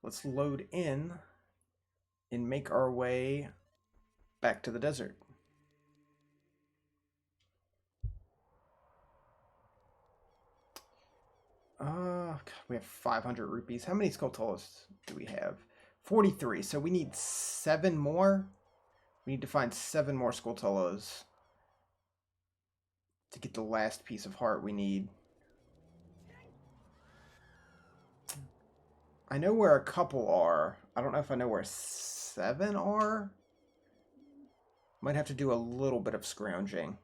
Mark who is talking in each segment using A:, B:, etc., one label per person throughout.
A: let's load in and make our way back to the desert. We have 500 rupees. How many Skulltulas do we have? 43. So we need 7 more. We need to find 7 more Skulltulas to get the last piece of heart we need. I know where a couple are. I don't know if I know where 7 are. Might have to do a little bit of scrounging.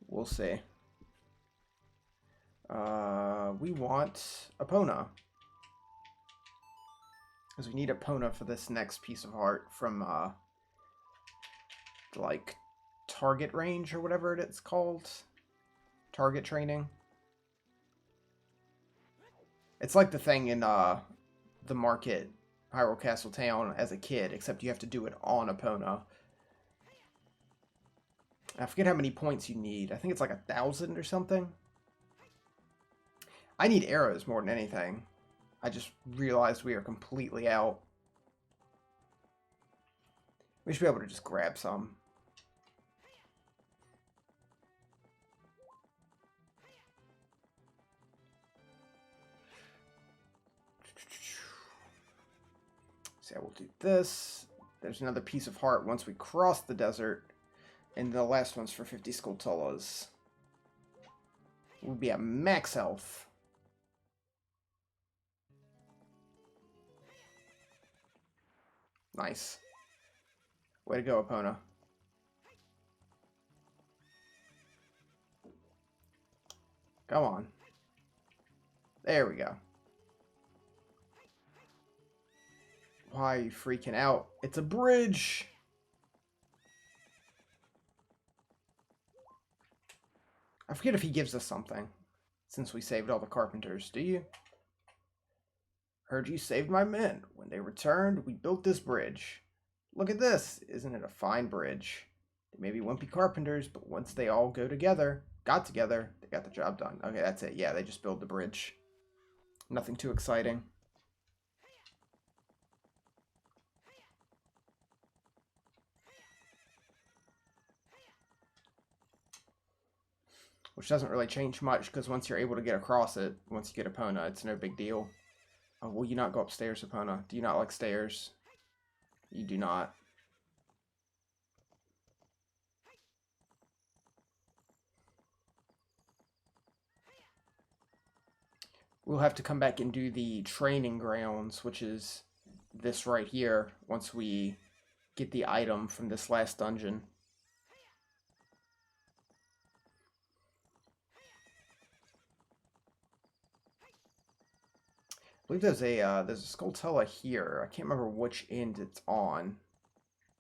A: We'll see. We want Epona. Because we need Epona for this next piece of heart from, like, target range or whatever it's called. Target training. It's like the thing in, the market, Hyrule Castle Town as a kid, except you have to do it on Epona. I forget how many points you need. I think it's like 1,000 or something. I need arrows more than anything. I just realized we are completely out. We should be able to just grab some. So we'll do this. There's another piece of heart once we cross the desert. And the last one's for 50 Skulltulas. We'll be at max health. Nice. Way to go, Epona. Come on. There we go. Why are you freaking out? It's a bridge! I forget if he gives us something, since we saved all the carpenters. Do you? Heard you saved my men. When they returned, we built this bridge. Look at this. Isn't it a fine bridge? They may be wimpy carpenters, but once they all got together, they got the job done. Okay, that's it. Yeah, they just build the bridge. Nothing too exciting. Which doesn't really change much, because once you're able to get across it, once you get Epona, it's no big deal. Oh, will you not go upstairs, Epona? Do you not like stairs? You do not. We'll have to come back and do the training grounds, which is this right here, once we get the item from this last dungeon. I believe there's a Skulltula here. I can't remember which end it's on.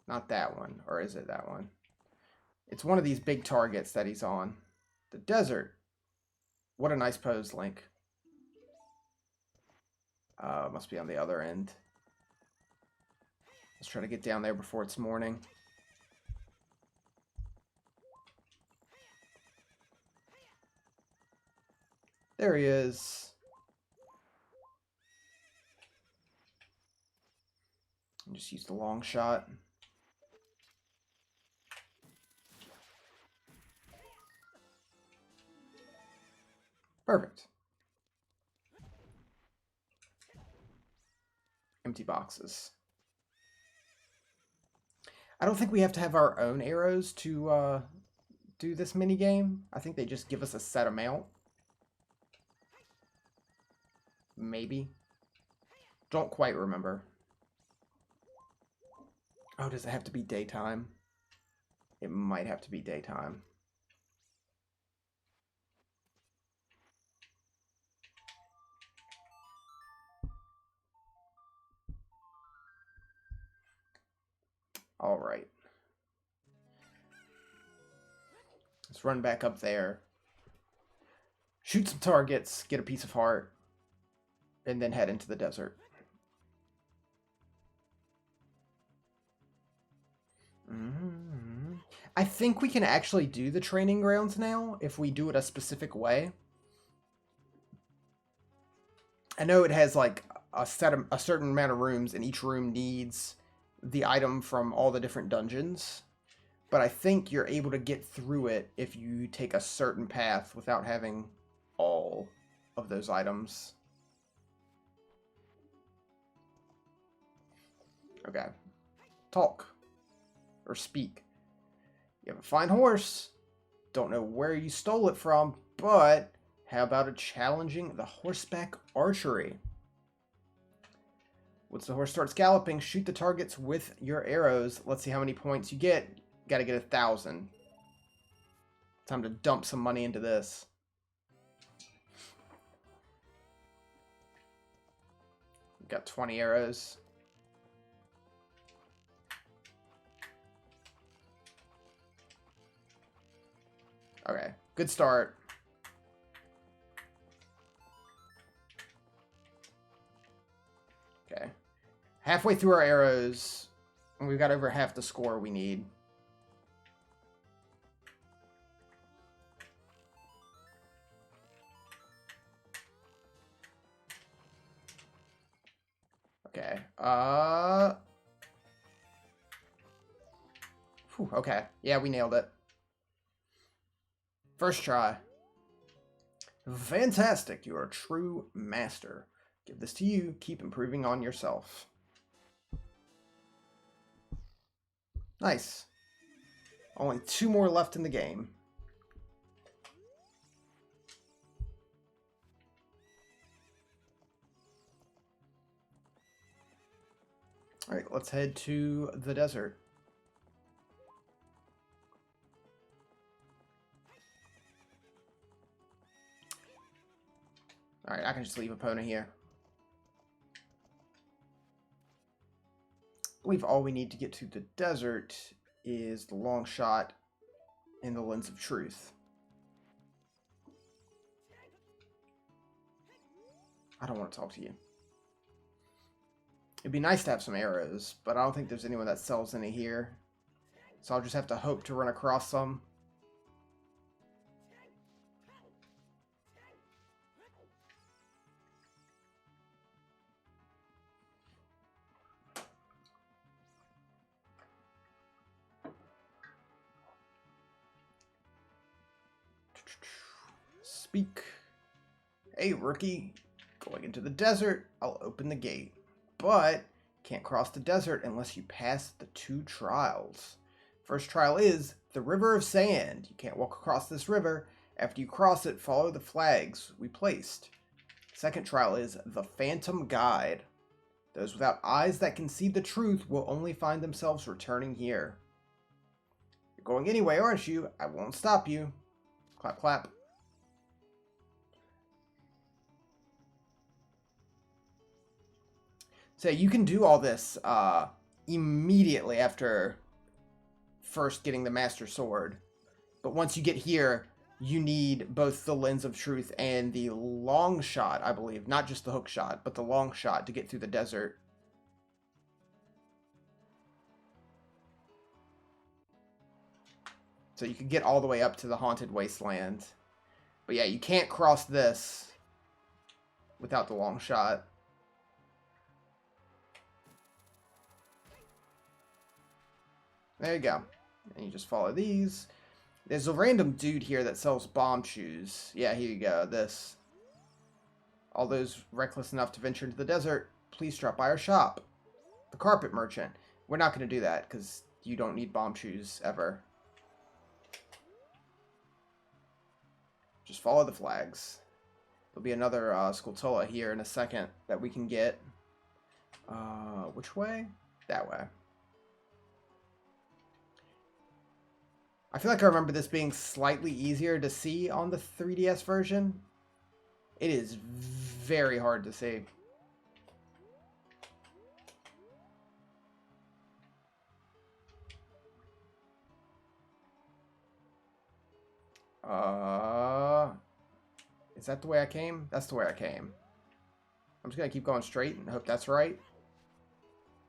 A: Not that one, or is it that one? It's one of these big targets that he's on. The desert. What a nice pose, Link. Must be on the other end. Let's try to get down there before it's morning. There he is. Just use the long shot. Perfect. Empty boxes. I don't think we have to have our own arrows to do this mini game. I think they just give us a set amount. Maybe. Don't quite remember. Oh, does it have to be daytime? It might have to be daytime. All right. Let's run back up there. Shoot some targets, get a piece of heart, and then head into the desert. I think we can actually do the training grounds now if we do it a specific way. I know it has like a certain amount of rooms, and each room needs the item from all the different dungeons. But I think you're able to get through it if you take a certain path without having all of those items. Okay. Talk. Or speak. You have a fine horse. Don't know where you stole it from, but how about a challenging the horseback archery? Once the horse starts galloping, shoot the targets with your arrows. Let's see how many points you get. Gotta get 1,000. Time to dump some money into this. Got 20 arrows. Okay, good start. Okay. Halfway through our arrows, and we've got over half the score we need. Okay. Whew, okay. Yeah, we nailed it. First try. Fantastic. You're a true master. Give this to you. Keep improving on yourself. Nice. Only 2 more left in the game. Alright, let's head to the desert. Alright, I can just leave Epona here. I believe all we need to get to the desert is the long shot and the lens of truth. I don't want to talk to you. It'd be nice to have some arrows, but I don't think there's anyone that sells any here. So I'll just have to hope to run across some. Speak. Hey, rookie. Going into the desert, I'll open the gate. But can't cross the desert unless you pass the 2 trials. First trial is the River of Sand. You can't walk across this river. After you cross it, follow the flags we placed. Second trial is the Phantom Guide. Those without eyes that can see the truth will only find themselves returning here. You're going anyway, aren't you? I won't stop you. Clap, clap. So you can do all this immediately after first getting the Master Sword. But once you get here, you need both the Lens of Truth and the long shot, I believe. Not just the hook shot, but the long shot to get through the desert. So you can get all the way up to the Haunted Wasteland. But yeah, you can't cross this without the long shot. There you go. And you just follow these. There's a random dude here that sells bomb shoes. Yeah, here you go. This. All those reckless enough to venture into the desert, please drop by our shop. The Carpet Merchant. We're not going to do that because you don't need bomb shoes ever. Just follow the flags. There'll be another Skulltula here in a second that we can get. Which way? That way. I feel like I remember this being slightly easier to see on the 3DS version. It is very hard to see. Is that the way I came? That's the way I came. I'm just gonna keep going straight and hope that's right.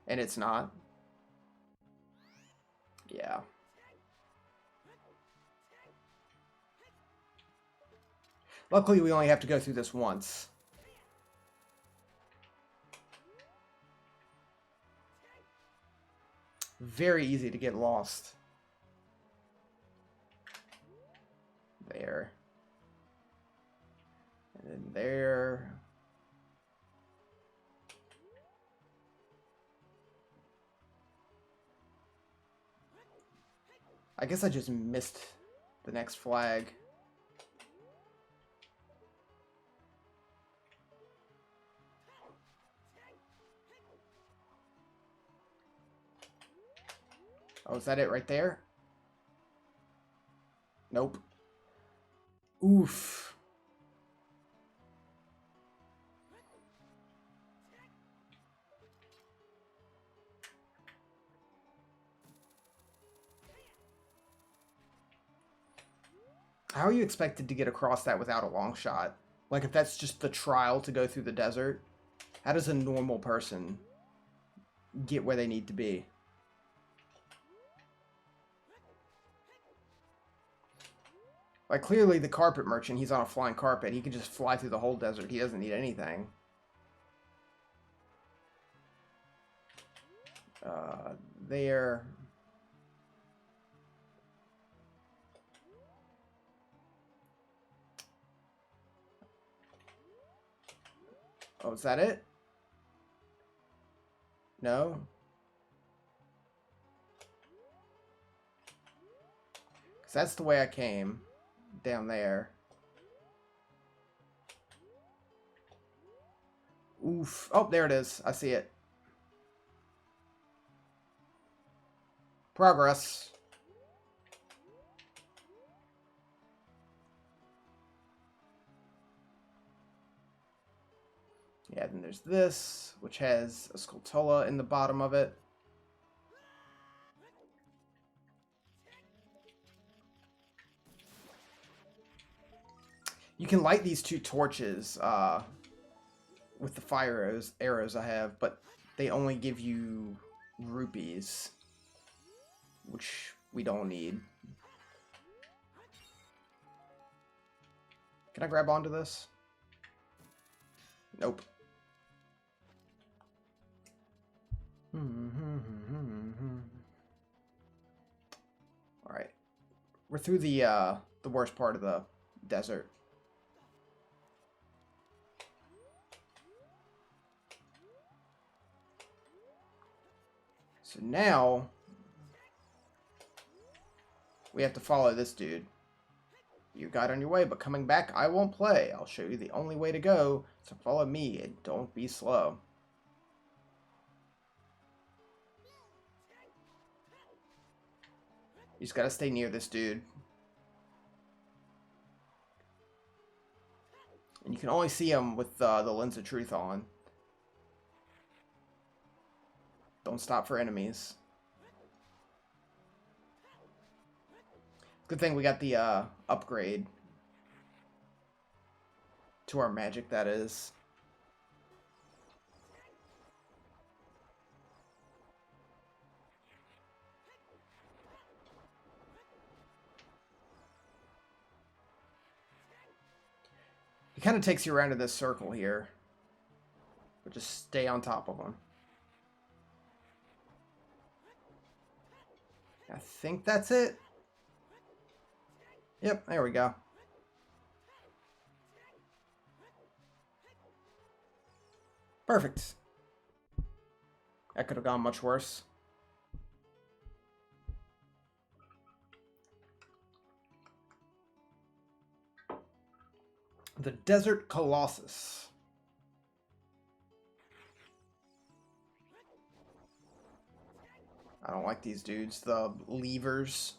A: And it's not. Yeah. Luckily, we only have to go through this once. Very easy to get lost. There. And then there. I guess I just missed the next flag. Oh, is that it right there? Nope. Oof. How are you expected to get across that without a long shot? Like, if that's just the trial to go through the desert, how does a normal person get where they need to be? Like, clearly the carpet merchant, he's on a flying carpet. He can just fly through the whole desert. He doesn't need anything. There. Oh, is that it? No? Because that's the way I came. Down there. Oof. Oh, there it is. I see it. Progress. Yeah, then there's this, which has a Skulltula in the bottom of it. You can light these two torches with the fire arrows I have, but they only give you rupees, which we don't need. Can I grab onto this? Nope. Alright. We're through the worst part of the desert. So now we have to follow this dude. You got on your way, but coming back I won't play. I'll show you the only way to go, so follow me and don't be slow. You just gotta stay near this dude. And you can only see him with the lens of truth on. Don't stop for enemies. Good thing we got the upgrade to our magic, that is. He kind of takes you around in this circle here. But just stay on top of him. I think that's it. Yep, there we go. Perfect. That could have gone much worse. The Desert Colossus. I don't like these dudes, the levers.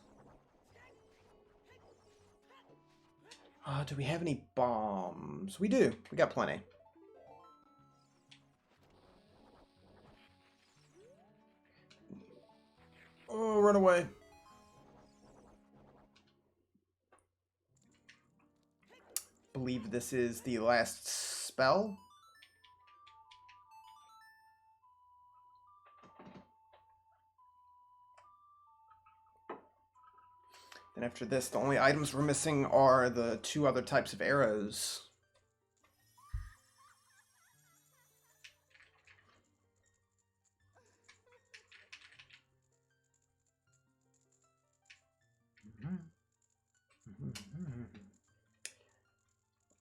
A: Do we have any bombs? We do. We got plenty. Oh, run away. Believe this is the last spell. Then after this, the only items we're missing are the two other types of arrows.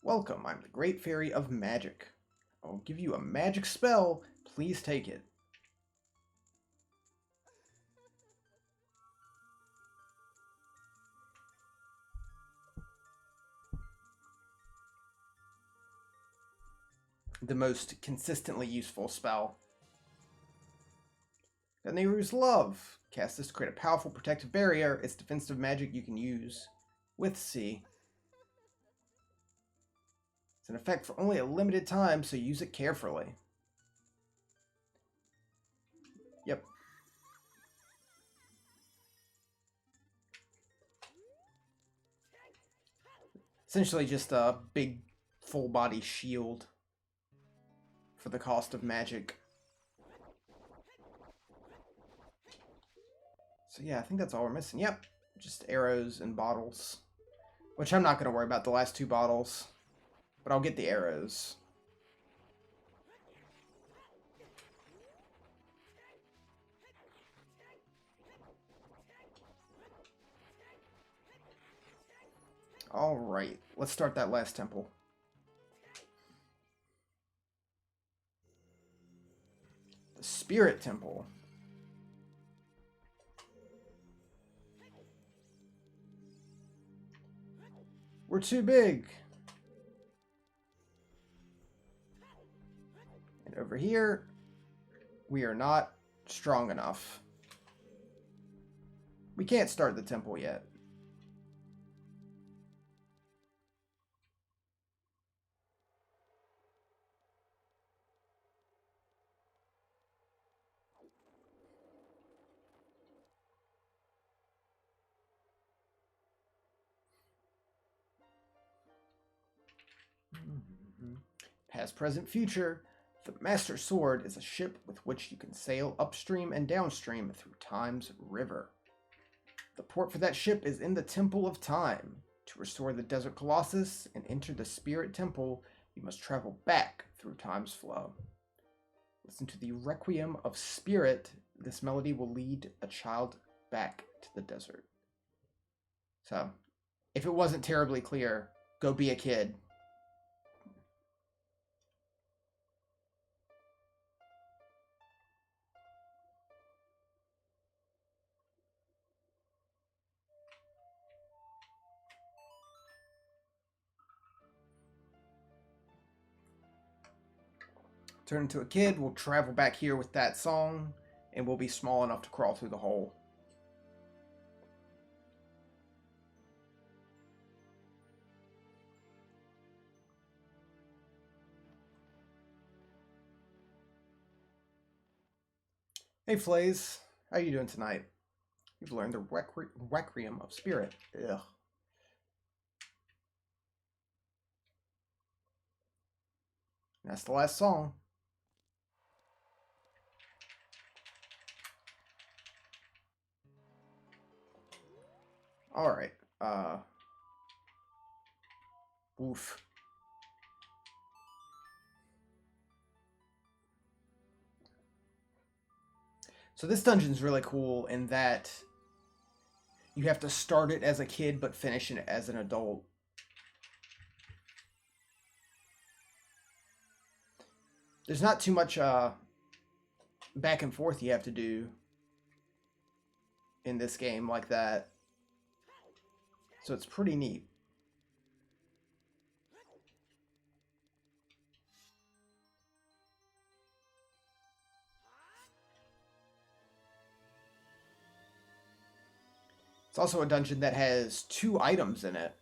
A: Welcome, I'm the Great Fairy of Magic. I'll give you a magic spell. Please take it. The most consistently useful spell. Nehru's Love. Cast this to create a powerful protective barrier. It's defensive magic you can use with C. It's an effect for only a limited time, so use it carefully. Yep. Essentially just a big full body shield for the cost of magic. So yeah, I think that's all we're missing. Yep, just arrows and bottles. Which I'm not going to worry about the last 2 bottles. But I'll get the arrows. Alright, let's start that last temple. The Spirit Temple. We're too big. And over here, we are not strong enough. We can't start the temple yet. Past, present, future. The Master Sword is a ship with which you can sail upstream and downstream through Time's river. The port for that ship is in the Temple of Time. To restore the Desert Colossus and enter the Spirit Temple, you must travel back through Time's flow. Listen to the Requiem of Spirit. This melody will lead a child back to the desert. So, if it wasn't terribly clear, go be a kid. Turn into a kid, we'll travel back here with that song, and we'll be small enough to crawl through the hole. Hey Flays, how you doing tonight? You've learned the Requiem of Spirit. Ugh. That's the last song. Alright. Oof. So this dungeon's really cool in that you have to start it as a kid but finish it as an adult. There's not too much back and forth you have to do in this game like that. So it's pretty neat. It's also a dungeon that has 2 items in it.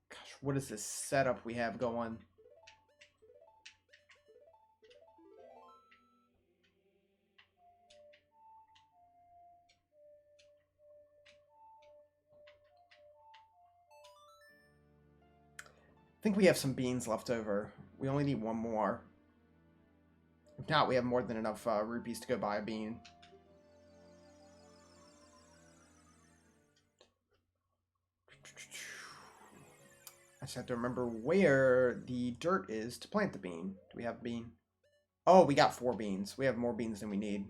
A: Gosh, what is this setup we have going? I think we have some beans left over. We only need 1 more. If not, we have more than enough rupees to go buy a bean. I just have to remember where the dirt is to plant the bean. Do we have a bean? Oh, we got 4 beans. We have more beans than we need.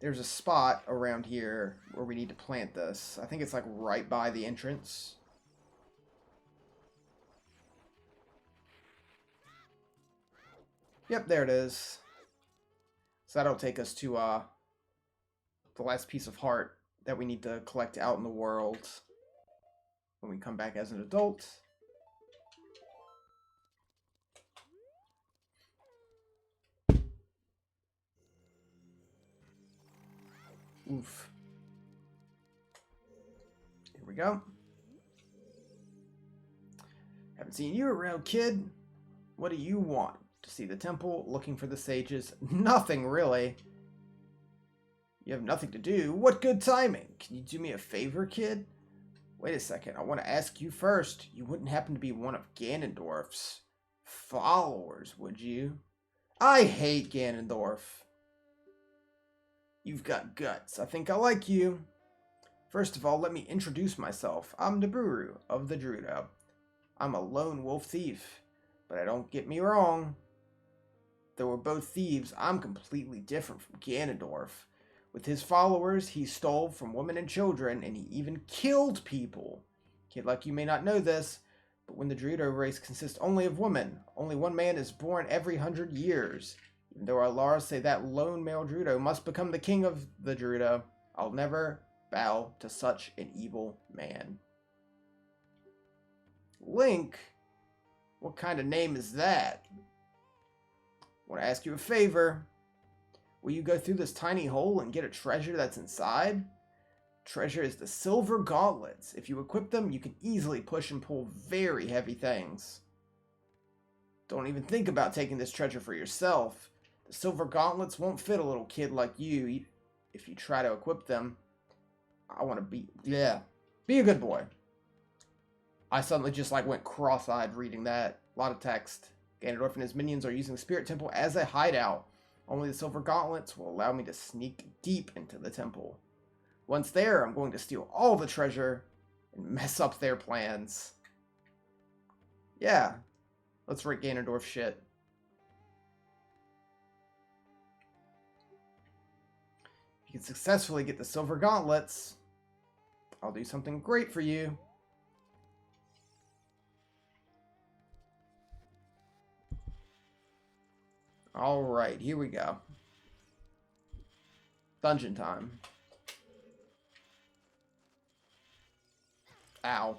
A: There's a spot around here where we need to plant this. I think it's like right by the entrance. Yep, there it is. So that'll take us to the last piece of heart that we need to collect out in the world when we come back as an adult. Oof. Here we go. Haven't seen you around, kid. What do you want? To see the temple, looking for the sages? Nothing, really. You have nothing to do? What good timing. Can you do me a favor, kid? Wait a second, I want to ask you first. You wouldn't happen to be one of Ganondorf's followers, would you? I hate Ganondorf. You've got guts. I think I like you. First of all, let me introduce myself. I'm Naburu of the Gerudo. I'm a lone wolf thief, but don't get me wrong. Though we're both thieves, I'm completely different from Ganondorf. With his followers, he stole from women and children, and he even killed people. Kid like you may not know this, but when the Gerudo race consists only of women, only one man is born every 100 years. Even though our laws say that lone male Gerudo must become the king of the Gerudo, I'll never bow to such an evil man. Link? What kind of name is that? I want to ask you a favor. Will you go through this tiny hole and get a treasure that's inside? Treasure is the silver gauntlets. If you equip them, you can easily push and pull very heavy things. Don't even think about taking this treasure for yourself. The silver gauntlets won't fit a little kid like you if you try to equip them. I want to be a good boy. I suddenly just went cross-eyed reading that. A lot of text. Ganondorf and his minions are using the Spirit Temple as a hideout. Only the silver gauntlets will allow me to sneak deep into the temple. Once there, I'm going to steal all the treasure and mess up their plans. Yeah, let's rate Ganondorf shit. If you can successfully get the silver gauntlets, I'll do something great for you. Alright, here we go. Dungeon time. Ow.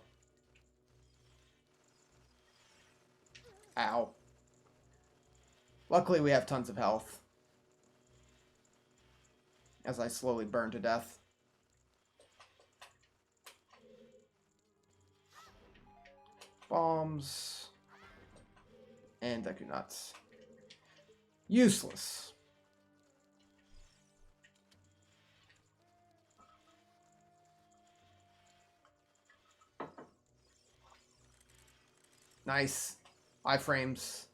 A: Ow. Luckily we have tons of health. As I slowly burn to death. Bombs. And Deku Nuts. Useless. Nice. Iframes.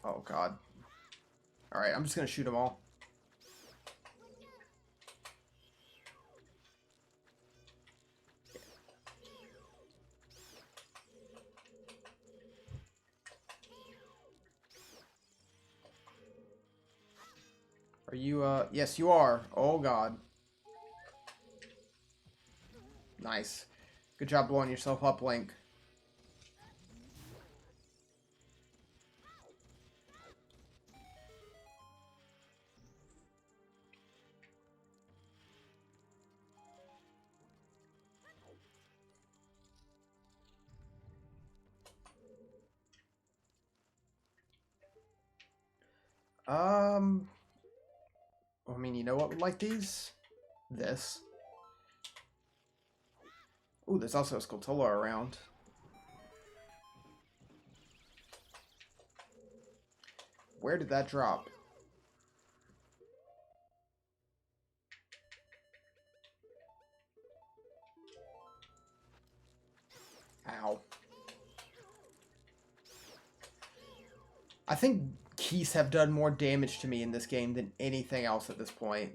A: Oh, God. Alright, I'm just gonna shoot them all. Are you, yes, you are. Oh, God. Nice. Good job blowing yourself up, Link. I mean, you know what would like these? This. Ooh, there's also a Skulltula around. Where did that drop? Ow. I think keys have done more damage to me in this game than anything else at this point.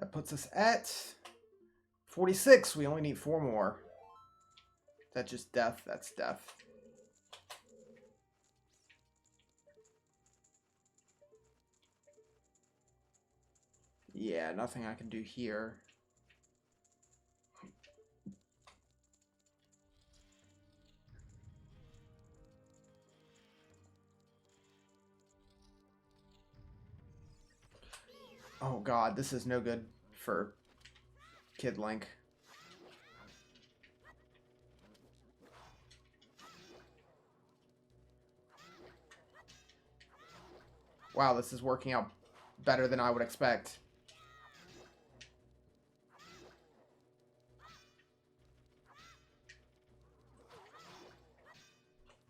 A: That puts us at 46. We only need 4 more. Is that just death? That's death. Yeah, nothing I can do here. Oh god, this is no good for Kid Link. Wow, this is working out better than I would expect.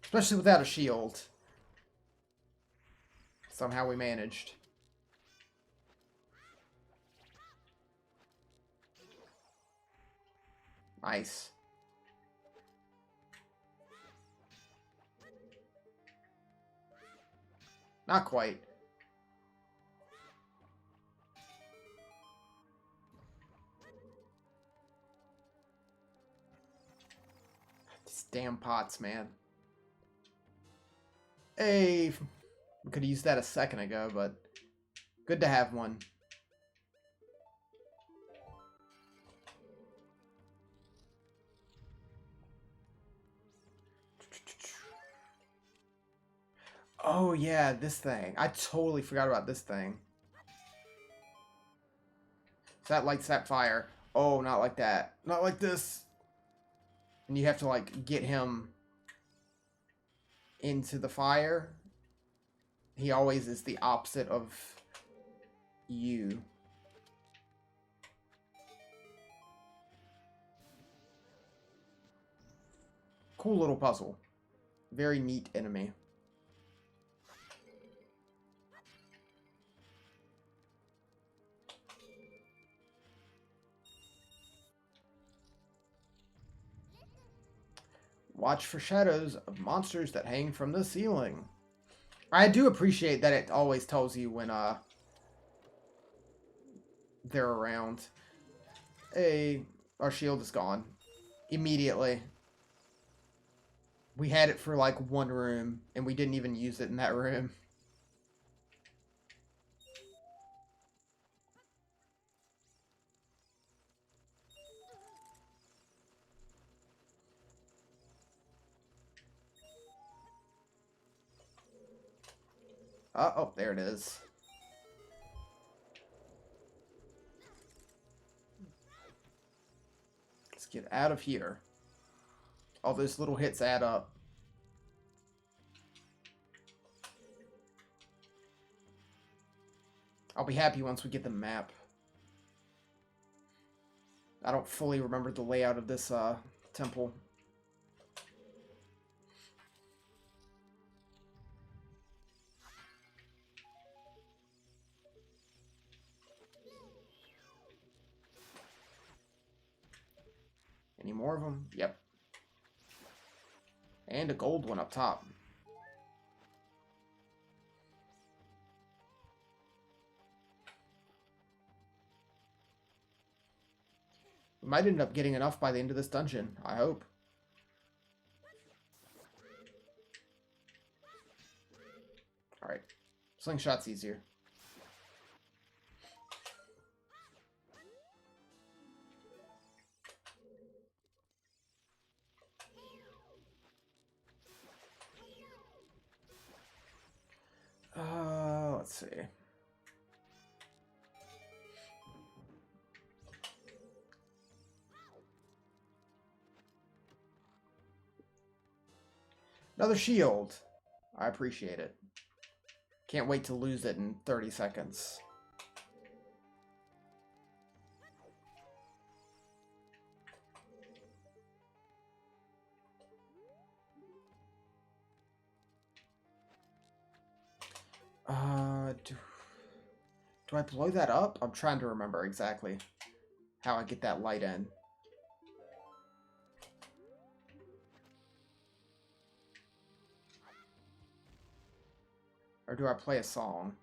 A: Especially without a shield. Somehow we managed. Nice. Not quite. These damn pots, man. Hey, we could have used that a second ago, but good to have one. Oh yeah, this thing. I totally forgot about this thing. So that lights that fire. Oh, not like that. Not like this. And you have to, like, get him into the fire. He always is the opposite of you. Cool little puzzle. Very neat enemy. Watch for shadows of monsters that hang from the ceiling. I do appreciate that it always tells you when they're around. Hey, our shield is gone. Immediately. We had it for like one room, and we didn't even use it in that room. Oh, there it is. Let's get out of here. All those little hits add up. I'll be happy once we get the map. I don't fully remember the layout of this temple. Any more of them? Yep. And a gold one up top. We might end up getting enough by the end of this dungeon. I hope. Alright. Slingshot's easier. Let's see. Another shield. I appreciate it. Can't wait to lose it in 30 seconds. Do I blow that up? I'm trying to remember exactly how I get that light in. Or do I play a song?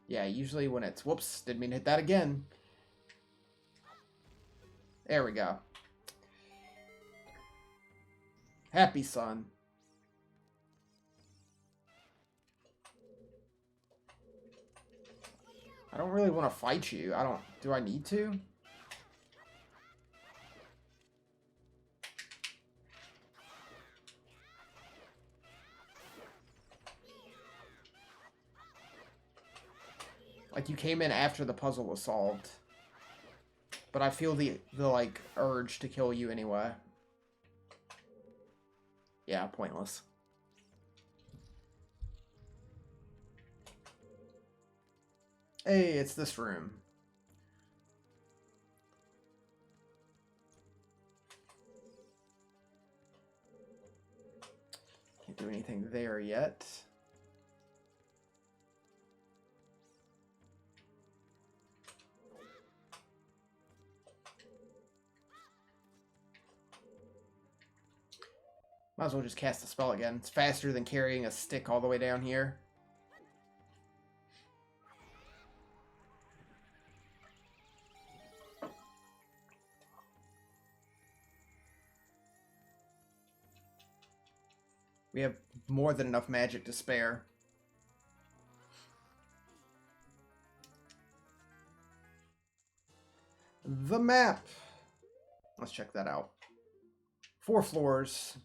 A: Yeah, usually when it's... Whoops, didn't mean to hit that again. There we go. Happy son. I don't really want to fight you. I don't... Do I need to? Like, you came in after the puzzle was solved. But I feel the like, urge to kill you anyway. Yeah, pointless. Hey, it's this room. Can't do anything there yet. Might as well just cast the spell again. It's faster than carrying a stick all the way down here. We have more than enough magic to spare. The map. Let's check that out. 4 floors.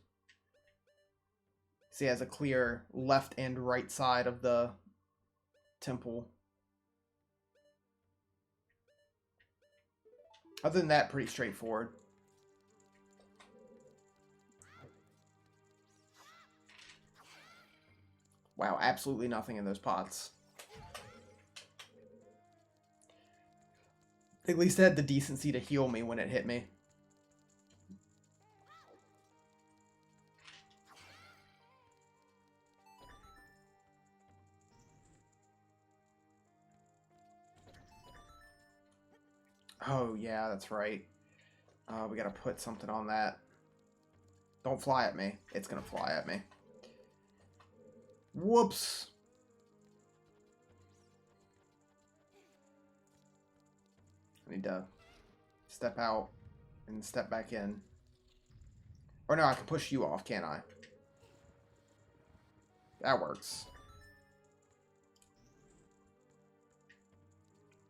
A: See, it has a clear left and right side of the temple. Other than that, pretty straightforward. Wow, absolutely nothing in those pots. At least it had the decency to heal me when it hit me. Oh, yeah, that's right. We gotta put something on that. Don't fly at me. It's gonna fly at me. Whoops. I need to step out and step back in. Or no, I can push you off, can't I? That works.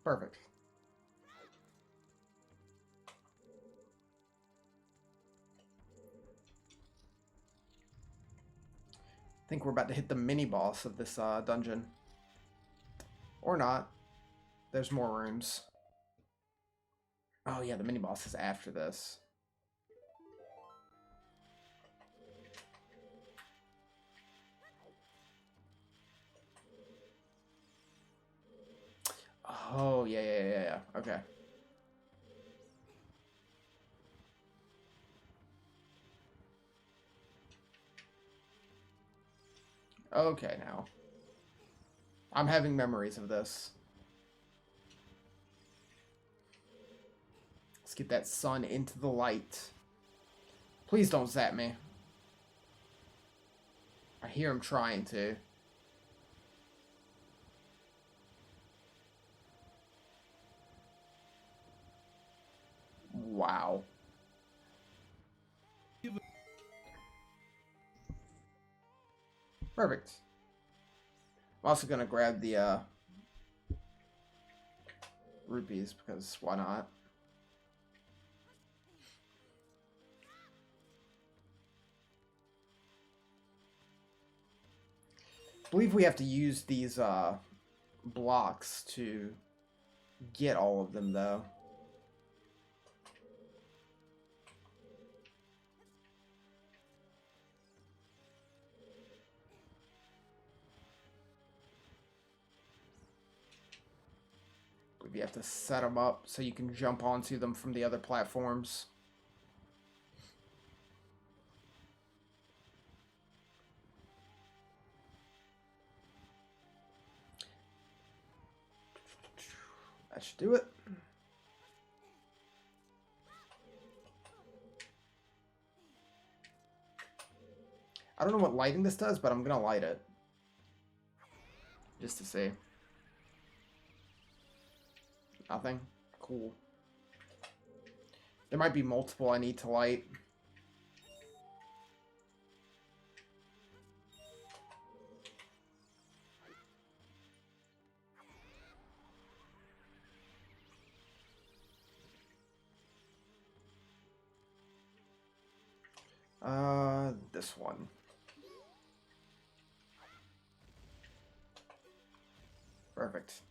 A: Perfect. I think we're about to hit the mini-boss of this dungeon. Or not. There's more rooms. Oh yeah, the mini-boss is after this. Oh, yeah. Okay. Okay, now. I'm having memories of this. Let's get that sun into the light. Please don't zap me. I hear him trying to. Wow. Perfect. I'm also gonna grab the rupees because why not? I believe we have to use these blocks to get all of them though. You have to set them up so you can jump onto them from the other platforms. That should do it. I don't know what lighting this does, but I'm gonna light it. Just to see. Nothing? Cool. There might be multiple I need to light. This one. Perfect.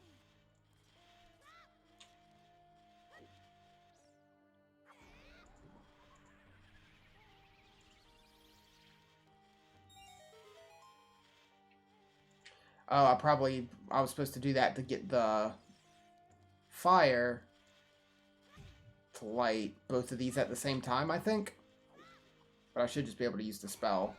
A: Oh, I was supposed to do that to get the fire to light both of these at the same time, I think. But I should just be able to use the spell.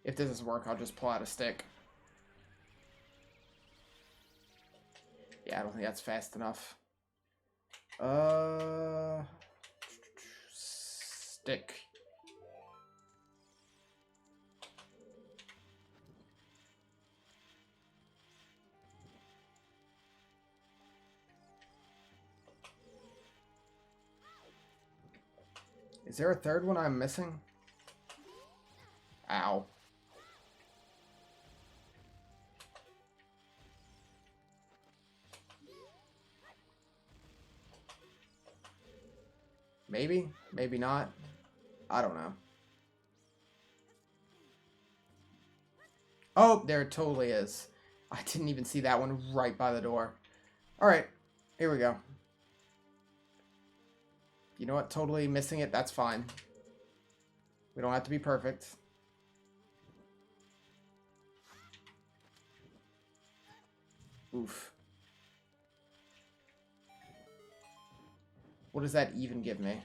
A: If this doesn't work, I'll just pull out a stick. Yeah, I don't think that's fast enough. Stick. Is there a third one I'm missing? Ow. Maybe? Maybe not. I don't know. Oh, there it totally is. I didn't even see that one right by the door. Alright, here we go. You know what? Totally missing it. That's fine. We don't have to be perfect. Oof. What does that even give me?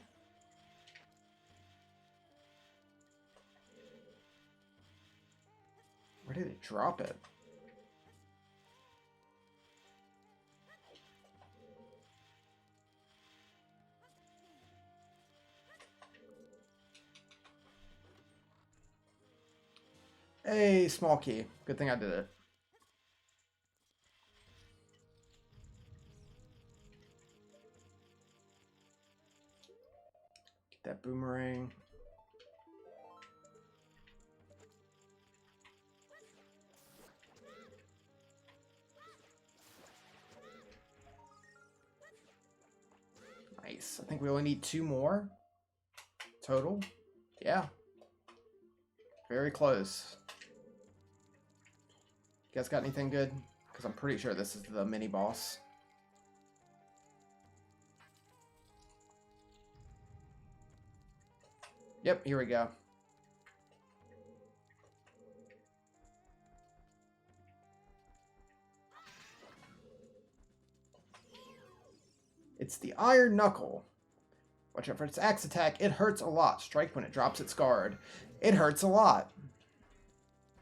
A: Where did it drop it? A small key. Good thing I did it. Get that boomerang. Nice. I think we only need 2 more total. Yeah. Very close. You guys got anything good? Because I'm pretty sure this is the mini boss. Yep, here we go. It's the Iron Knuckle. Watch out for its axe attack. It hurts a lot. Strike when it drops its guard. It hurts a lot.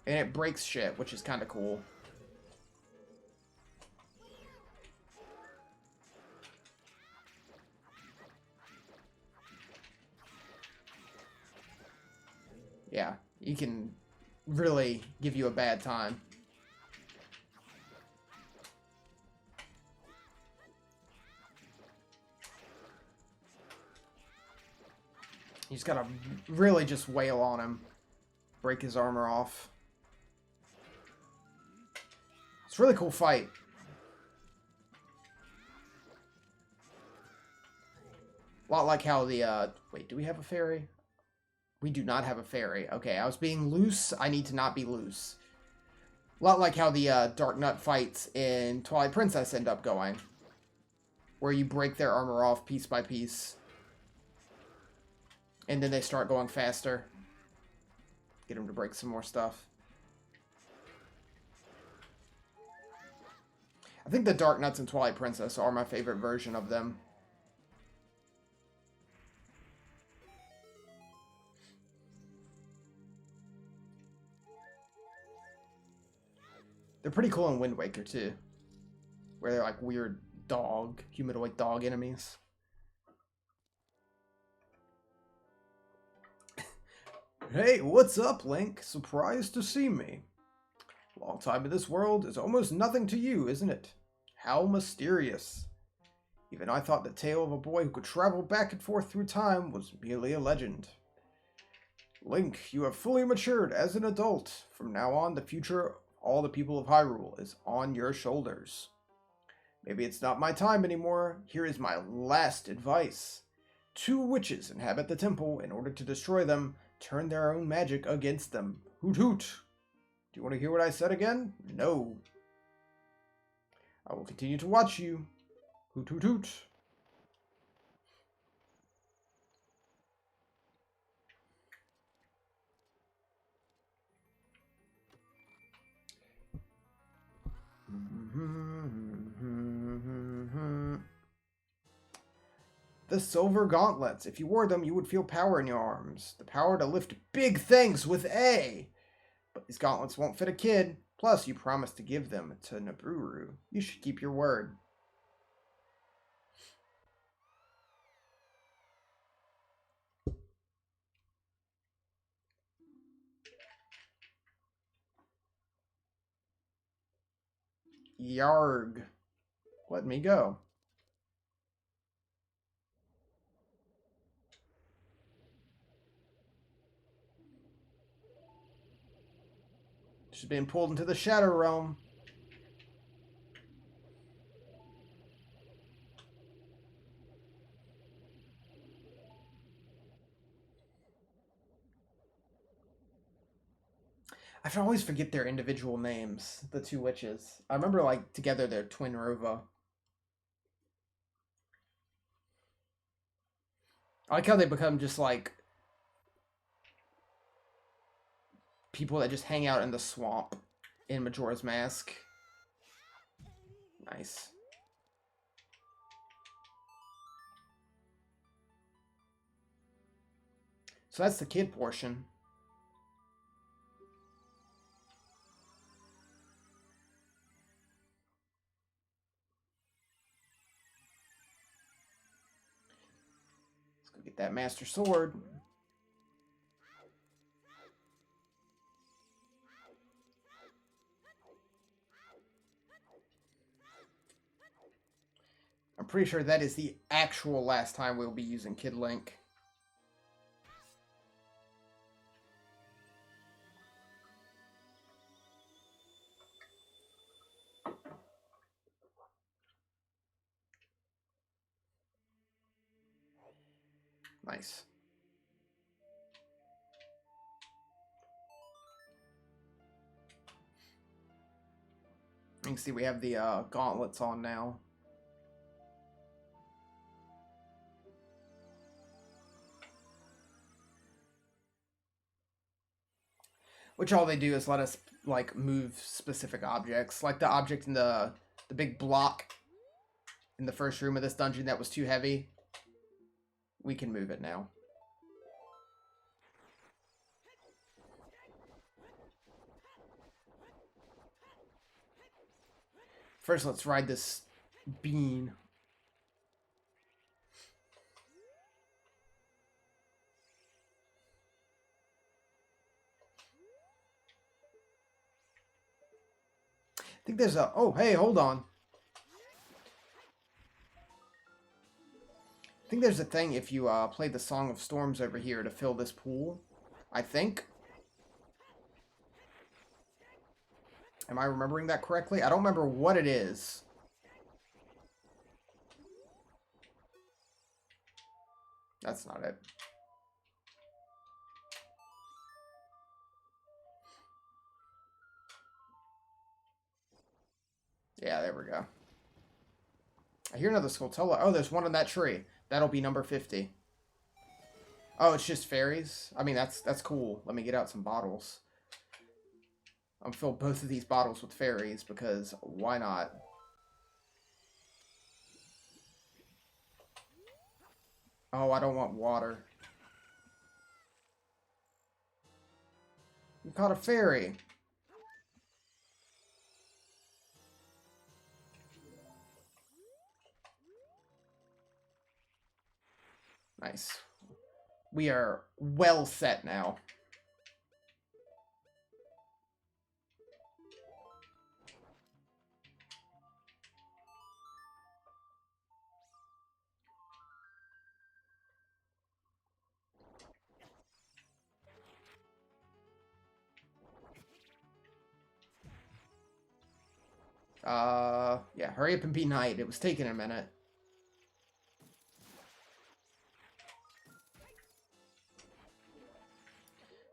A: And it breaks shit, which is kind of cool. Yeah, you can really give you a bad time. You just gotta really just wail on him. Break his armor off. It's a really cool fight. A lot like how the, wait, do we have a fairy? We do not have a fairy. Okay, I was being loose. I need to not be loose. A lot like how the Dark Nut fights in Twilight Princess end up going. Where you break their armor off piece by piece. And then they start going faster. Get them to break some more stuff. I think the Dark Nuts in Twilight Princess are my favorite version of them. They're pretty cool in Wind Waker, too. Where they're like weird dog, humanoid dog enemies. Hey, what's up, Link? Surprised to see me. Long time in this world is almost nothing to you, isn't it? How mysterious. Even I thought the tale of a boy who could travel back and forth through time was merely a legend. Link, you have fully matured as an adult. From now on, the future of all the people of Hyrule is on your shoulders. Maybe it's not my time anymore. Here is my last advice. 2 witches inhabit the temple. In order to destroy them, turn their own magic against them. Hoot hoot. Do you want to hear what I said again? No. I will continue to watch you. Hoot hoot hoot. The silver gauntlets. If you wore them, you would feel power in your arms. The power to lift big things with A. But these gauntlets won't fit a kid. Plus, you promised to give them to Naburu. You should keep your word. Yarg. Let me go. She's been pulled into the Shadow Realm. I always forget their individual names, the 2 witches. I remember, like, together they're Twin Rova. I like how they become just, like, people that just hang out in the swamp in Majora's Mask. Nice. So that's the kid portion. Let's go get that Master Sword. I'm pretty sure that is the actual last time we'll be using Kid Link. Nice. You can see we have the gauntlets on now. Which all they do is let us, like, move specific objects. Like the object in the big block in the first room of this dungeon that was too heavy. We can move it now. First, let's ride this bean. I think there's a... Oh, hey, hold on. I think there's a thing if you play the Song of Storms over here to fill this pool. I think. Am I remembering that correctly? I don't remember what it is. That's not it. Yeah, there we go. I hear another Skulltula. Oh, there's one on that tree. That'll be number 50. Oh, it's just fairies? I mean, that's cool. Let me get out some bottles. I'm gonna fill both of these bottles with fairies because why not? Oh, I don't want water. You caught a fairy. Nice. We are well set now. Yeah, hurry up and be knight. It was taking a minute.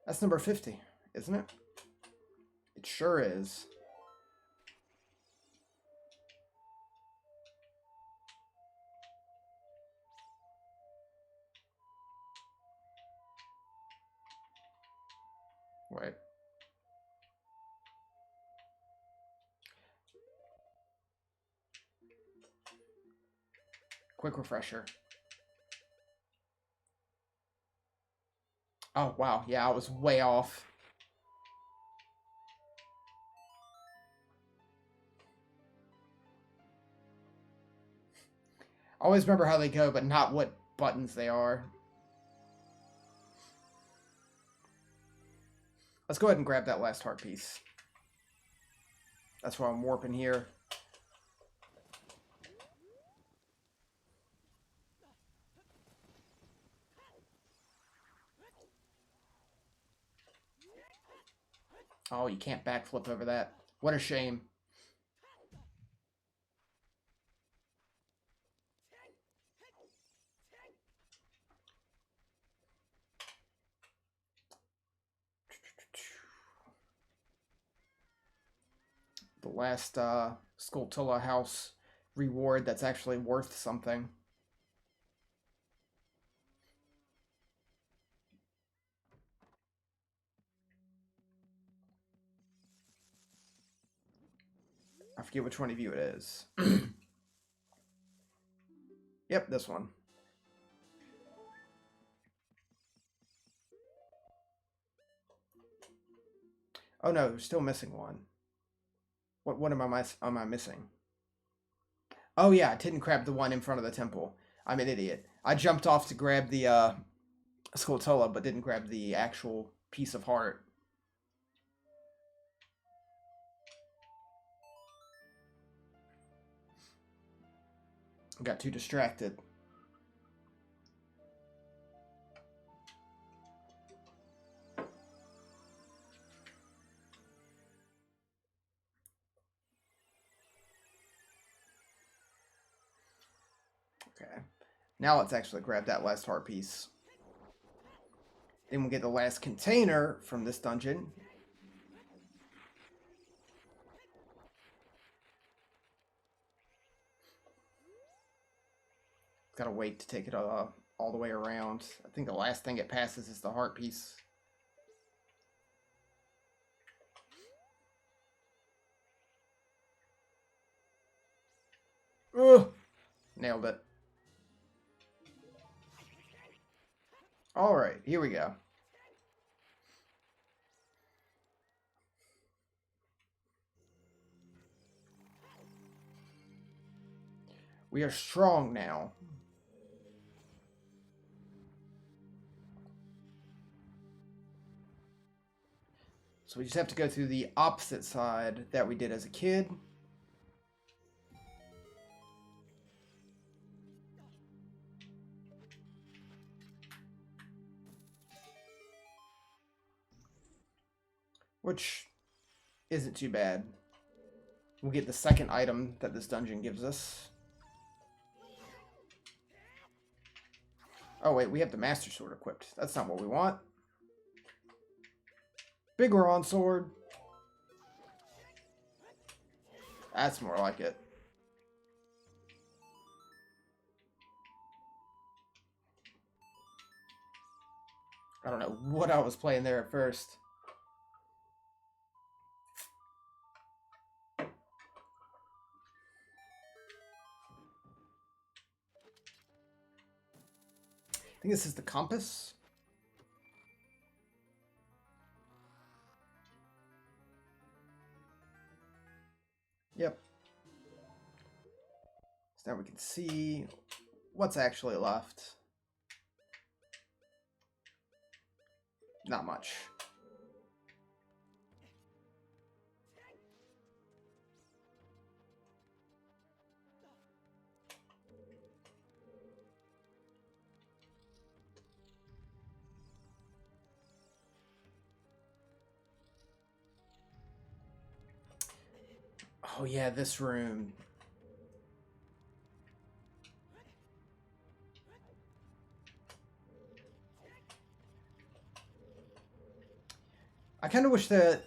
A: That's number 50, isn't it? It sure is. Wait. Quick refresher. Oh, wow. Yeah, I was way off. I always remember how they go, but not what buttons they are. Let's go ahead and grab that last heart piece. That's why I'm warping here. Oh, you can't backflip over that. What a shame. The last Skulltula house reward that's actually worth something. I forget which one of you it is. Yep, this one. Oh no, there's still missing one. What am I missing? Oh yeah, I didn't grab the one in front of the temple. I'm an idiot. I jumped off to grab the Skulltula, but didn't grab the actual piece of heart. Got too distracted. Okay. Now let's actually grab that last heart piece. Then we'll get the last container from this dungeon. Gotta wait to take it all the way around. I think the last thing it passes is the heart piece. Ugh! Nailed it. Alright, here we go. We are strong now. So we just have to go through the opposite side that we did as a kid. Which isn't too bad. We'll get the second item that this dungeon gives us. Oh wait, we have the Master Sword equipped. That's not what we want. Big Goron Sword. That's more like it. I don't know what I was playing there at first. I think this is the compass. Yep. So now we can see what's actually left. Not much. Oh yeah, this room. I kind of wish that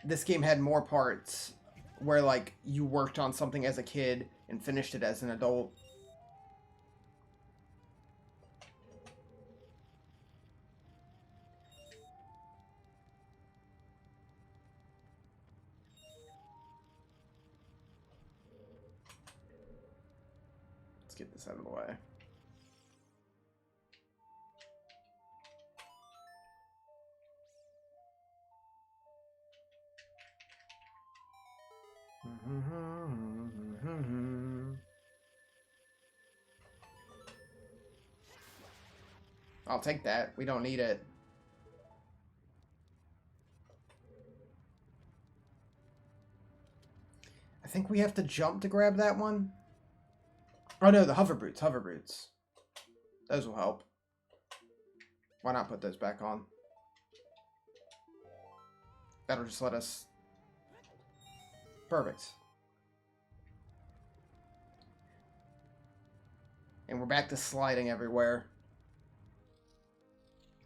A: this game had more parts where like you worked on something as a kid and finished it as an adult. Let's get this out of the way. I'll take that. We don't need it. I think we have to jump to grab that one. Oh no, the hover boots. Hover boots. Those will help. Why not put those back on? That'll just let us... Perfect. And we're back to sliding everywhere.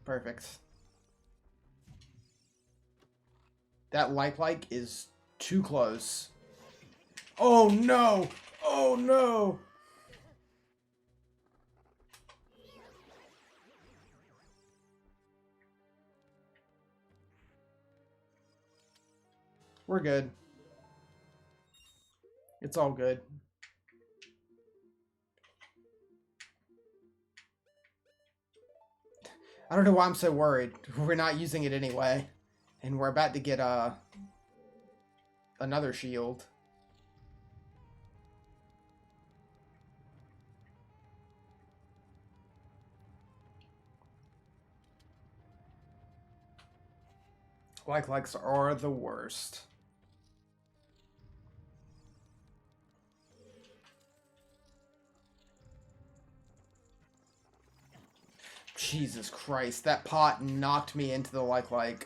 A: Perfect. That like is too close. Oh no! Oh no! We're good. It's all good. I don't know why I'm so worried. We're not using it anyway. And we're about to get another shield. Likes are the worst. Jesus Christ, that pot knocked me into the like. I'm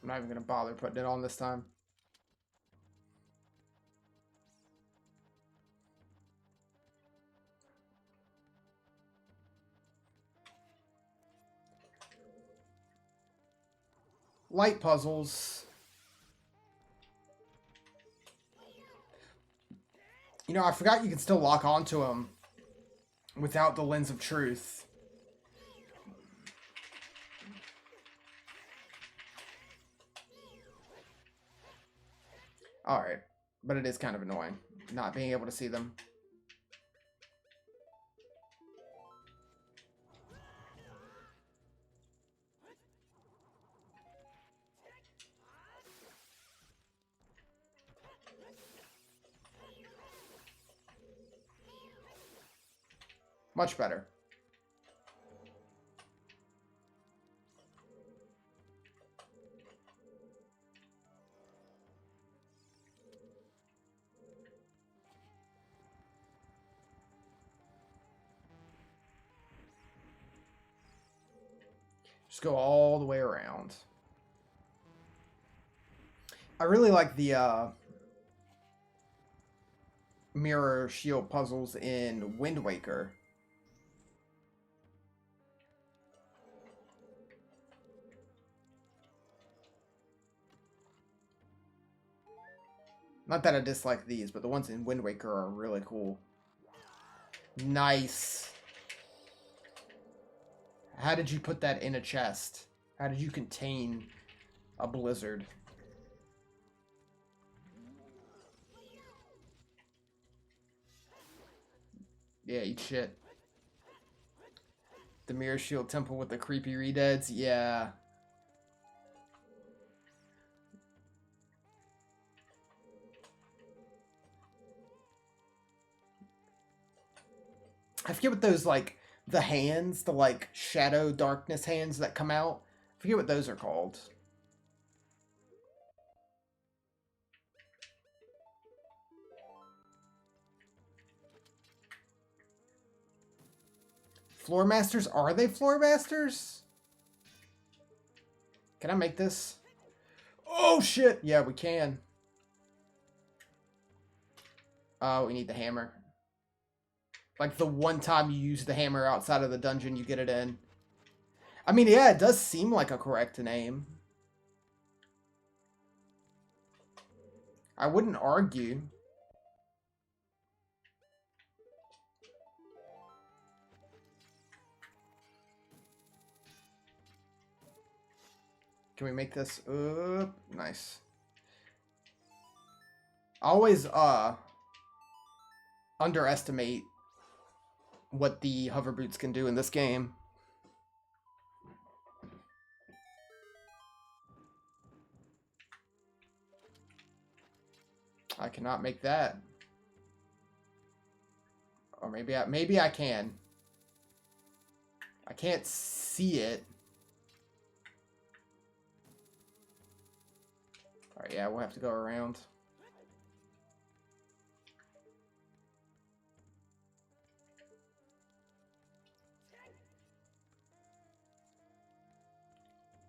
A: not even gonna bother putting it on this time. Light puzzles. You know, I forgot you can still lock onto them without the lens of truth. Alright, but it is kind of annoying not being able to see them. Much better. Just go all the way around. I really like the mirror shield puzzles in Wind Waker. Not that I dislike these, but the ones in Wind Waker are really cool. Nice. How did you put that in a chest? How did you contain a blizzard? Yeah, eat shit. The Mirror Shield Temple with the creepy redeads? Yeah. I forget what those, like, the hands, the, like, shadow darkness hands that come out. I forget what those are called. Floor masters? Are they floor masters? Can I make this? Oh, shit. Yeah, we can. Oh, we need the hammer. Like, the one time you use the hammer outside of the dungeon, you get it in. I mean, yeah, it does seem like a correct name. I wouldn't argue. Can we make this? Nice. Always, underestimate what the hover boots can do in this game. I cannot make that. Or maybe I can. I can't see it. Alright, yeah, we'll have to go around.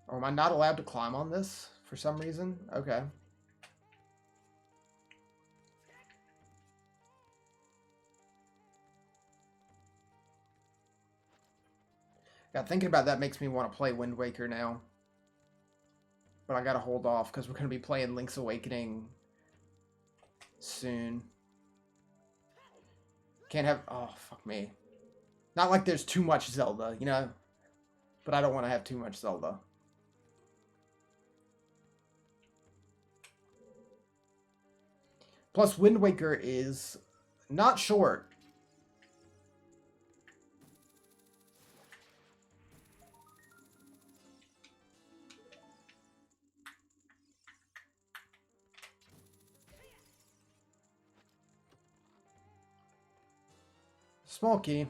A: Or am I not allowed to climb on this for some reason? Okay. Yeah, thinking about that makes me want to play Wind Waker now. But I gotta hold off because we're gonna be playing Link's Awakening soon. Can't have... Oh, fuck me. Not like there's too much Zelda, you know? But I don't want to have too much Zelda. Plus, Wind Waker is not short. Small key.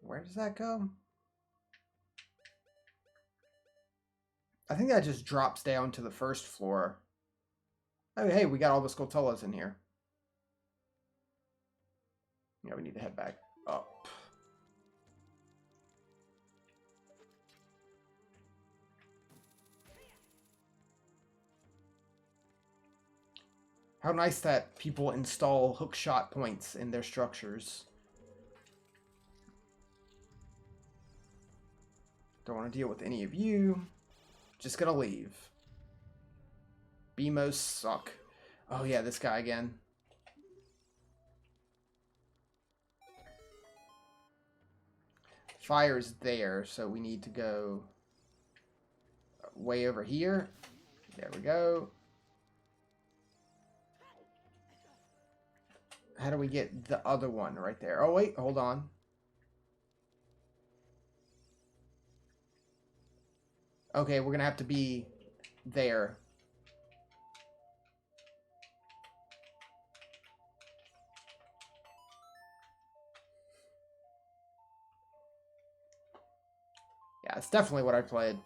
A: Where does that go? I think that just drops down to the first floor. Oh, hey, we got all the Skulltulas in here. Yeah, we need to head back up. How nice that people install hook shot points in their structures. Don't want to deal with any of you. Just gonna leave. BMOs suck. Oh yeah, this guy again. Fire's there, so we need to go way over here. There we go. How do we get the other one right there? Oh wait, hold on. Okay, we're gonna have to be there. Yeah, it's definitely what I played.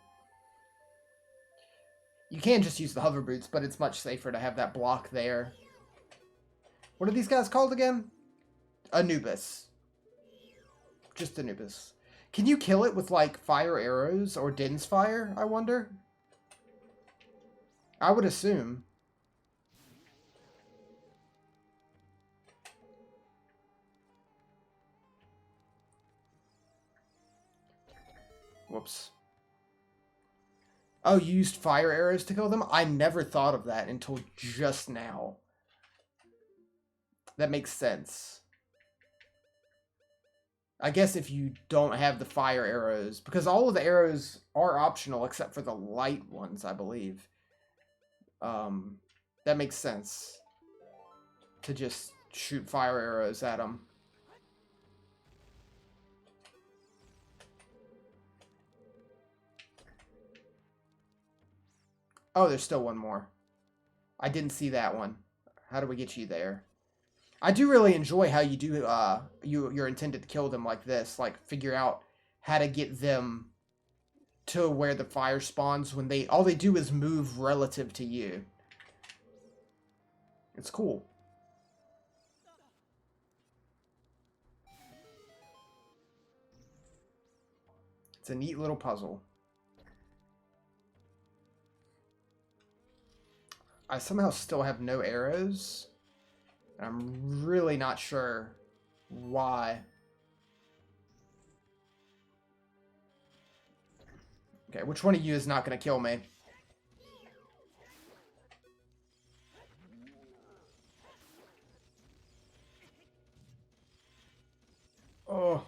A: You can just use the hover boots, but it's much safer to have that block there. What are these guys called again? Anubis. Just Anubis. Can you kill it with, like, fire arrows or Din's fire, I wonder? I would assume. Whoops. Oh, you used fire arrows to kill them? I never thought of that until just now. That makes sense. I guess if you don't have the fire arrows, because all of the arrows are optional except for the light ones, I believe. That makes sense. To just shoot fire arrows at them. Oh, there's still one more. I didn't see that one. How do we get you there? I do really enjoy how you do, you're intended to kill them like this. Like, figure out how to get them to where the fire spawns when all they do is move relative to you. It's cool. It's a neat little puzzle. I somehow still have no arrows. I'm really not sure why. Okay, which one of you is not going to kill me? Oh.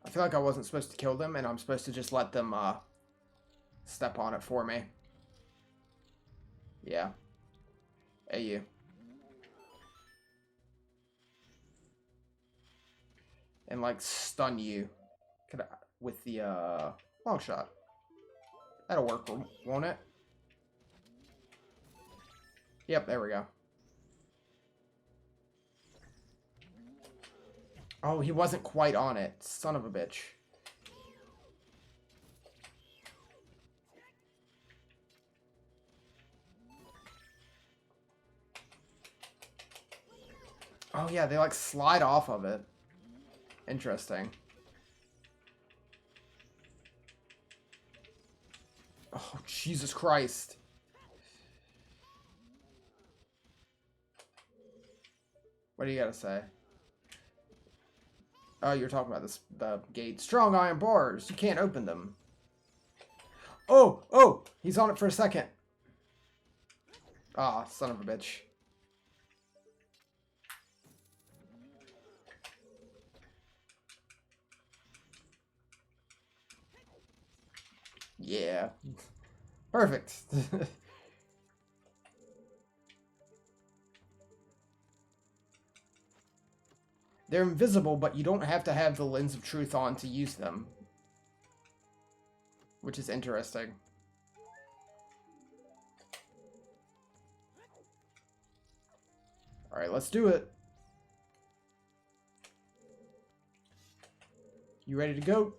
A: I feel like I wasn't supposed to kill them, and I'm supposed to just let them step on it for me. Yeah. Hey, you. And, like, stun you. With the long shot. That'll work, won't it? Yep, there we go. Oh, he wasn't quite on it. Son of a bitch. Oh, yeah, they, like, slide off of it. Interesting. Oh, Jesus Christ. What do you gotta say? Oh, you're talking about the gate. Strong iron bars. You can't open them. Oh, oh, he's on it for a second. Ah, son of a bitch. Yeah. Perfect. They're invisible, but you don't have to have the lens of truth on to use them. Which is interesting. Alright, let's do it. You ready to go?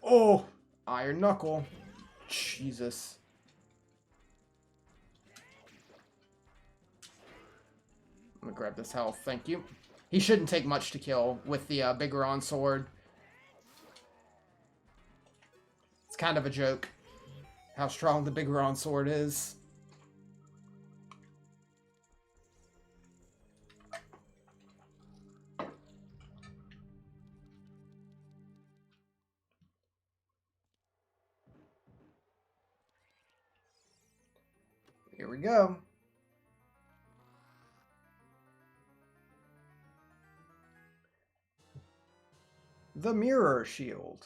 A: Oh! Iron Knuckle. Jesus. I'm gonna grab this health, thank you. He shouldn't take much to kill with the Biggoron sword. It's kind of a joke how strong the Biggoron sword is. Here we go. The Mirror Shield.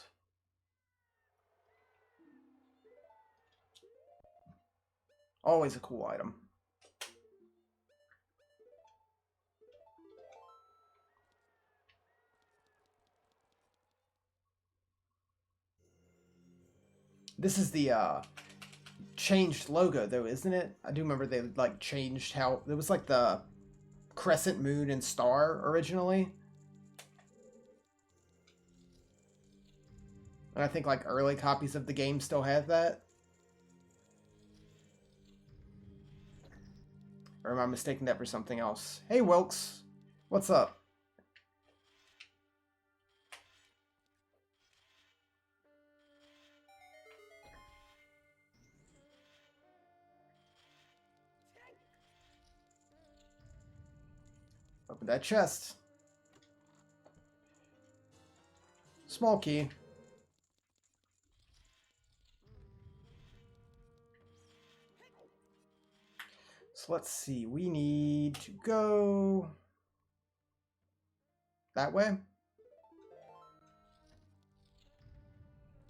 A: Always a cool item. This is the changed logo, though, isn't it? I do remember they like changed how it was like the crescent moon and star originally. And I think like early copies of the game still have that. Or am I mistaking that for something else? Hey, Wilkes. What's up? Open that chest. Small key. So let's see. We need to go that way.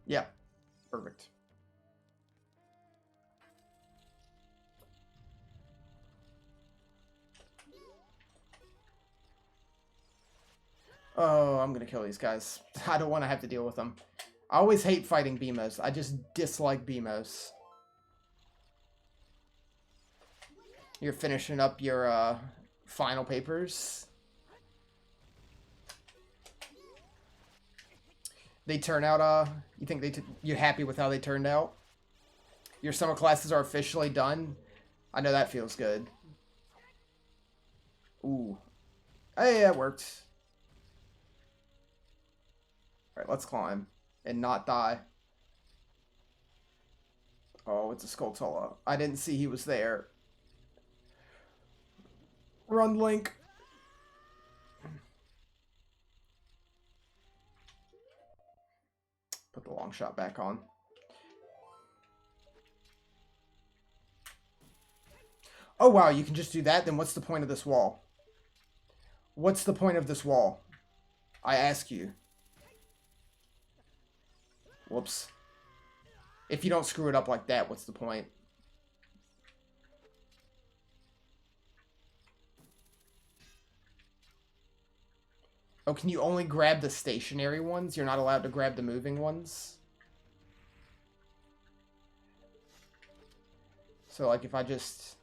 A: Yeah, perfect. Oh, I'm gonna kill these guys. I don't want to have to deal with them. I always hate fighting Beamos. I just dislike Beamos. You're finishing up your final papers. They turn out, you think you're happy with how they turned out? Your summer classes are officially done? I know that feels good. Ooh. Hey, that worked. Alright, let's climb. And not die. Oh, it's a Skulltula. I didn't see he was there. Run, Link. Put the long shot back on. Oh, wow, you can just do that? Then what's the point of this wall? What's the point of this wall? I ask you. Whoops. If you don't screw it up like that, what's the point? Oh, can you only grab the stationary ones? You're not allowed to grab the moving ones? So, like, if I just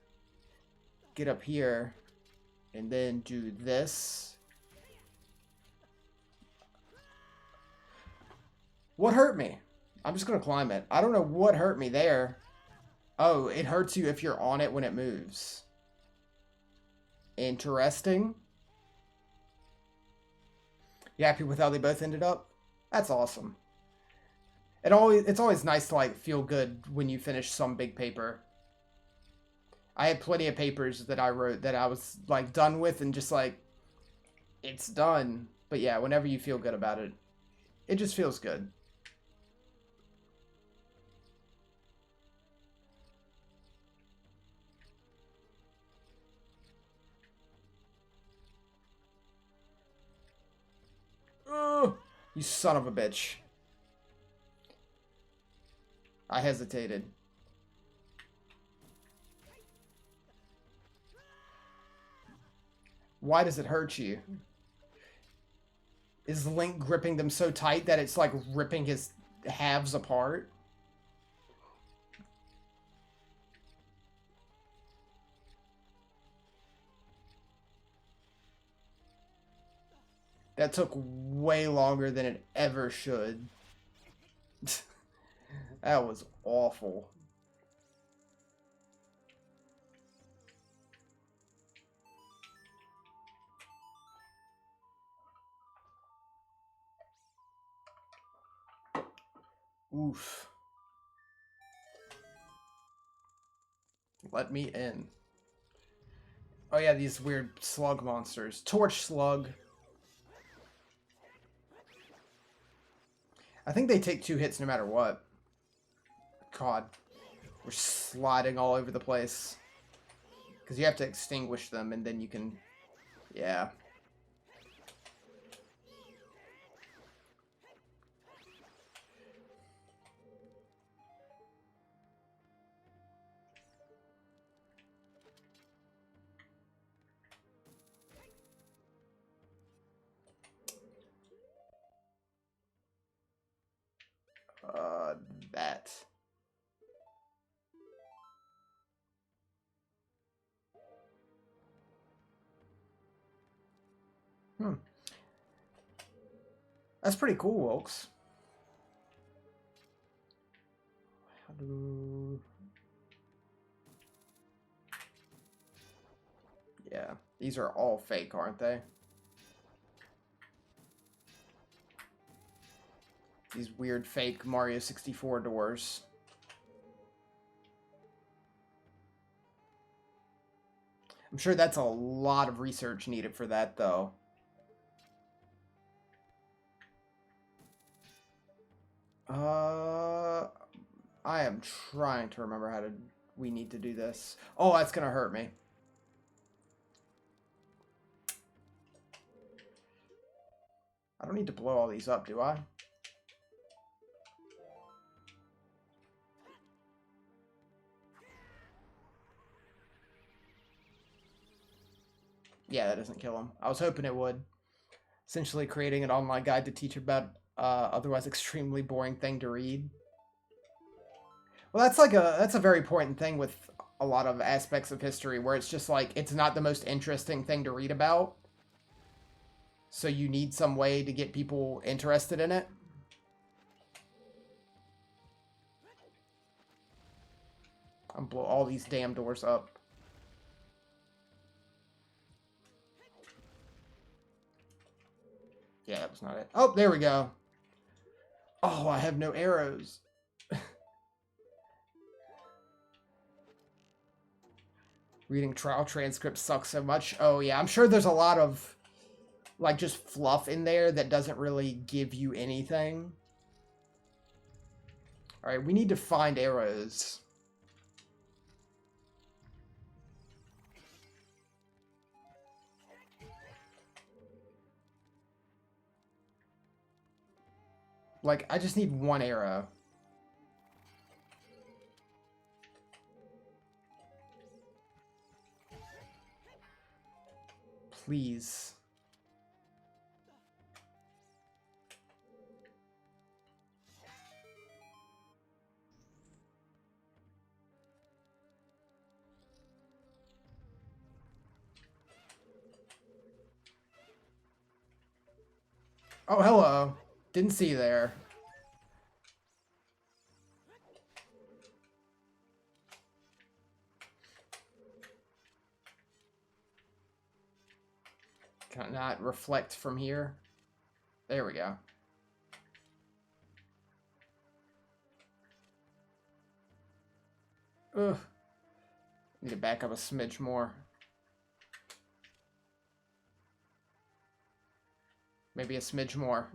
A: get up here and then do this. What hurt me? I'm just going to climb it. I don't know what hurt me there. Oh, it hurts you if you're on it when it moves. Interesting. You happy with how they both ended up? That's awesome. It's always nice to, like, feel good when you finish some big paper. I had plenty of papers that I wrote that I was, like, done with and just, like, it's done. But yeah, whenever you feel good about it, it just feels good. Oh, you son of a bitch. I hesitated. Why does it hurt you? Is Link gripping them so tight that it's like ripping his halves apart? That took way longer than it ever should. That was awful. Oof. Let me in. Oh yeah, these weird slug monsters. Torch slug. I think they take 2 hits no matter what. God. We're sliding all over the place. Because you have to extinguish them and then you can... Yeah. That. That's pretty cool, Wilkes. How do... Yeah, these are all fake, aren't they? These weird fake Mario 64 doors. I'm sure that's a lot of research needed for that, though. I am trying to remember how we need to do this. Oh, that's gonna hurt me. I don't need to blow all these up, do I? Yeah, that doesn't kill him. I was hoping it would. Essentially creating an online guide to teach about otherwise extremely boring thing to read. Well, that's a very important thing with a lot of aspects of history where it's just like it's not the most interesting thing to read about. So you need some way to get people interested in it. I'm blow all these damn doors up. Yeah, that was not it. Oh, there we go. Oh, I have no arrows. Reading trial transcripts sucks so much. Oh, yeah, I'm sure there's a lot of, like, just fluff in there that doesn't really give you anything. Alright, we need to find arrows. Like, I just need one arrow. Please. Oh, hello. Didn't see you there. Can I not reflect from here? There we go. Ugh. Need to back up a smidge more. Maybe a smidge more.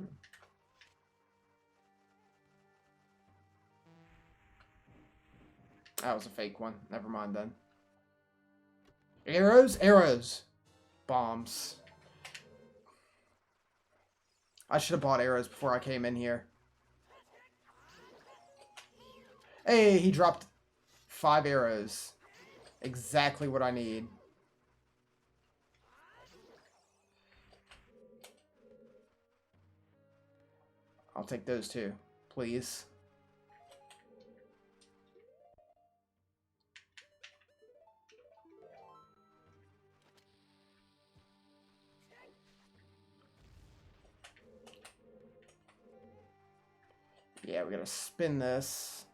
A: That was a fake one. Never mind then. Arrows? Arrows. Bombs. I should have bought arrows before I came in here. Hey, he dropped 5 arrows. Exactly what I need. I'll take those too, please. Yeah, we gotta spin this.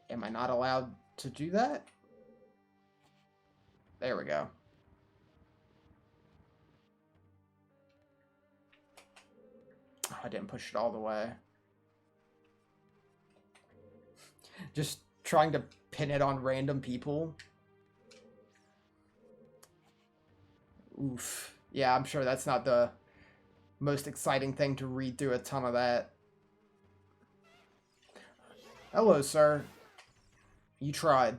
A: Am I not allowed to do that? There we go. Oh, I didn't push it all the way. Just trying to pin it on random people. Oof. Yeah, I'm sure that's not the most exciting thing to read through a ton of that. Hello, sir. You tried.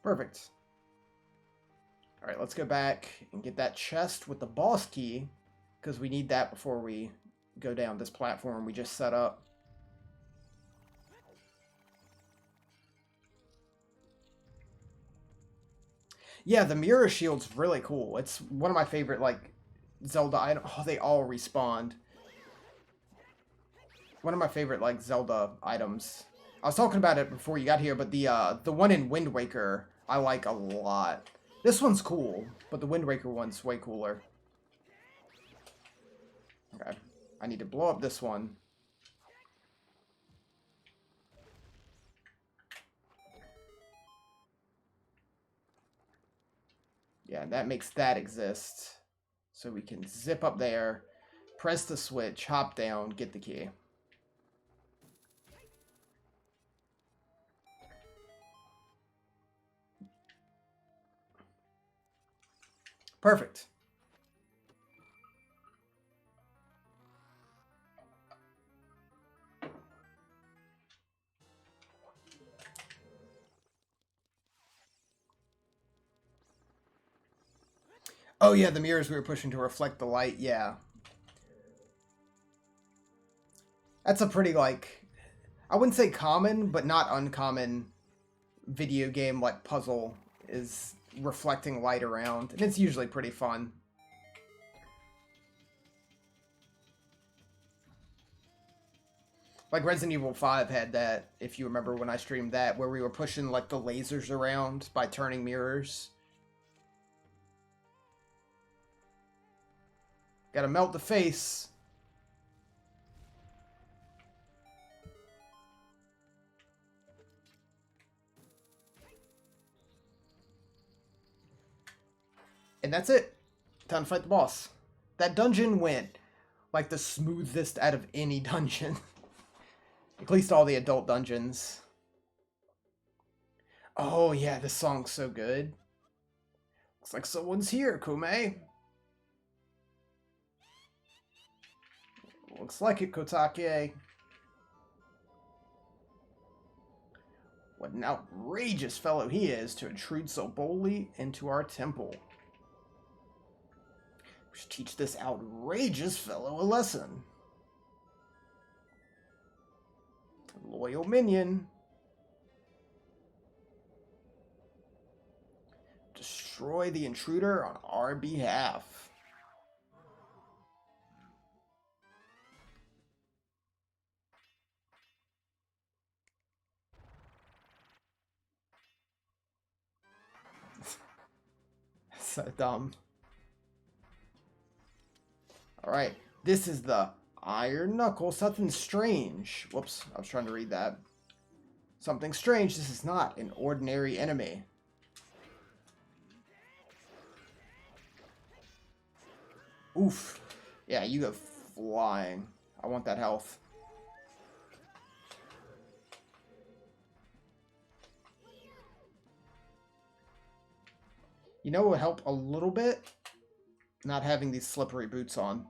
A: Perfect. Alright, let's go back and get that chest with the boss key, because we need that before we go down this platform we just set up. Yeah, the mirror shield's really cool. It's one of my favorite, like, Zelda items. Oh, they all respawned. One of my favorite, like, Zelda items. I was talking about it before you got here, but the one in Wind Waker I like a lot. This one's cool, but the Wind Waker one's way cooler. Okay. I need to blow up this one. Yeah, that makes that exist. So we can zip up there, press the switch, hop down, get the key. Perfect. Oh yeah, the mirrors we were pushing to reflect the light, yeah. That's a pretty, like, I wouldn't say common, but not uncommon video game, like, puzzle is reflecting light around. And it's usually pretty fun. Like, Resident Evil 5 had that, if you remember when I streamed that, where we were pushing, like, the lasers around by turning mirrors. Gotta melt the face. And that's it. Time to fight the boss. That dungeon went like the smoothest out of any dungeon. At least all the adult dungeons. Oh yeah, this song's so good. Looks like someone's here, Kume. Looks like it, Kotake. What an outrageous fellow he is to intrude so boldly into our temple. We should teach this outrageous fellow a lesson. Loyal minion. Destroy the intruder on our behalf. So dumb. Alright, this is the Iron Knuckle. Something strange. Whoops, I was trying to read that. Something strange. This is not an ordinary enemy. Oof. Yeah, you go flying. I want that health. You know what would help a little bit? Not having these slippery boots on.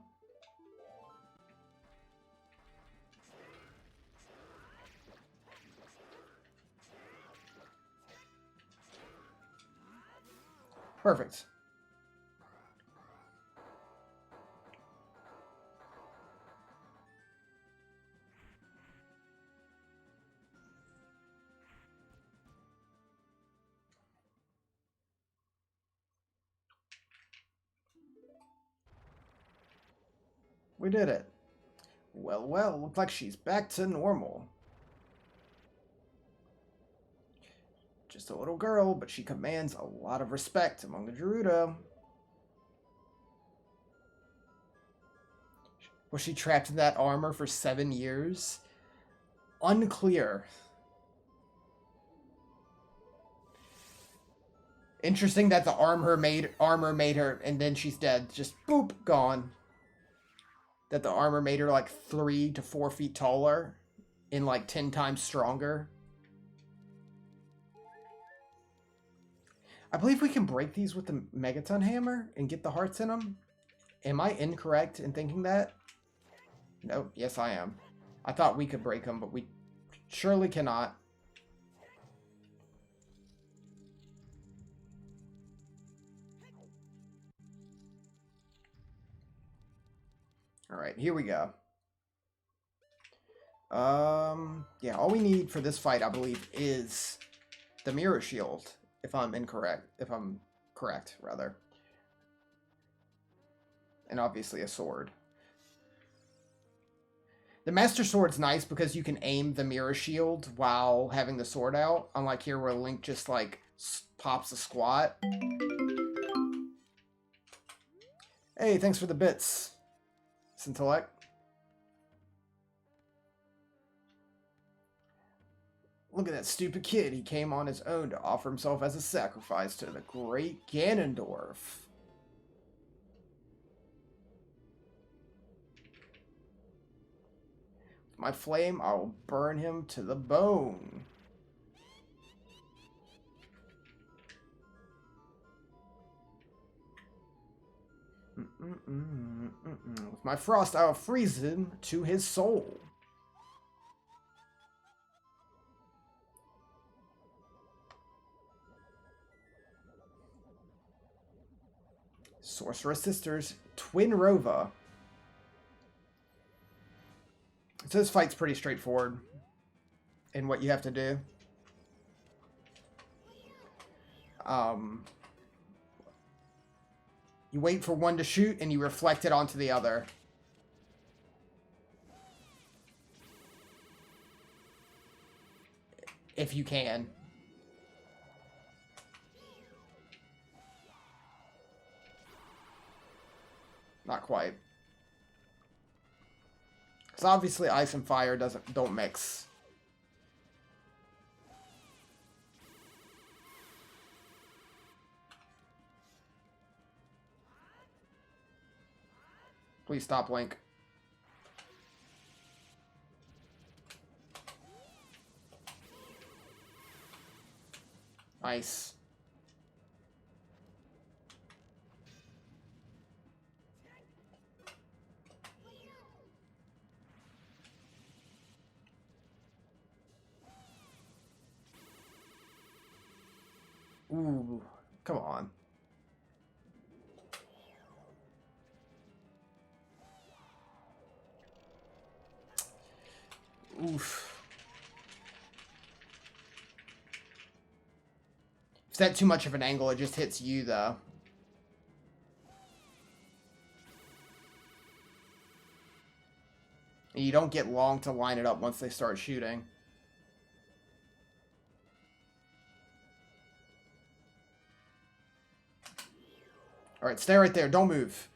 A: Perfect. We did it. Well, well, looks like she's back to normal. Just a little girl, but she commands a lot of respect among the Gerudo. Was she trapped in that armor for 7 years? Unclear. Interesting that the armor made her, and then she's dead. Just boop, gone. That the armor made her like 3 to 4 feet taller and like 10 times stronger. I believe we can break these with the Megaton Hammer and get the hearts in them. Am I incorrect in thinking that? No, yes I am. I thought we could break them, but we surely cannot. Alright, here we go. Yeah, all we need for this fight, I believe, is the mirror shield. If I'm correct, rather. And obviously a sword. The Master Sword's nice because you can aim the mirror shield while having the sword out. Unlike here where Link just, like, pops a squat. Hey, thanks for the bits, Scintillect. Look at that stupid kid. He came on his own to offer himself as a sacrifice to the great Ganondorf. With my flame, I will burn him to the bone. With my frost, I will freeze him to his soul. Sorceress Sisters, Twin Rova. So this fight's pretty straightforward in what you have to do. You wait for one to shoot and you reflect it onto the other. If you can. Not quite. Because obviously ice and fire don't mix. Please stop, Link. Nice. Ooh, come on. Oof. If that's too much of an angle, it just hits you, though. And you don't get long to line it up once they start shooting. Alright, stay right there. Don't move.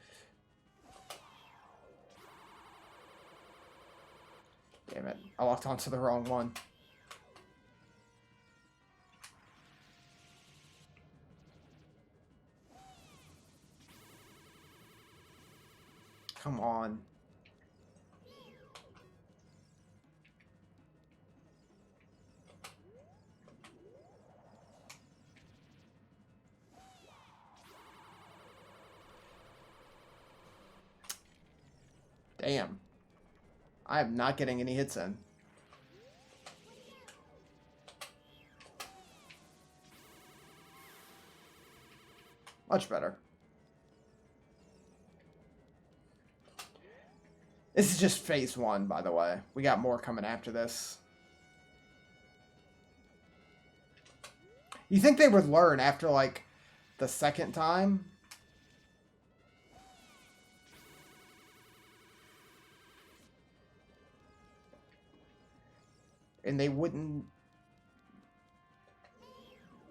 A: Damn it. I locked onto the wrong one. Come on. Damn. I am not getting any hits in. Much better. This is just phase 1, by the way. We got more coming after this. You think they would learn after, like, the second time? And they wouldn't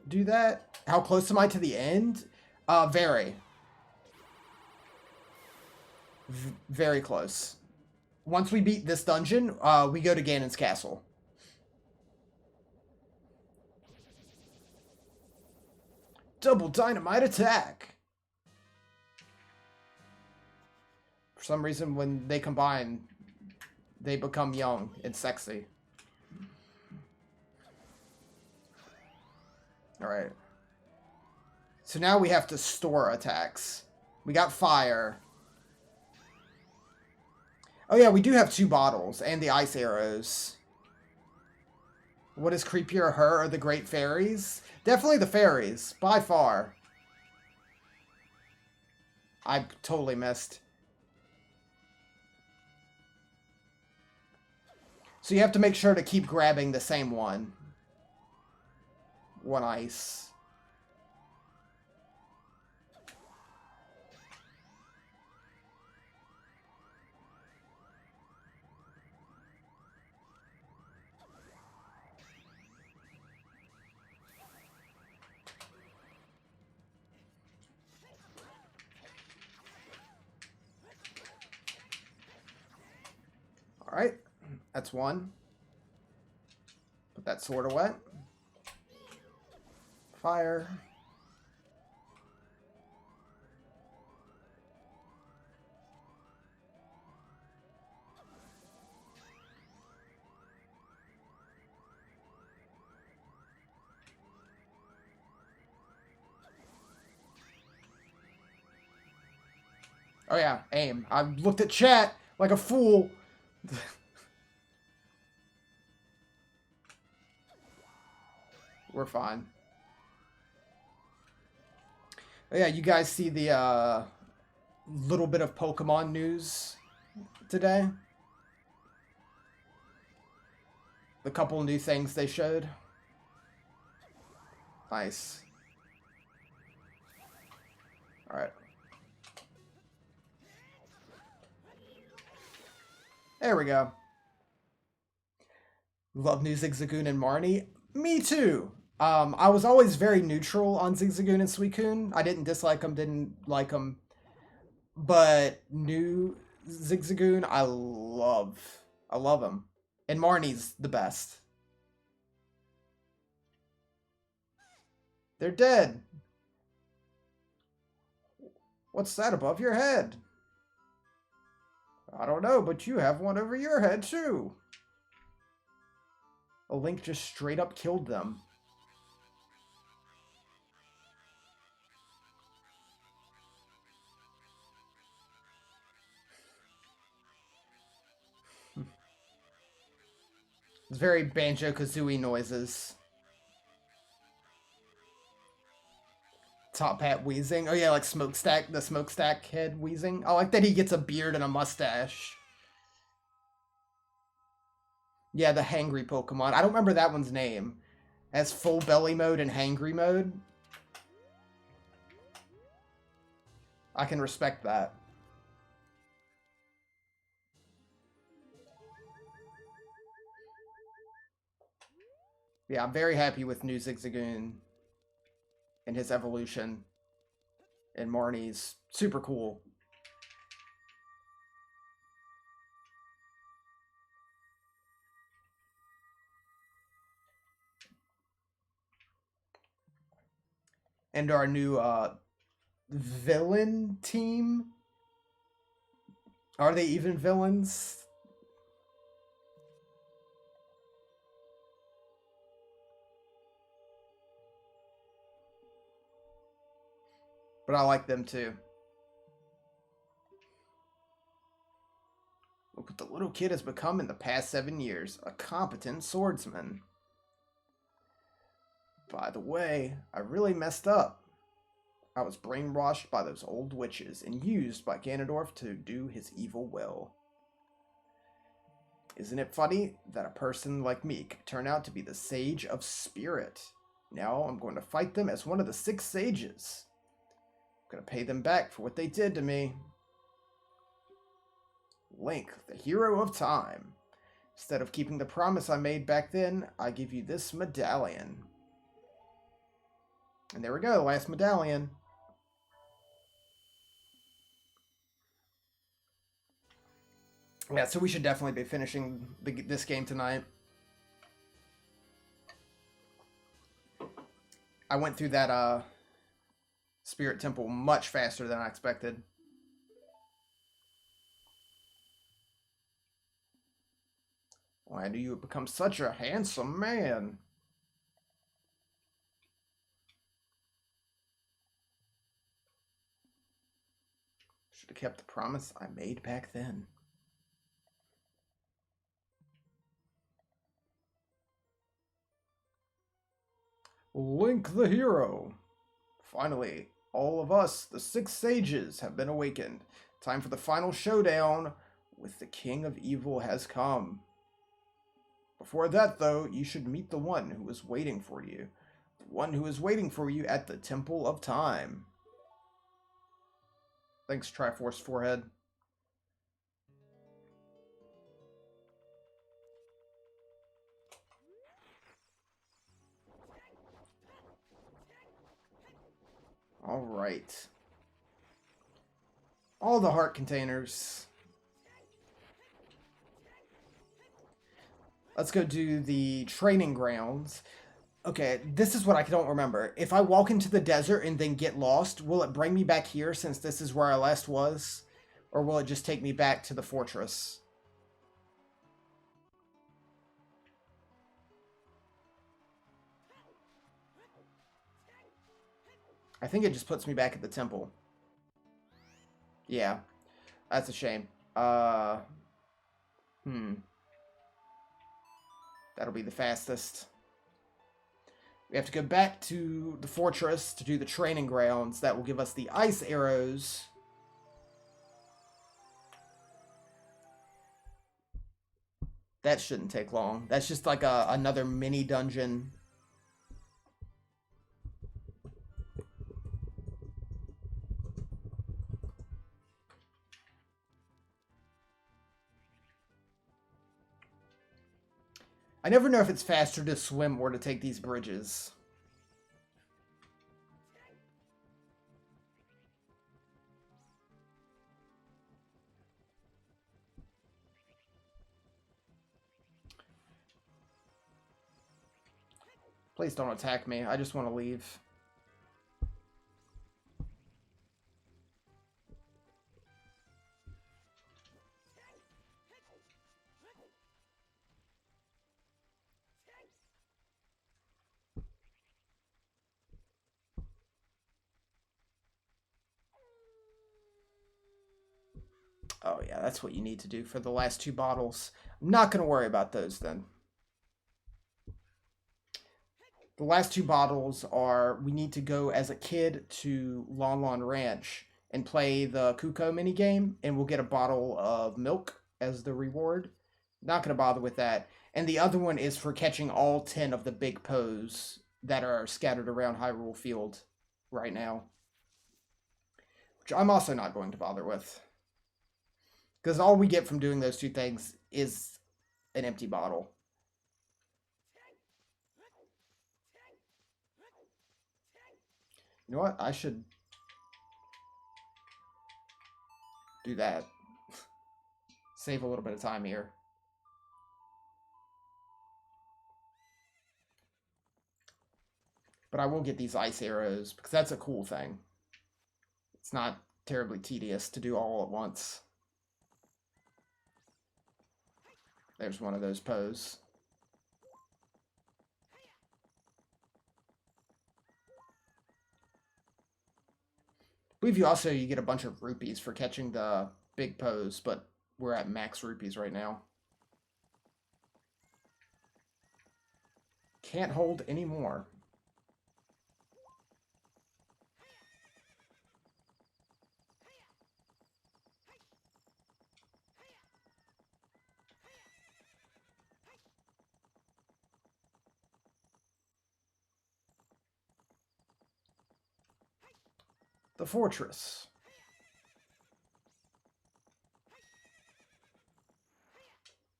A: do that? How close am I to the end? Very. Very close. Once we beat this dungeon, we go to Ganon's castle. Double dynamite attack! For some reason, when they combine, they become young and sexy. Alright. So now we have to store attacks. We got fire. Oh yeah, we do have 2 bottles and the ice arrows. What is creepier, her or the great fairies? Definitely the fairies, by far. I totally missed. So you have to make sure to keep grabbing the same one. One ice. Alright, that's one. Put that sword away. Fire. Oh yeah, aim. I looked at chat like a fool. We're fine. Oh yeah, you guys see the little bit of Pokemon news today. The couple new things they showed. Nice. Alright. There we go. Love new Zigzagoon and Marnie. Me too. I was always very neutral on Zigzagoon and Suicune. I didn't dislike them, didn't like them. But new Zigzagoon, I love. I love him. And Marnie's the best. They're dead. What's that above your head? I don't know, but you have one over your head too. A Link just straight up killed them. It's very Banjo-Kazooie noises. Top hat wheezing. Oh yeah, like Smokestack, the Smokestack head wheezing. I like that he gets a beard and a mustache. Yeah, the hangry Pokemon. I don't remember that one's name. It has full belly mode and hangry mode. I can respect that. Yeah, I'm very happy with new Zigzagoon and his evolution. And Marnie's super cool. And our new villain team. Are they even villains? But I like them too. Look what the little kid has become in the past 7 years. A competent swordsman. By the way, I really messed up. I was brainwashed by those old witches and used by Ganondorf to do his evil will. Isn't it funny that a person like me could turn out to be the Sage of Spirit? Now I'm going to fight them as one of the 6 sages. I'm going to pay them back for what they did to me. Link, the hero of time. Instead of keeping the promise I made back then, I give you this medallion. And there we go, the last medallion. Yeah, so we should definitely be finishing this game tonight. I went through that Spirit Temple much faster than I expected. Why do you become such a handsome man? Should have kept the promise I made back then. Link the hero. Finally, all of us, the 6 sages, have been awakened. Time for the final showdown with the King of Evil has come. Before that, though, you should meet the one who is waiting for you. The one who is waiting for you at the Temple of Time. Thanks, Triforce Forehead. Alright. All the heart containers. Let's go do the training grounds. Okay, this is what I don't remember. If I walk into the desert and then get lost, will it bring me back here since this is where I last was? Or will it just take me back to the fortress? I think it just puts me back at the temple. Yeah, that's a shame. That'll be the fastest. We have to go back to the fortress to do the training grounds. That will give us the ice arrows. That shouldn't take long. That's just like another mini dungeon. I never know if it's faster to swim or to take these bridges. Please don't attack me. I just want to leave. Oh yeah, that's what you need to do for the last 2 bottles. I'm not going to worry about those then. The last 2 bottles are, we need to go as a kid to Lon Lon Ranch and play the Kuko minigame, and we'll get a bottle of milk as the reward. Not going to bother with that. And the other one is for catching all 10 of the big Poes that are scattered around Hyrule Field right now. Which I'm also not going to bother with. Because all we get from doing those 2 things is an empty bottle. You know what? I should do that. Save a little bit of time here. But I will get these ice arrows, because that's a cool thing. It's not terribly tedious to do all at once. There's one of those Poes. I believe you get a bunch of rupees for catching the big Poes, but we're at max rupees right now. Can't hold any more. The fortress.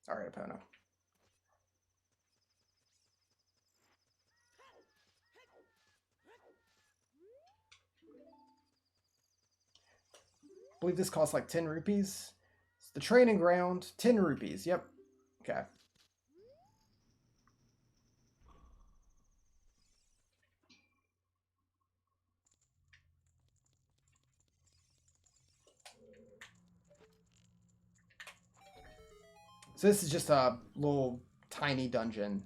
A: All right, Epona. I believe this costs like 10 rupees. It's the training ground, 10 rupees. Yep. Okay. So this is just a little tiny dungeon.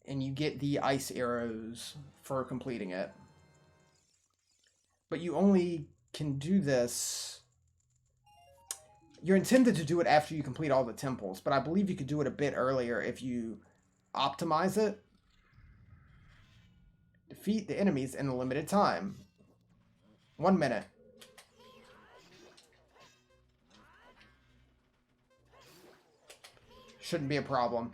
A: And you get the ice arrows for completing it. But you only can do this... You're intended to do it after you complete all the temples, but I believe you could do it a bit earlier if you optimize it. Defeat the enemies in a limited time. 1 minute. Shouldn't be a problem.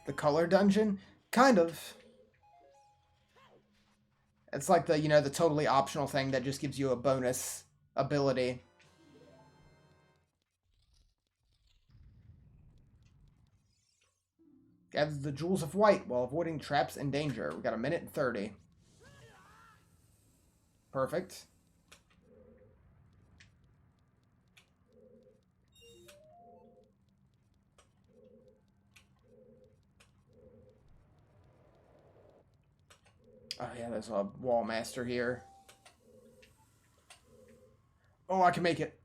A: The color dungeon? Kind of. It's like the, the totally optional thing that just gives you a bonus ability. Gather the Jewels of White while avoiding traps and danger. We got 1 minute and 30. Perfect. Oh yeah, there's a wall master here. Oh, I can make it.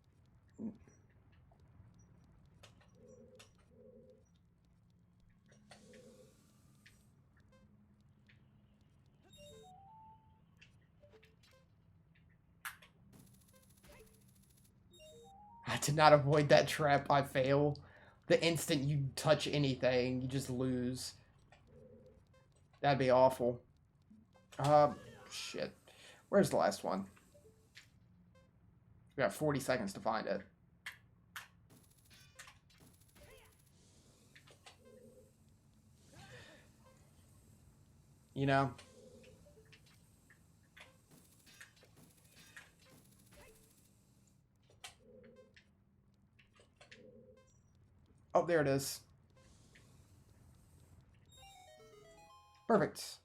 A: I did not avoid that trap. I fail. The instant you touch anything, you just lose. That'd be awful. Shit. Where's the last one? We got 40 seconds to find it. You know? Oh, there it is. Perfect.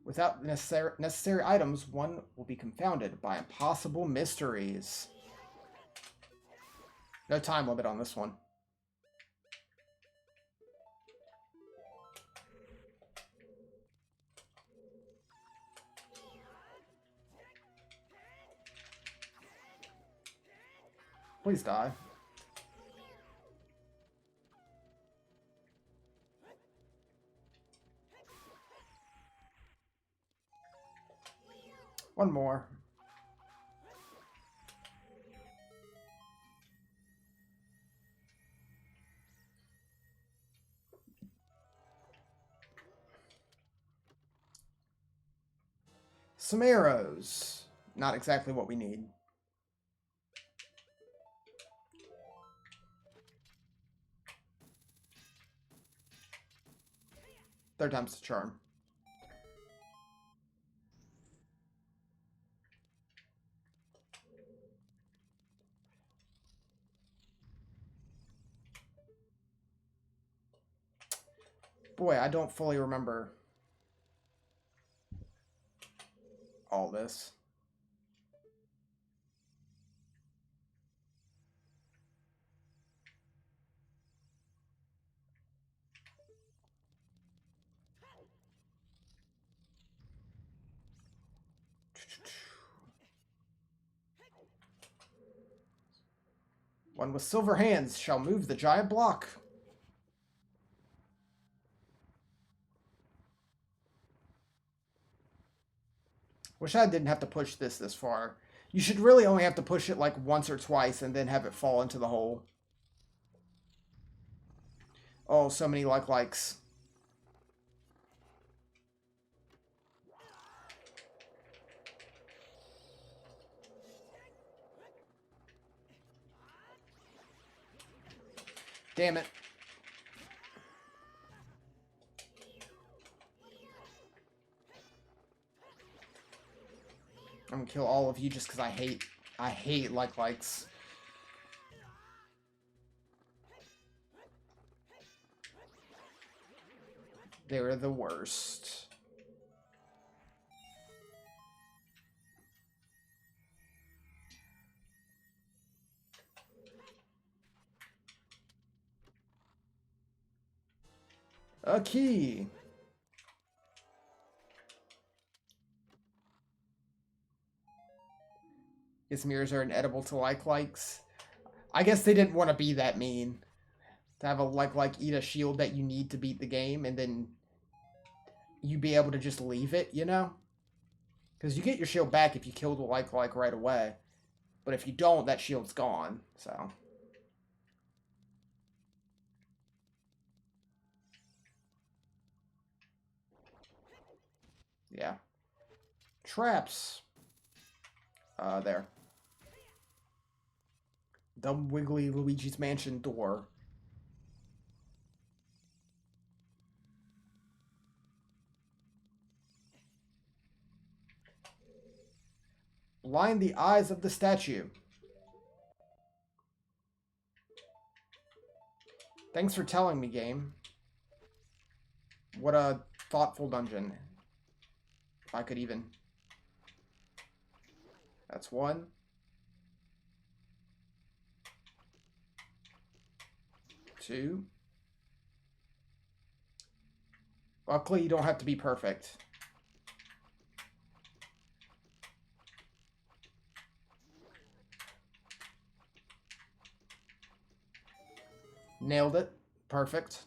A: Without necessary items, one will be confounded by impossible mysteries. No time limit on this one. Please die. One more. Some arrows. Not exactly what we need. Third time's the charm. Boy, I don't fully remember all this. One with silver hands shall move the giant block. Wish I didn't have to push this far. You should really only have to push it like once or twice and then have it fall into the hole. Oh, so many likes. Damn it. I'm gonna kill all of you just because I hate likes. They're the worst. A key. His mirrors are inedible to likes. I guess they didn't want to be that mean. To have a like eat a shield that you need to beat the game and then you be able to just leave it, you know? Because you get your shield back if you kill the like right away. But if you don't, that shield's gone, so. Yeah. Traps. There. The Wiggly Luigi's Mansion door. Blind the eyes of the statue. Thanks for telling me, game. What a thoughtful dungeon. If I could even. That's one. Two. Luckily, you don't have to be perfect. Nailed it. Perfect.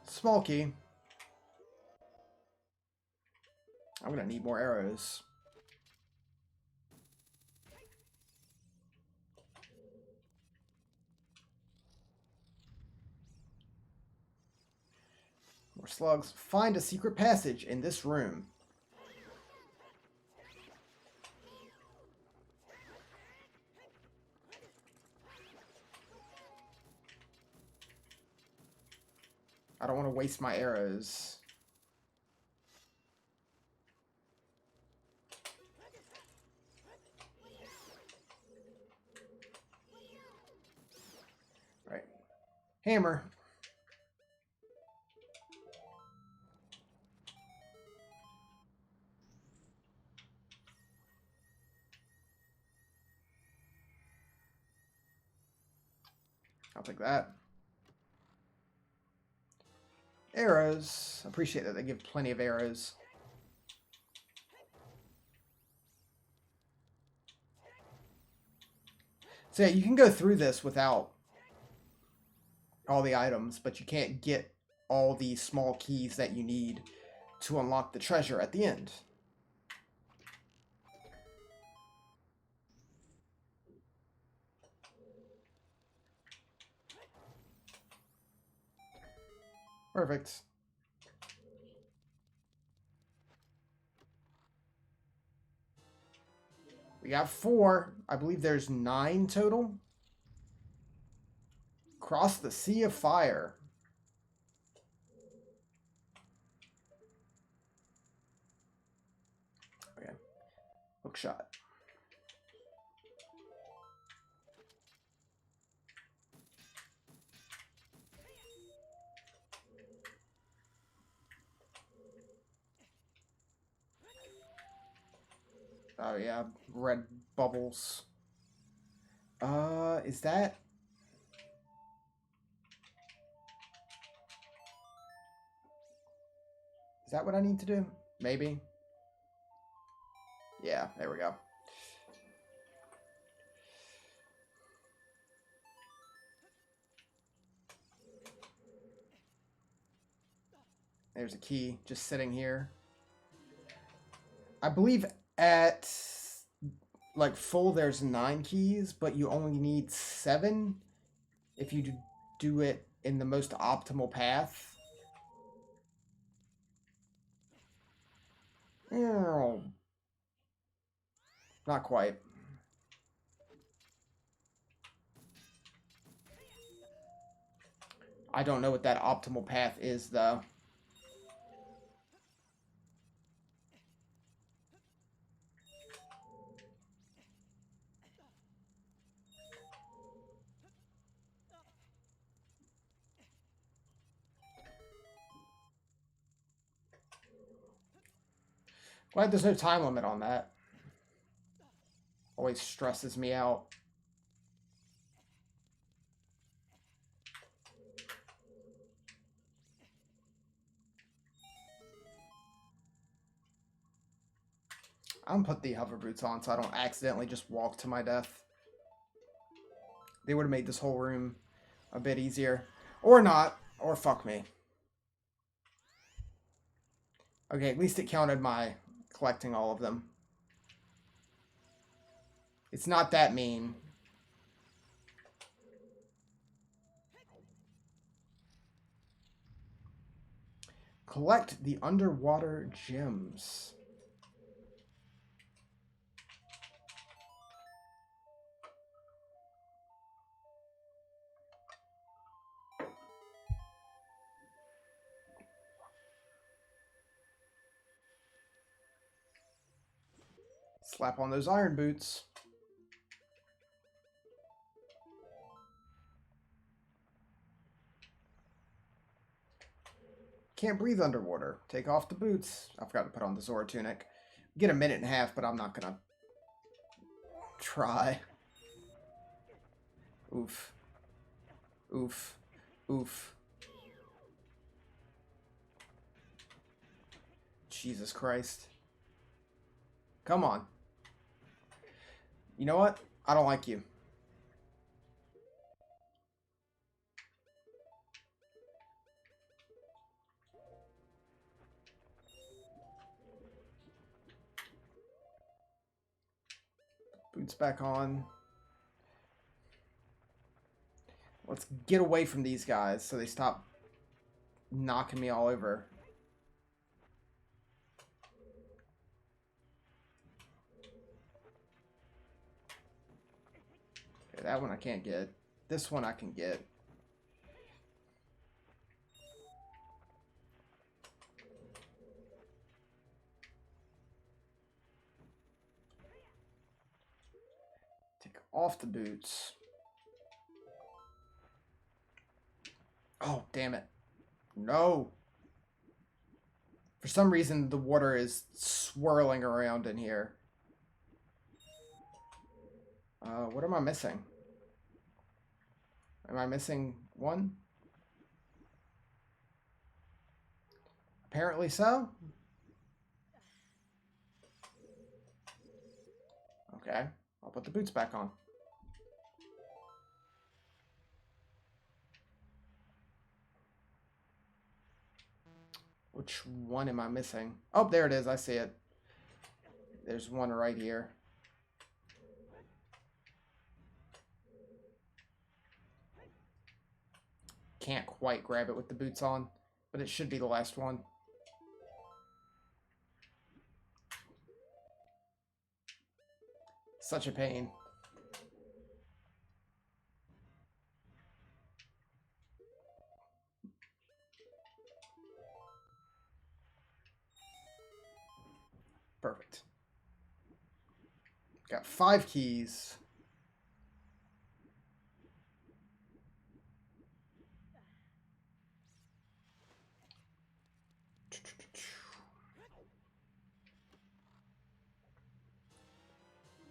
A: Small key. I'm gonna need more arrows. More slugs. Find a secret passage in this room. I don't want to waste my arrows. Right. Hammer. I'll take that. Arrows. I appreciate that they give plenty of arrows. So yeah, you can go through this without all the items, but you can't get all the small keys that you need to unlock the treasure at the end. Perfect. We got 4. I believe there's 9 total. Cross the Sea of Fire. Okay. Hook shot. Oh yeah, red bubbles. Is that... Is that what I need to do? Maybe. Yeah, there we go. There's a key just sitting here. I believe at like full there's 9 keys, but you only need 7 if you do it in the most optimal path. Oh, not quite. I don't know what that optimal path is, though. Glad there's no time limit on that. Always stresses me out. I'm gonna put the hover boots on so I don't accidentally just walk to my death. They would have made this whole room a bit easier. Or not. Or fuck me. Okay, at least it counted my collecting all of them. It's not that mean. Collect the underwater gems. Slap on those iron boots. Can't breathe underwater. Take off the boots. I forgot to put on the Zora tunic. Get a minute and a half, but I'm not gonna try. Oof. Oof. Oof. Jesus Christ. Come on. You know what? I don't like you. Boots back on. Let's get away from these guys so they stop knocking me all over. Okay, that one I can't get. This one I can get. Take off the boots. Oh, damn it. No. For some reason, the water is swirling around in here. What am I missing? Am I missing one? Apparently so. Okay, I'll put the boots back on. Which one am I missing? Oh, there it is. I see it. There's one right here. Can't quite grab it with the boots on, but it should be the last one. Such a pain. Perfect. Got 5 keys.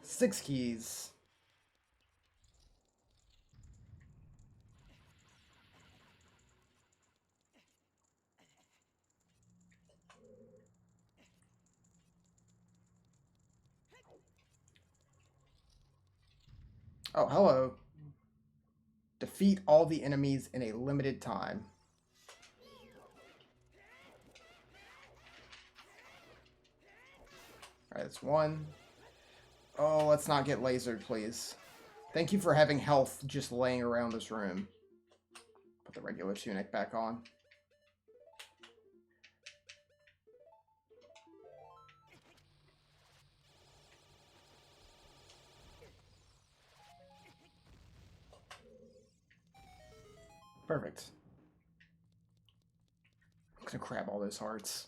A: Six keys. Oh, hello. Defeat all the enemies in a limited time. Alright, that's one. Oh, let's not get lasered, please. Thank you for having health just laying around this room. Put the regular tunic back on. Perfect. I'm gonna grab all those hearts.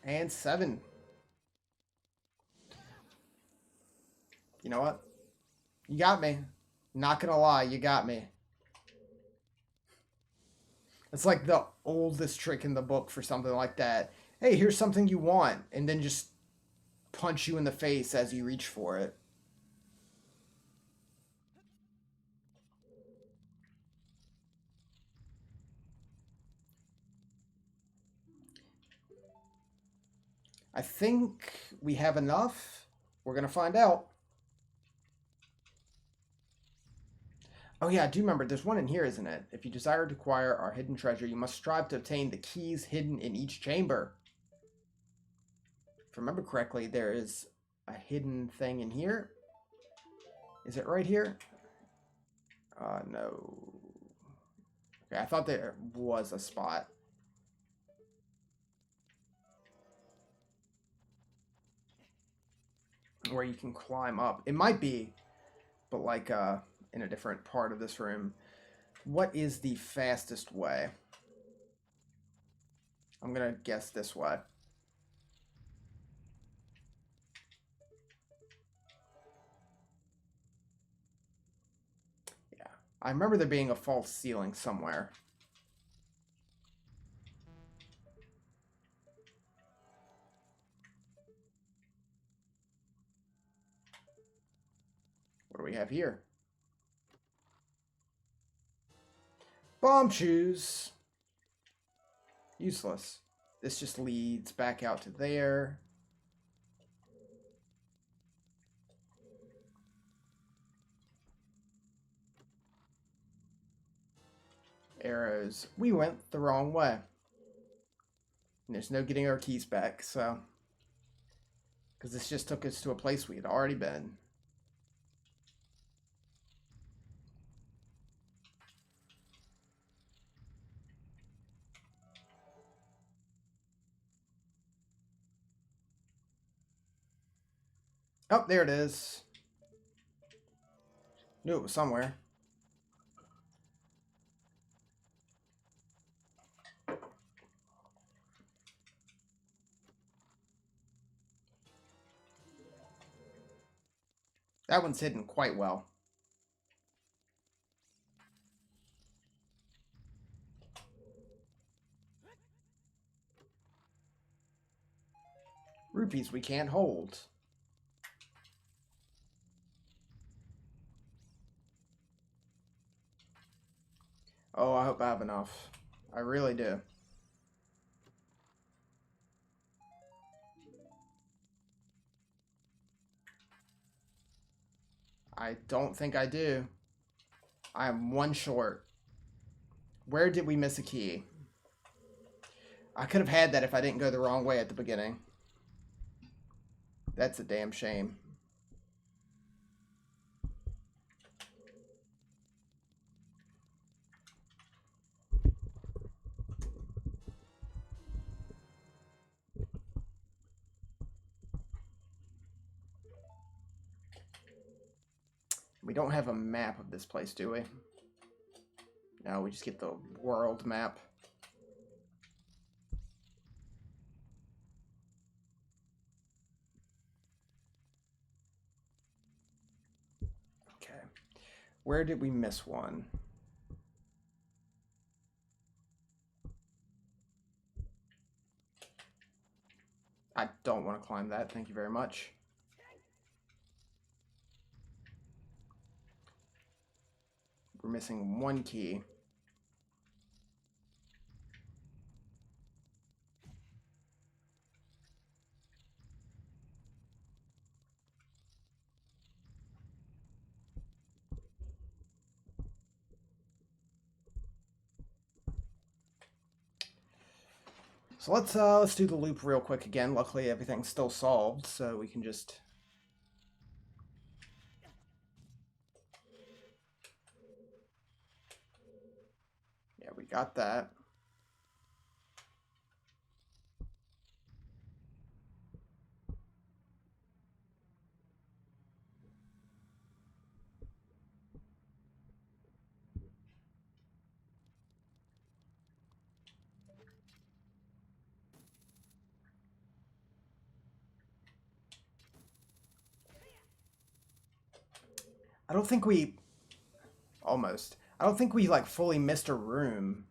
A: And 7. You know what? You got me. Not gonna lie, you got me. It's like the oldest trick in the book for something like that. Hey, here's something you want, and then just punch you in the face as you reach for it. I think we have enough. We're gonna find out. Oh yeah, I do remember. There's one in here, isn't it? If you desire to acquire our hidden treasure, you must strive to obtain the keys hidden in each chamber. If I remember correctly, there is a hidden thing in here. Is it right here? No. Okay, I thought there was a spot. Where you can climb up. It might be, but like in a different part of this room. What is the fastest way? I'm gonna guess this way. Yeah, I remember there being a false ceiling somewhere. What do we have here? Bomb shoes. Useless. This just leads back out to there. Arrows. We went the wrong way. And there's no getting our keys back, so... Because this just took us to a place we had already been. Oh, there it is. Knew it was somewhere. That one's hidden quite well. Rupees we can't hold. Oh, I hope I have enough. I really do. I don't think I do. I am one short. Where did we miss a key? I could have had that if I didn't go the wrong way at the beginning. That's a damn shame. We don't have a map of this place, do we? No, we just get the world map. Okay. Where did we miss one? I don't want to climb that. Thank you very much. We're missing one key. So let's do the loop real quick again. Luckily everything's still solved, so we can just... Yeah, we got that. I don't think we... Almost. I don't think we, like, fully missed a room.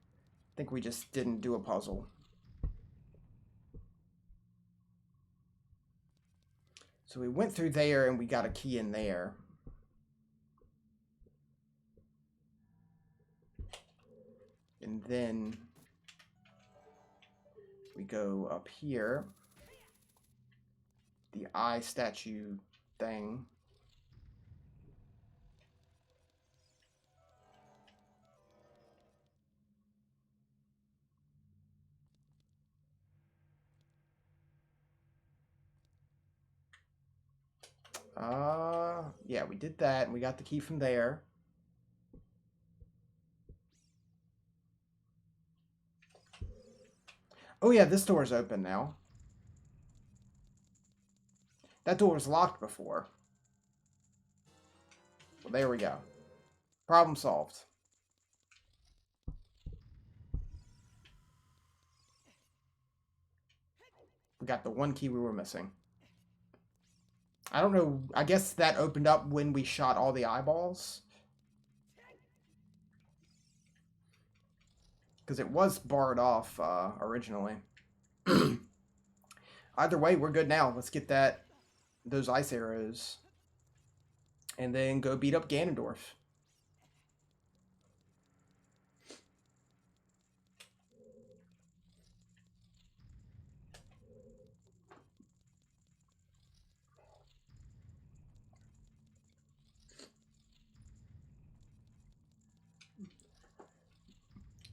A: I think we just didn't do a puzzle. So we went through there and we got a key in there. And then we go up here. The eye statue thing. Yeah, we did that, and we got the key from there. Oh yeah, this door's open now. That door was locked before. Well, there we go. Problem solved. We got the one key we were missing. I don't know. I guess that opened up when we shot all the eyeballs. Because it was barred off originally. Either way, we're good now. Let's get those ice arrows. And then go beat up Ganondorf.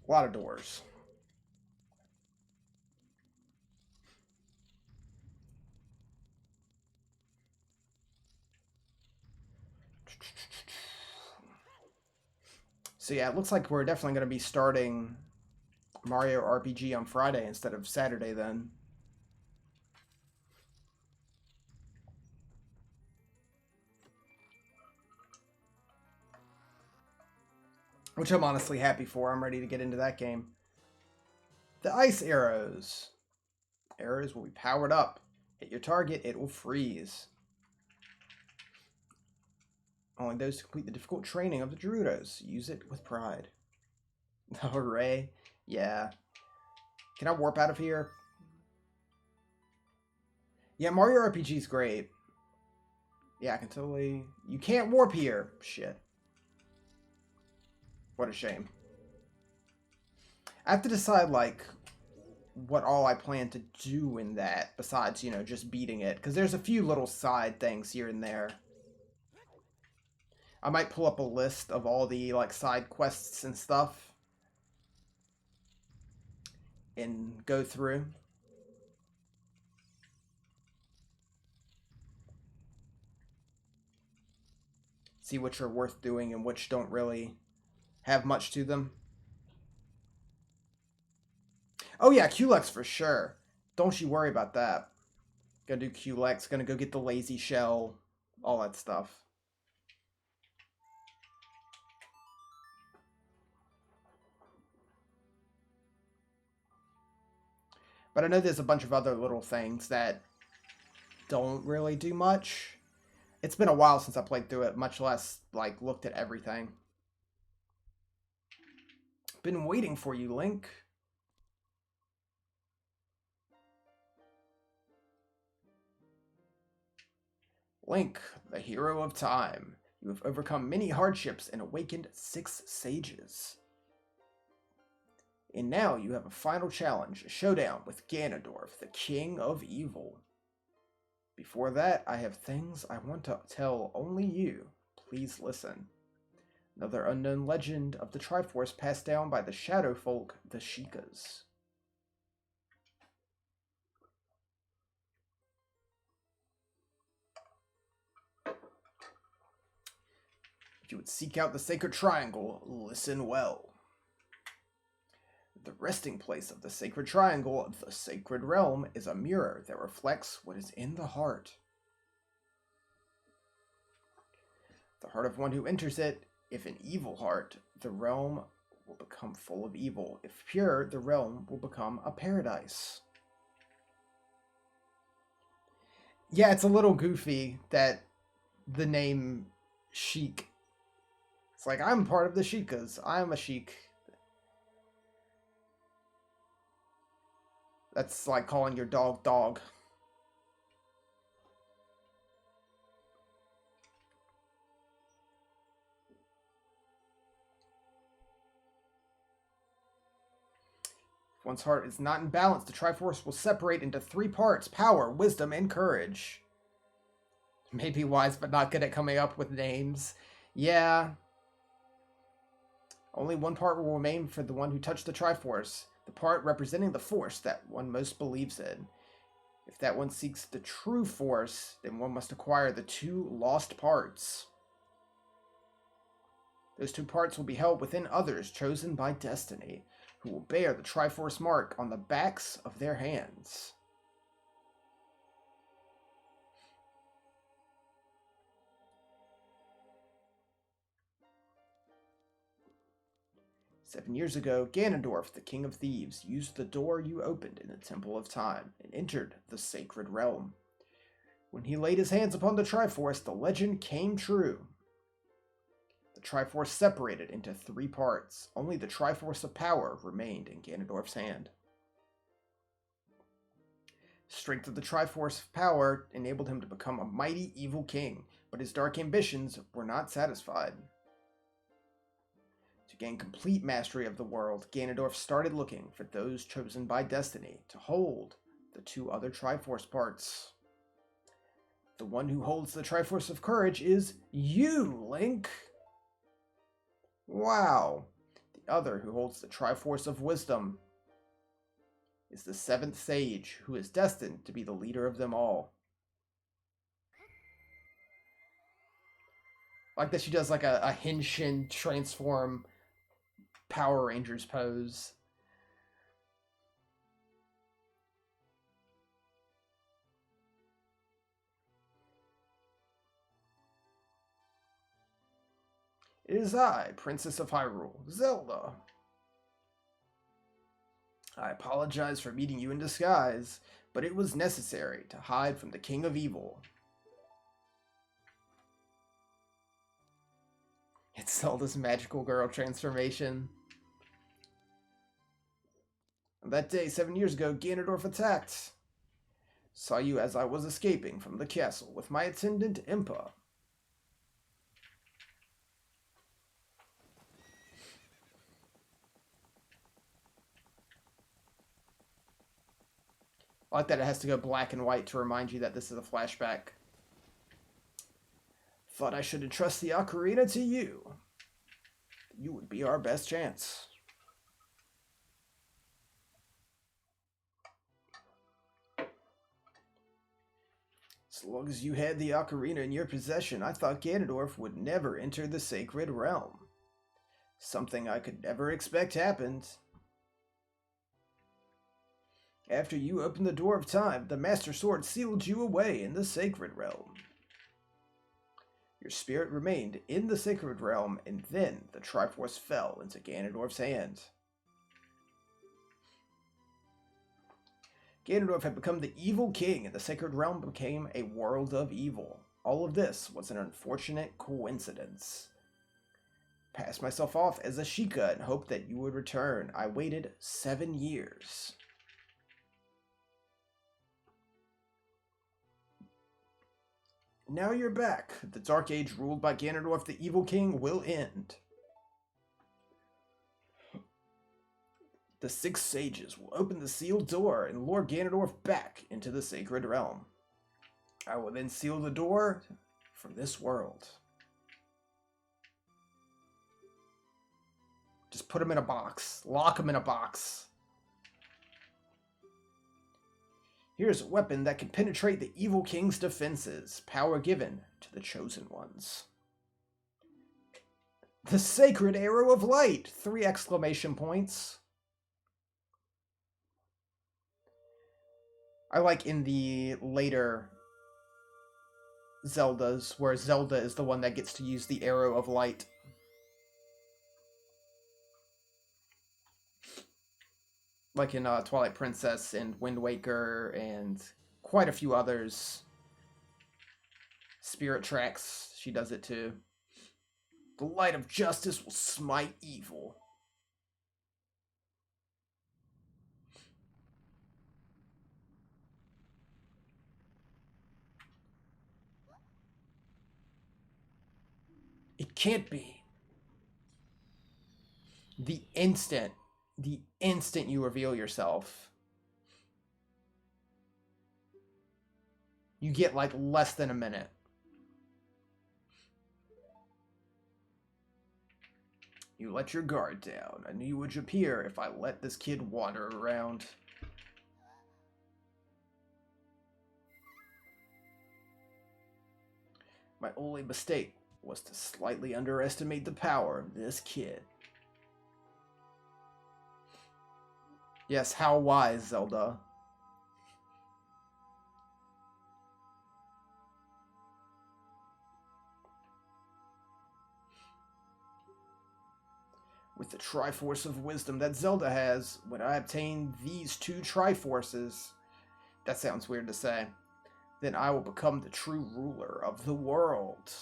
A: A lot of doors. So yeah, it looks like we're definitely going to be starting Mario RPG on Friday instead of Saturday then. Which I'm honestly happy for. I'm ready to get into that game. The ice arrows. Arrows will be powered up. Hit your target, it will freeze. Only those who complete the difficult training of the Gerudos use it with pride. Hooray. Yeah. Can I warp out of here? Yeah, Mario RPG is great. Yeah, I can totally... You can't warp here. Shit. What a shame. I have to decide, like, what all I plan to do in that, besides, you know, just beating it. Because there's a few little side things here and there. I might pull up a list of all the, like, side quests and stuff. And go through. See which are worth doing and which don't really have much to them. Oh yeah, QLEX for sure. Don't you worry about that. Gonna do QLEX, gonna go get the lazy shell, all that stuff. But I know there's a bunch of other little things that don't really do much. It's been a while since I played through it, much less, like, looked at everything. Been waiting for you, Link. Link, the hero of time. You have overcome many hardships and awakened 6 sages. And now you have a final challenge, a showdown with Ganondorf, the king of evil. Before that, I have things I want to tell only you. Please listen. Another unknown legend of the Triforce passed down by the Shadow Folk, the Sheikahs. If you would seek out the Sacred Triangle, listen well. The resting place of the Sacred Triangle, the Sacred Realm, is a mirror that reflects what is in the heart. The heart of one who enters it, if an evil heart, the realm will become full of evil. If pure, the realm will become a paradise. Yeah, it's a little goofy that the name Sheik. It's like, I'm part of the Sheikahs. I'm a Sheik. That's like calling your dog dog. If one's heart is not in balance, the Triforce will separate into 3 parts: power, wisdom, and courage. Maybe wise, but not good at coming up with names. Yeah. Only one part will remain for the one who touched the Triforce, the part representing the force that one most believes in. If that one seeks the true force, then one must acquire the 2 lost parts. Those 2 parts will be held within others chosen by destiny, who will bear the Triforce mark on the backs of their hands. "7 years ago, Ganondorf, the King of Thieves, used the door you opened in the Temple of Time and entered the Sacred Realm. When he laid his hands upon the Triforce, the legend came true. The Triforce separated into 3 parts. Only the Triforce of Power remained in Ganondorf's hand. Strength of the Triforce of Power enabled him to become a mighty evil king, but his dark ambitions were not satisfied. To gain complete mastery of the world, Ganondorf started looking for those chosen by destiny to hold the 2 other Triforce parts. The one who holds the Triforce of Courage is you, Link. Wow. The The other, who holds the Triforce of Wisdom, is the seventh sage, who is destined to be the leader of them all. Like that she does like a Henshin transform Power Rangers pose. It is I, Princess of Hyrule, Zelda. I apologize for meeting you in disguise, but it was necessary to hide from the King of Evil. It's Zelda's magical girl transformation. On that day, 7 years ago, Ganondorf attacked. Saw you as I was escaping from the castle with my attendant, Impa. I like that it has to go black and white to remind you that this is a flashback. Thought I should entrust the Ocarina to you. You would be our best chance. As long as you had the Ocarina in your possession, I thought Ganondorf would never enter the Sacred Realm. Something I could never expect happened. After you opened the door of time, the Master Sword sealed you away in the Sacred Realm. Your spirit remained in the Sacred Realm, and then the Triforce fell into Ganondorf's hand. Ganondorf had become the evil king, and the Sacred Realm became a world of evil. All of this was an unfortunate coincidence. Passed myself off as a Sheikah and hoped that you would return. I waited 7 years. Now you're back. The Dark Age ruled by Ganondorf, the evil king, will end. The 6 sages will open the sealed door and lure Ganondorf back into the Sacred Realm. I will then seal the door from this world. Just put him in a box. Lock him in a box. Here's a weapon that can penetrate the evil king's defenses. Power given to the chosen ones. The Sacred Arrow of Light! 3 exclamation points. I like in the later Zeldas, where Zelda is the one that gets to use the Arrow of Light. Like in Twilight Princess and Wind Waker and quite a few others. Spirit Tracks, she does it too. The light of justice will smite evil. It can't be. The instant you reveal yourself, you get like less than a minute. You let your guard down. I knew you would appear if I let this kid wander around. My only mistake was to slightly underestimate the power of this kid. Yes, how wise, Zelda. With the Triforce of Wisdom that Zelda has, when I obtain these 2 Triforces, that sounds weird to say, then I will become the true ruler of the world.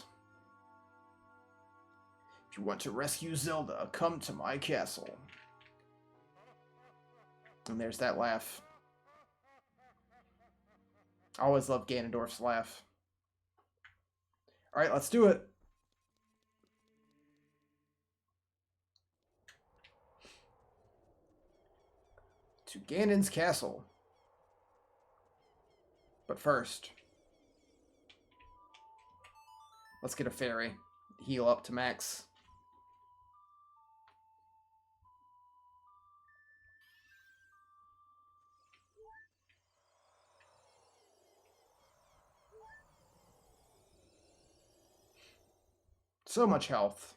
A: If you want to rescue Zelda, come to my castle. And there's that laugh. I always love Ganondorf's laugh. Alright, let's do it. To Ganon's castle. But first, let's get a fairy. Heal up to max. So much health.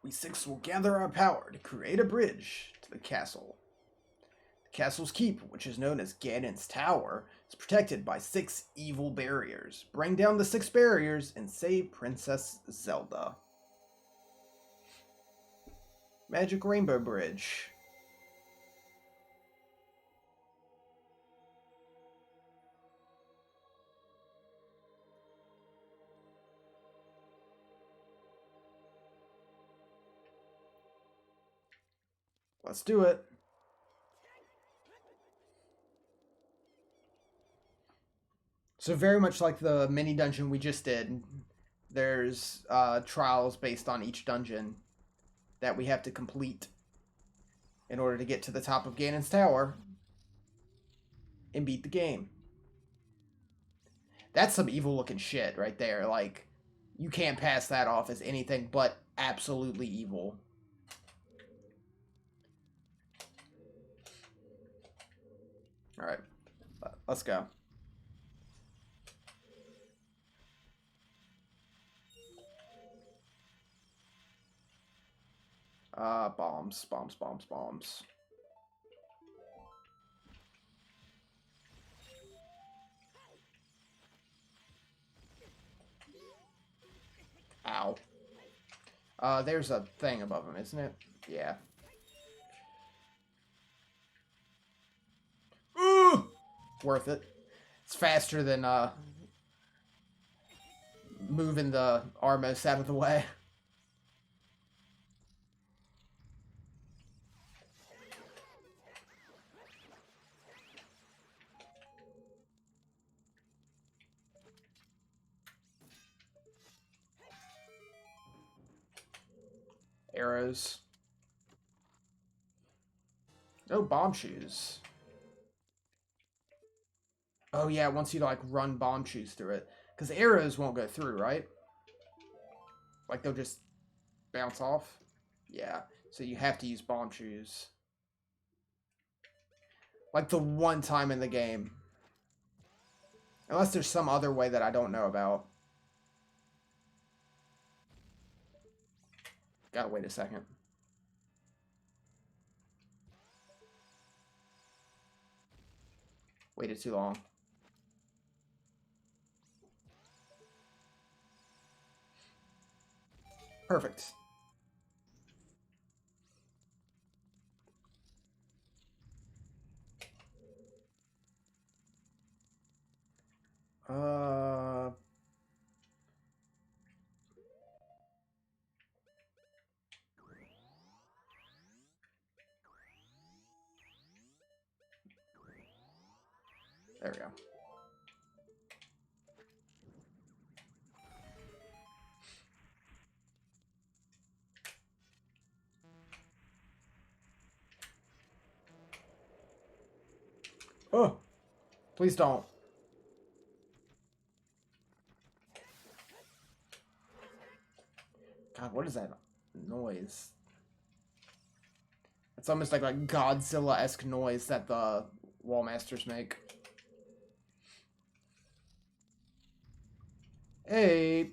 A: We six will gather our power to create a bridge to the castle. The castle's keep, which is known as Ganon's Tower, is protected by 6 evil barriers. Bring down the 6 barriers and save Princess Zelda. Magic Rainbow Bridge. Let's do it. So very much like the mini dungeon we just did, there's trials based on each dungeon that we have to complete in order to get to the top of Ganon's Tower and beat the game. That's some evil looking shit right there. Like, you can't pass that off as anything but absolutely evil. Alright, let's go. Bombs. Ow. There's a thing above him, isn't it? Yeah. Ooh! Worth it. It's faster than, moving the Armos out of the way. Arrows. No bomb shoes. Oh yeah, it wants you to like run bomb shoes through it. Because arrows won't go through, right? Like they'll just bounce off. Yeah. So you have to use bomb shoes. Like the one time in the game. Unless there's some other way that I don't know about. Gotta wait a second. Waited too long. Perfect. There we go. Oh, please don't. God, what is that noise? It's almost like a Godzilla-esque noise that the wall masters make. Hey.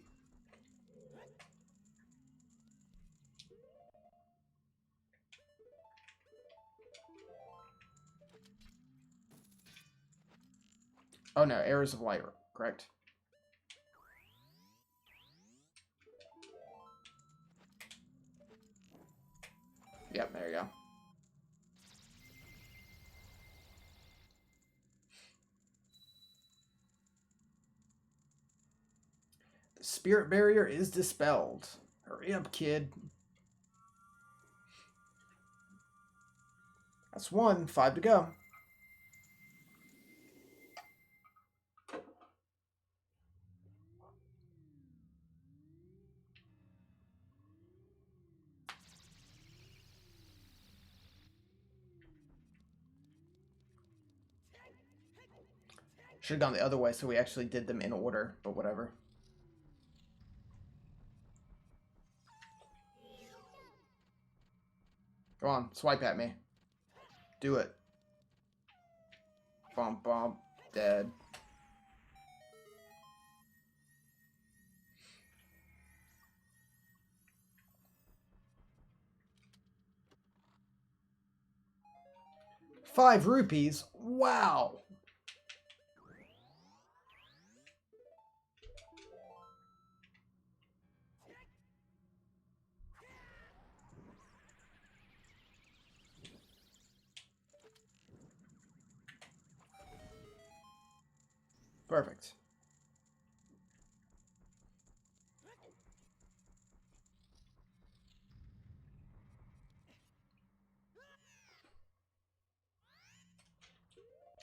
A: Oh no, arrows of light, correct? Yep, there you go. The spirit barrier is dispelled. Hurry up, kid. That's 1, 5 to go. Should have gone the other way so we actually did them in order, but whatever. Go on, swipe at me. Do it. Bump, bump, dead. ₹5? Wow! Perfect.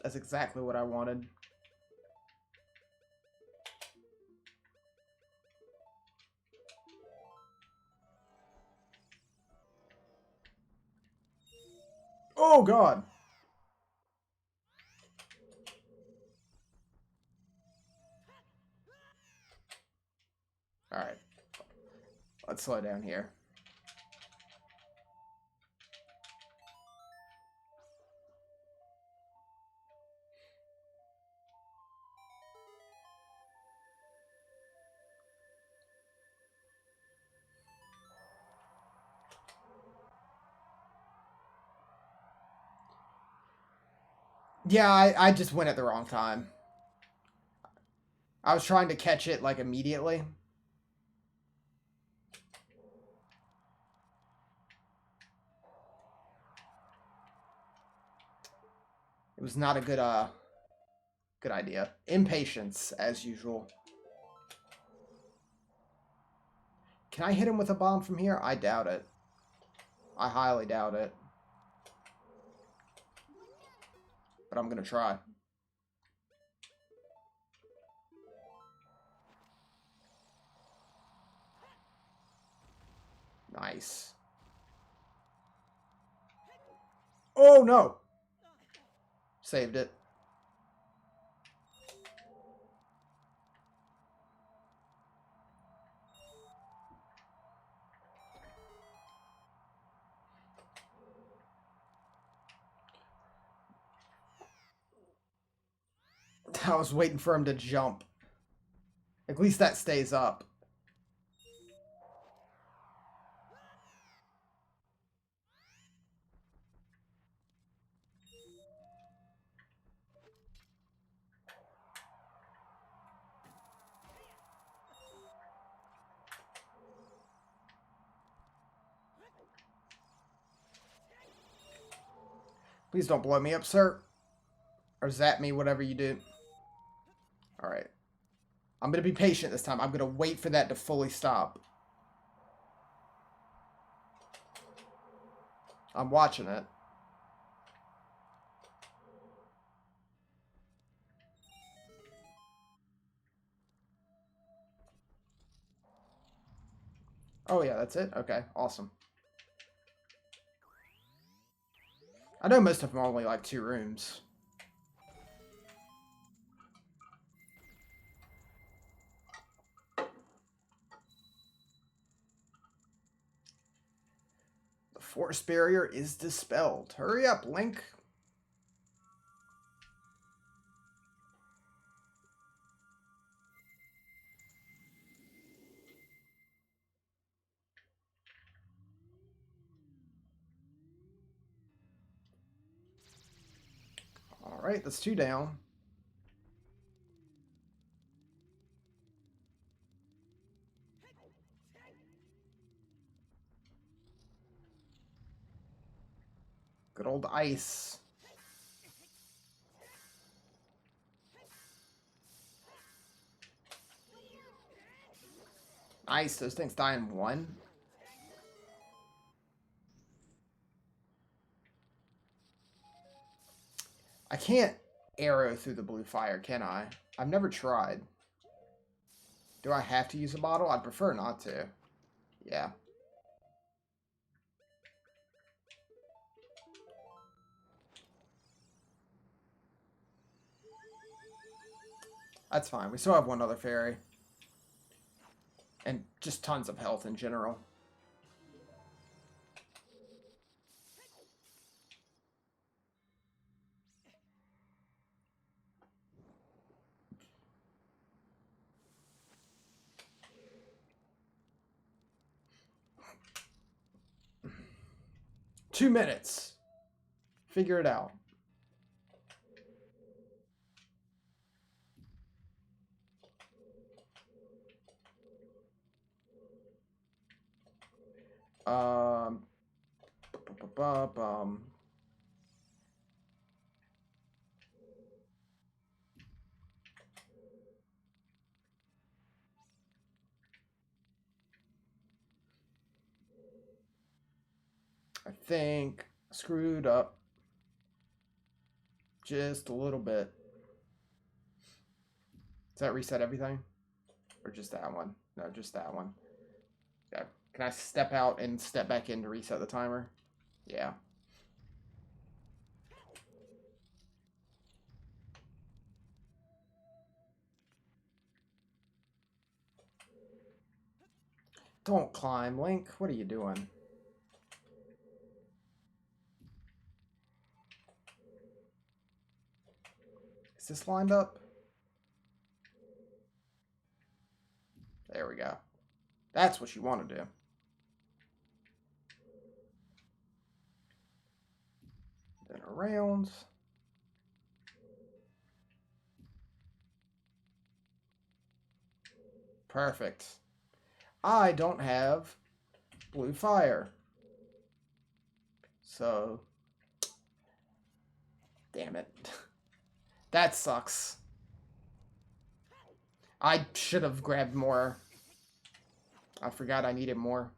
A: That's exactly what I wanted. Oh, God! Alright. Let's slow down here. Yeah, I just went at the wrong time. I was trying to catch it, like, immediately. It was not a good idea. Impatience, as usual. Can I hit him with a bomb from here? I doubt it. I highly doubt it. But I'm gonna try. Nice. Oh, no! Saved it. I was waiting for him to jump. At least that stays up. Please don't blow me up, sir. Or zap me, whatever you do. Alright. I'm going to be patient this time. I'm going to wait for that to fully stop. I'm watching it. Oh, yeah, that's it? Okay, awesome. I know most of them are only like 2 rooms. The force barrier is dispelled. Hurry up, Link. Alright, that's 2 down. Good old ice. Nice, those things die in 1. I can't arrow through the blue fire, can I? I've never tried. Do I have to use a bottle? I'd prefer not to. Yeah. That's fine. We still have one other fairy. And just tons of health in general. Two minutes. Figure it out. Um, I think screwed up just a little bit. Does that reset everything? Or just that one? No, just that one. Yeah. Can I step out and step back in to reset the timer? Yeah. Don't climb, Link. What are you doing? Is this lined up? There we go. That's what you want to do. Then around. Perfect. I don't have blue fire. So, damn it. That sucks. I should have grabbed more. I forgot I needed more.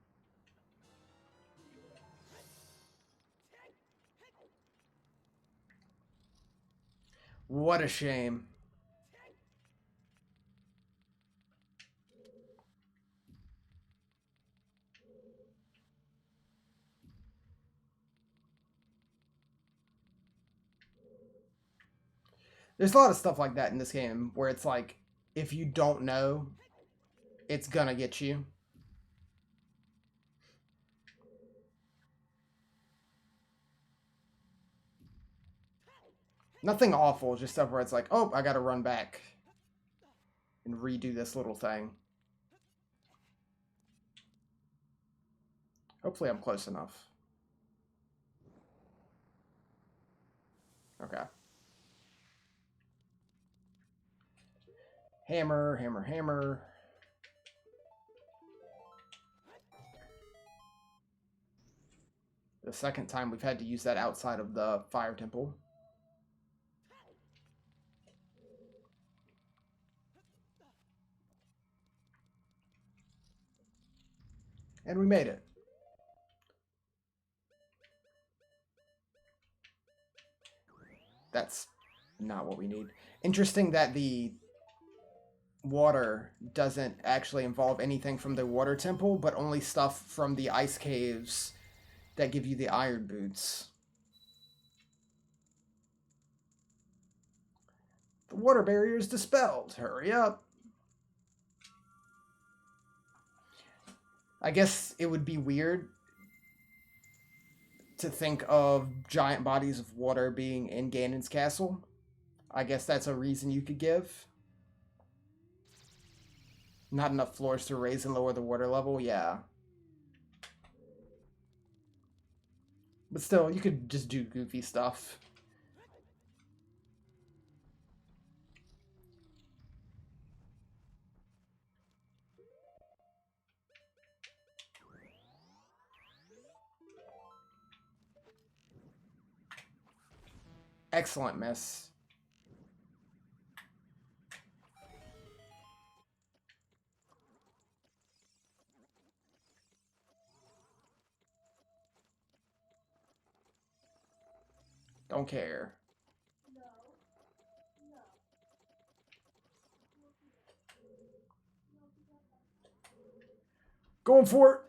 A: What a shame. There's a lot of stuff like that in this game where it's like, if you don't know, it's gonna get you. Nothing awful, just stuff where it's like, oh, I gotta run back and redo this little thing. Hopefully I'm close enough. Okay. Hammer, hammer, hammer. The second time we've had to use that outside of the fire temple. And we made it. That's not what we need. Interesting that the water doesn't actually involve anything from the water temple, but only stuff from the ice caves that give you the iron boots. The water barrier is dispelled. Hurry up. I guess it would be weird to think of giant bodies of water being in Ganon's castle. I guess that's a reason you could give. Not enough floors to raise and lower the water level, yeah. But still, you could just do goofy stuff. Excellent miss. Don't care. Going for it.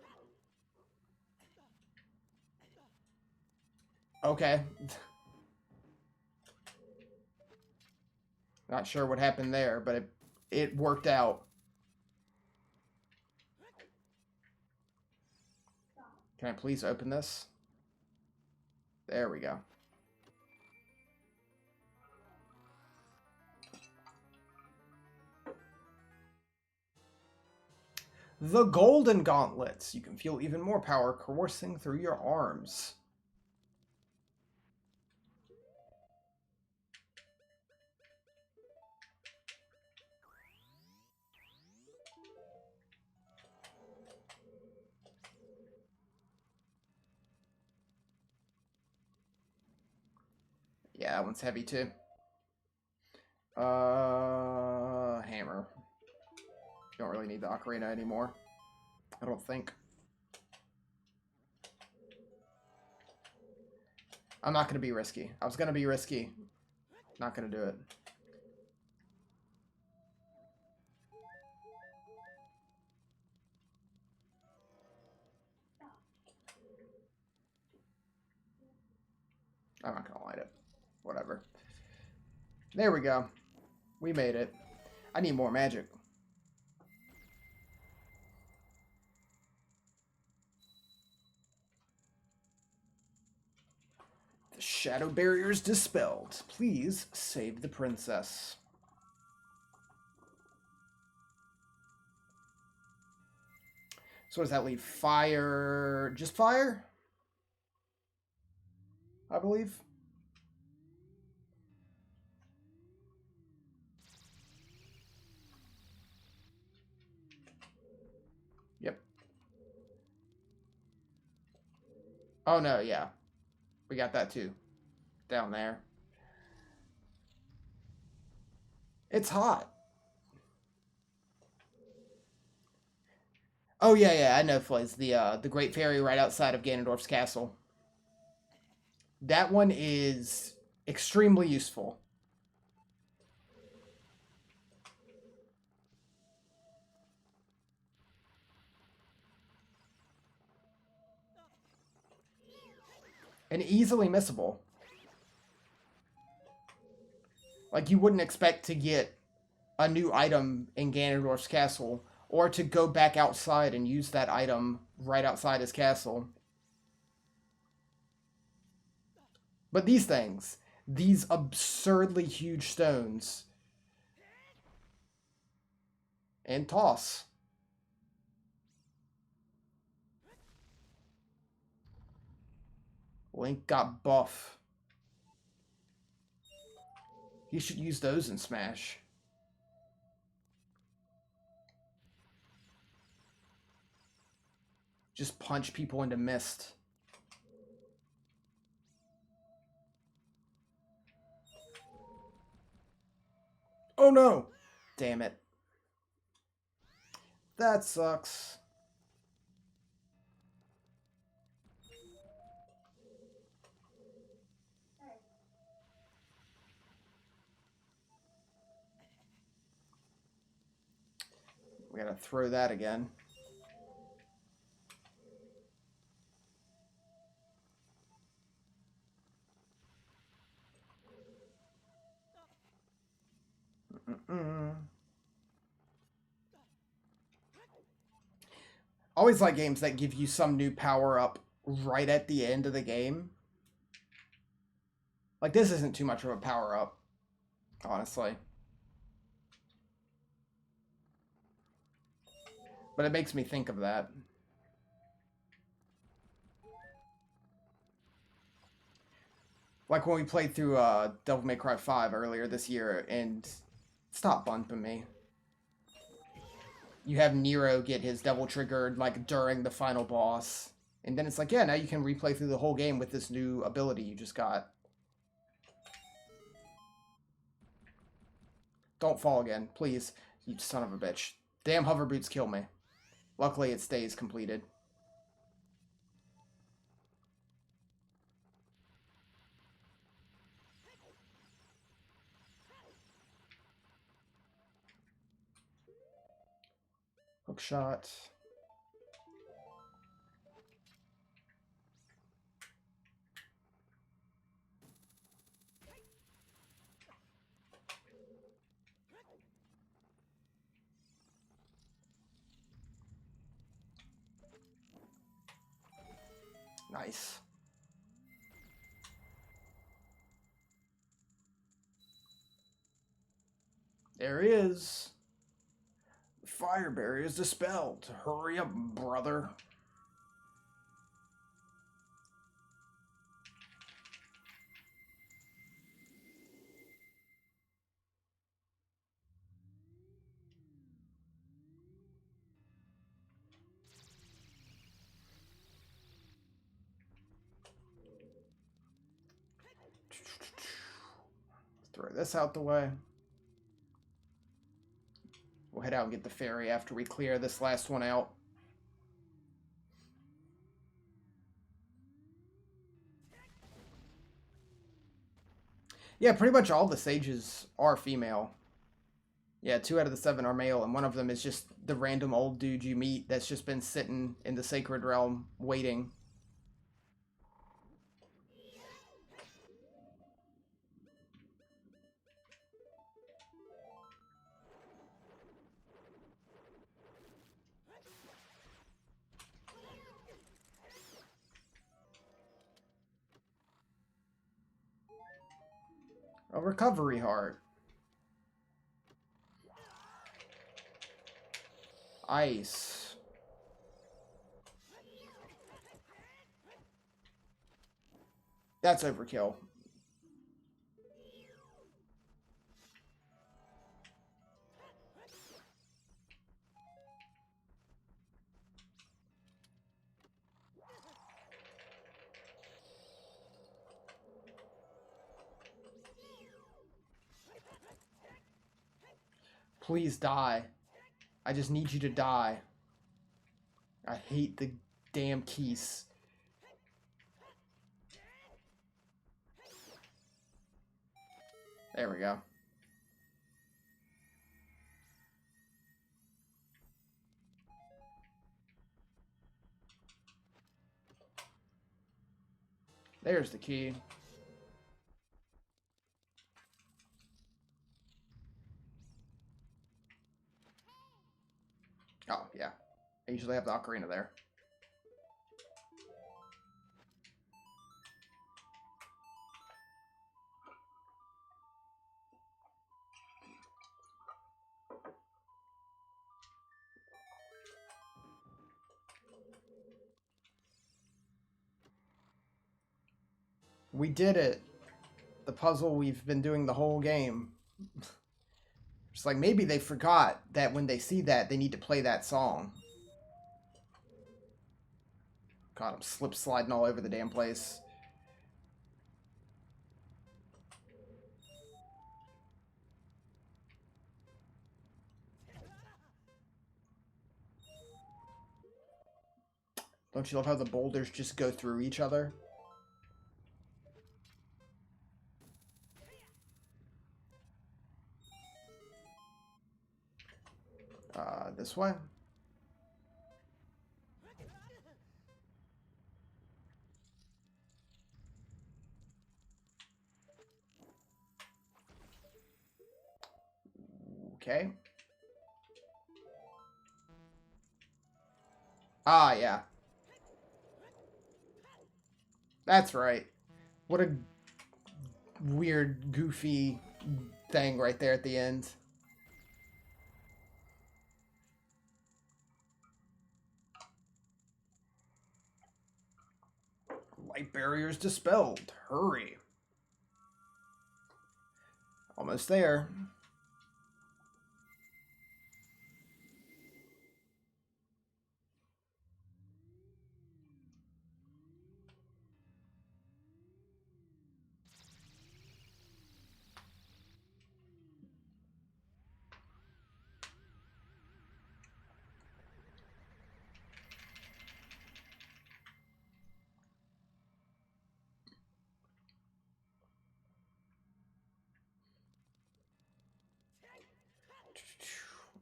A: Okay. Not sure what happened there, but it worked out. Can I please open this? There we go. The Golden Gauntlets. You can feel even more power coursing through your arms. Yeah, that one's heavy too. Hammer. You don't really need the Ocarina anymore. I don't think. I'm not going to be risky. I was going to be risky. Not going to do it. I'm not going to light it. Whatever. There we go. We made it. I need more magic. The shadow barrier's dispelled. Please save the princess. So what does that leave? Fire... Just fire? I believe. Yep. Oh no, yeah. We got that too. Down there. It's hot. Oh yeah, I know Fliz. The Great Fairy right outside of Ganondorf's castle. That one is extremely useful. And easily missable. Like, you wouldn't expect to get a new item in Ganondorf's castle, or to go back outside and use that item right outside his castle. But these things, these absurdly huge stones, and toss. Link got buff. He should use those in Smash. Just punch people into mist. Oh no! Damn it. That sucks. We gotta throw that again. Always like games that give you some new power up right at the end of the game. Like, this isn't too much of a power up, honestly. But it makes me think of that. Like when we played through Devil May Cry 5 earlier this year, and stop bumping me. You have Nero get his Devil triggered like during the final boss. And then it's like, yeah, now you can replay through the whole game with this new ability you just got. Don't fall again, please. You son of a bitch. Damn hover boots kill me. Luckily it stays completed. Hook shot. Nice. There he is. The fire barrier is dispelled. Hurry up, brother. Throw this out the way. We'll head out and get the ferry after we clear this last one out. Yeah, pretty much all the sages are female. Yeah, 2 out of the 7 are male, and one of them is just the random old dude you meet that's just been sitting in the Sacred Realm waiting. A recovery heart. Ice. That's overkill. Please die. I just need you to die. I hate the damn keys. There we go. There's the key. Oh, yeah. I usually have the ocarina there. We did it. The puzzle we've been doing the whole game. It's like maybe they forgot that when they see that, they need to play that song. God, I'm slip sliding all over the damn place. Don't you love how the boulders just go through each other? This way? Okay. Ah, yeah. That's right. What a weird, goofy thing right there at the end. Light barriers dispelled. Hurry. Almost there.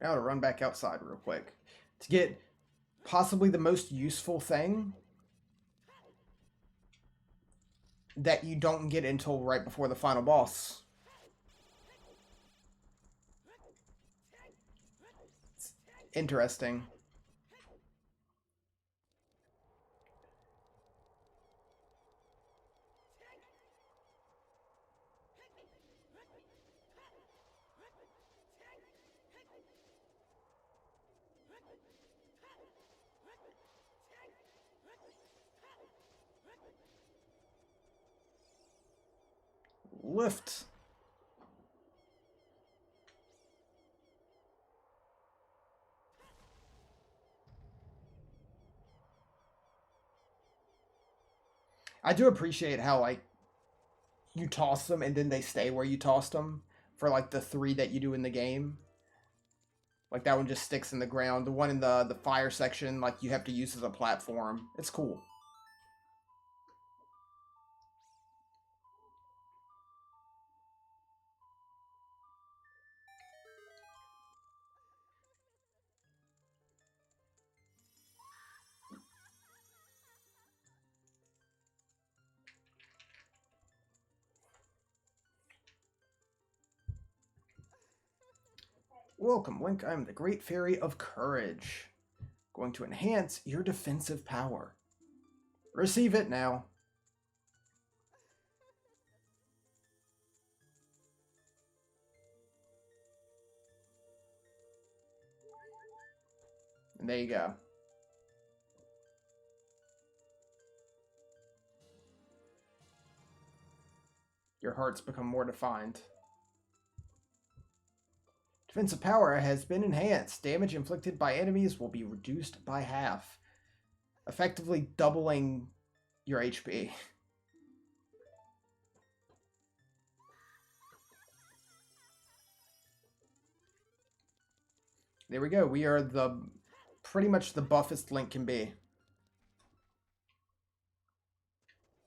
A: Now to run back outside real quick. To get possibly the most useful thing that you don't get until right before the final boss. It's interesting. Lift. I do appreciate how, like, you toss them and then they stay where you tossed them for, like, the 3 that you do in the game. Like, that one just sticks in the ground. The one in the fire section, like, you have to use as a platform. It's cool. Welcome, Link. I'm the Great Fairy of Courage. Going to enhance your defensive power. Receive it now. And there you go. Your hearts become more defined. Defensive power has been enhanced. Damage inflicted by enemies will be reduced by half, effectively doubling your HP. There we go. We are pretty much the buffest Link can be.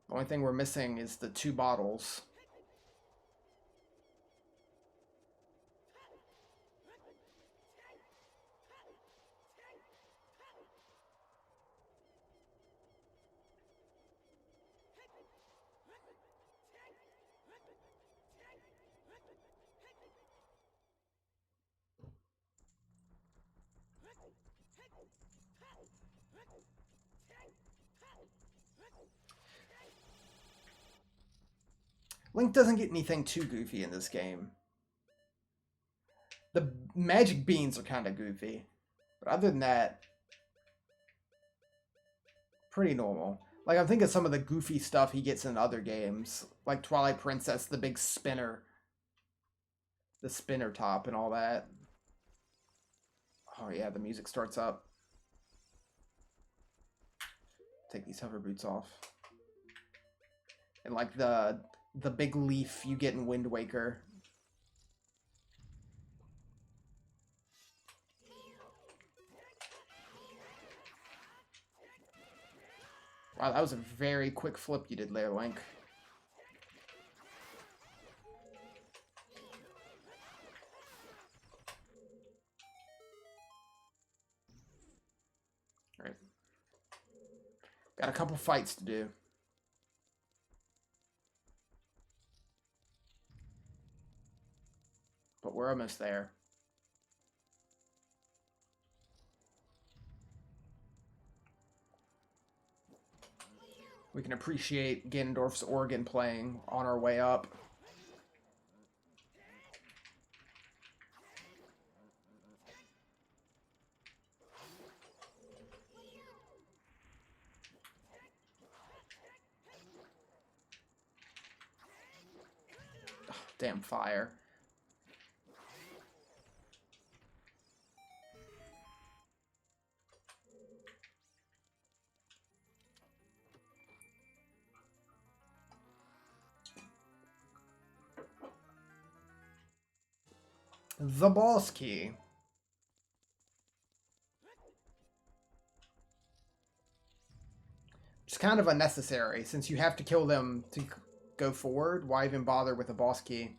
A: The only thing we're missing is the 2 bottles. Link doesn't get anything too goofy in this game. The magic beans are kind of goofy. But other than that, pretty normal. Like, I'm thinking some of the goofy stuff he gets in other games. Like Twilight Princess, the big spinner. The spinner top and all that. Oh yeah, the music starts up. Take these hover boots off. And like the big leaf you get in Wind Waker. Wow, that was a very quick flip you did there, Link. Alright. Got a couple fights to do. But we're almost there. We can appreciate Ganondorf's organ playing on our way up. Oh, damn fire. The boss key. It's kind of unnecessary, since you have to kill them to go forward. Why even bother with a boss key?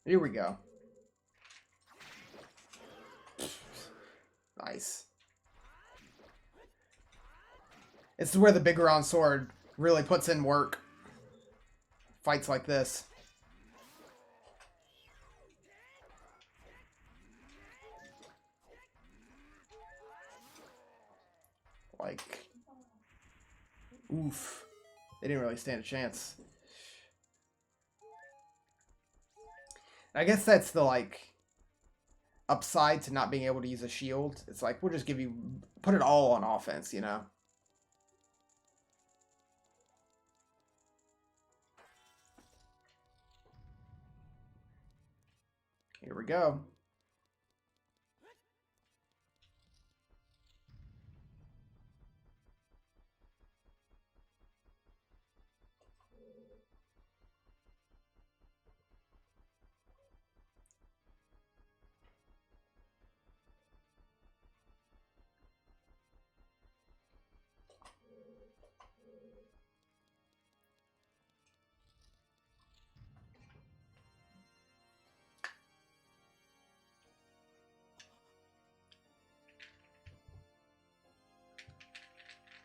A: Here we go. Nice. It's where the Bigoron sword really puts in work. Fights like this. Like, oof. They didn't really stand a chance. I guess that's the, like, upside to not being able to use a shield. It's like, we'll just put it all on offense, you know? Here we go.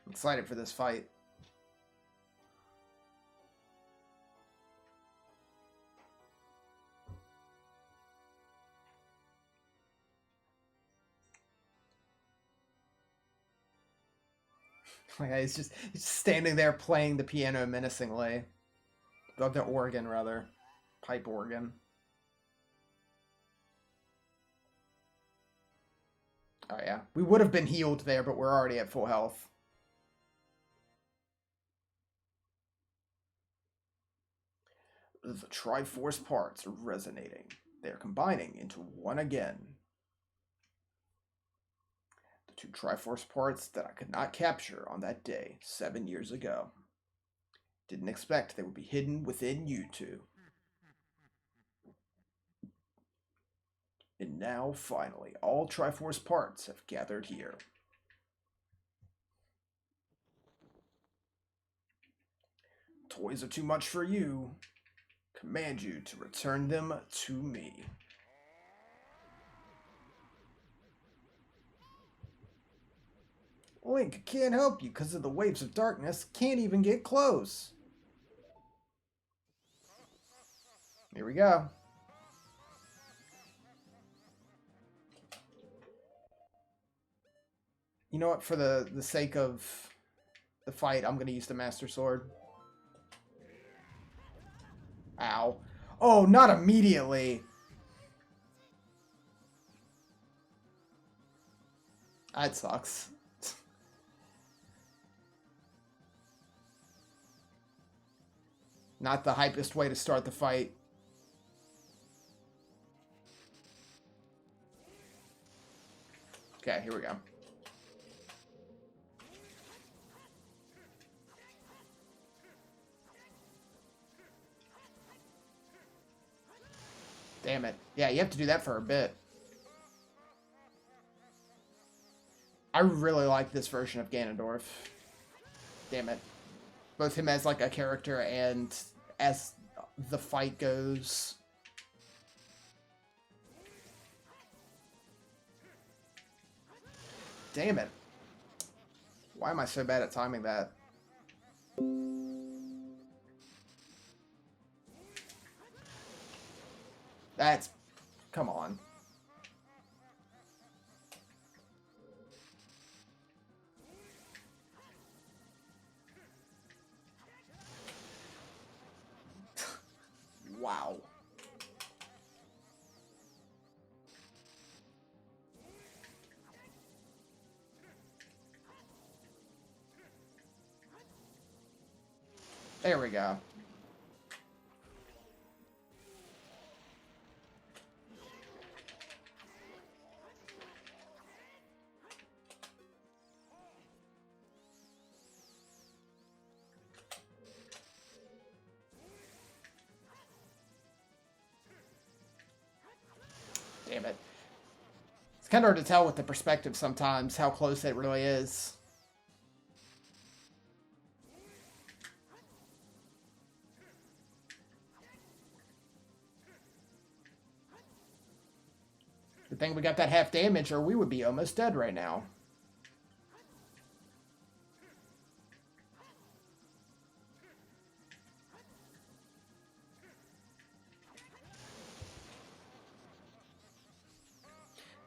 A: I'm excited for this fight. He's just standing there playing the piano menacingly. The organ, rather. Pipe organ. Oh, yeah. We would have been healed there, but we're already at full health. The Triforce parts are resonating. They're combining into one again. The two Triforce parts that I could not capture on that day 7 years ago. Didn't expect they would be hidden within you two. And now, finally, all Triforce parts have gathered here. Toys are too much for you. Command you to return them to me. Link can't help you because of the waves of darkness. Can't even get close. Here we go. You know what? For the sake of the fight, I'm going to use the Master Sword. Ow. Oh, not immediately. That sucks. Not the hypest way to start the fight. Okay, here we go. Damn it. Yeah, you have to do that for a bit. I really like this version of Ganondorf. Damn it. Both him as like a character and as the fight goes. Damn it. Why am I so bad at timing that? That's... Come on. Wow. There we go. Damn it. It's kind of hard to tell with the perspective sometimes how close it really is. Good thing we got that half damage or we would be almost dead right now.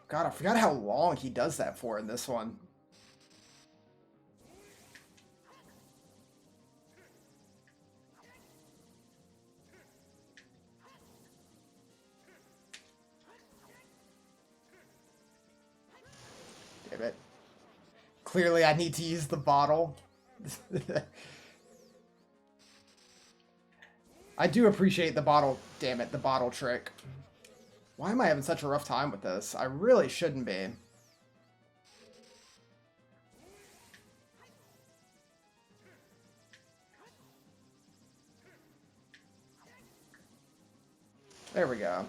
A: God, I forgot how long he does that for in this one. Clearly, I need to use the bottle. I do appreciate the bottle. Damn it, the bottle trick. Why am I having such a rough time with this? I really shouldn't be. There we go.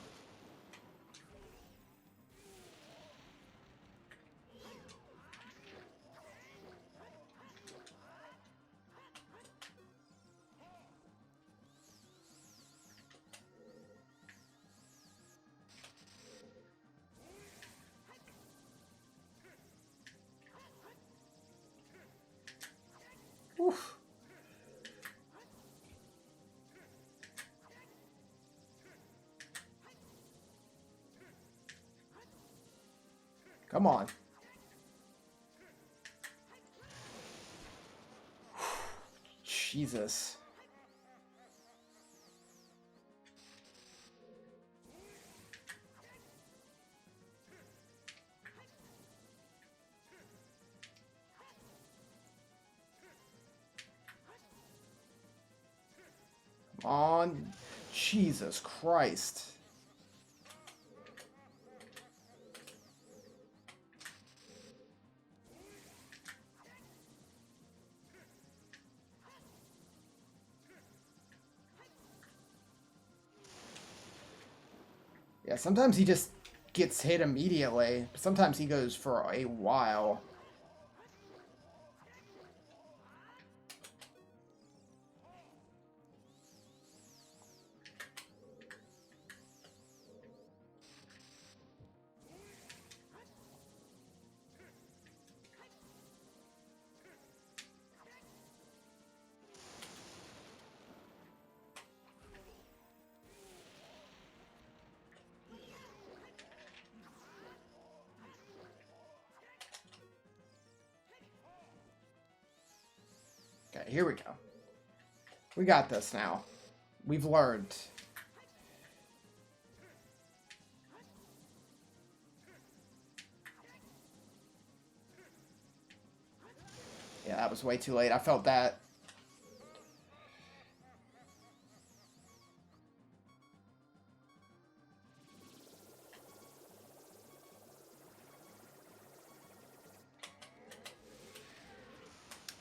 A: Oof. Come on. Jesus. Come on. Jesus Christ. Yeah, sometimes he just gets hit immediately. Sometimes he goes for a while. Okay, here we go. We got this now. We've learned. Yeah, that was way too late. I felt that.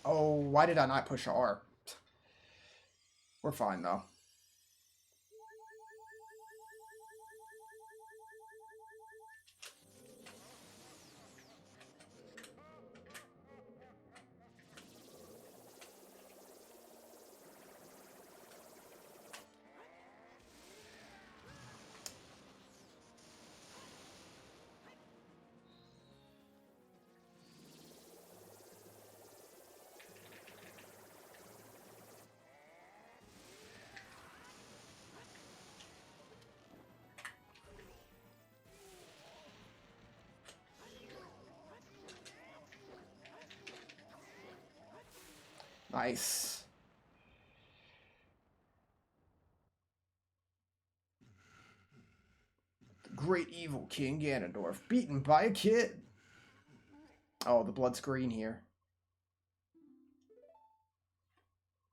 A: Oh, why did I not push R? We're fine, though. Nice. The great evil King Ganondorf, beaten by a kid. Oh, the blood's green here.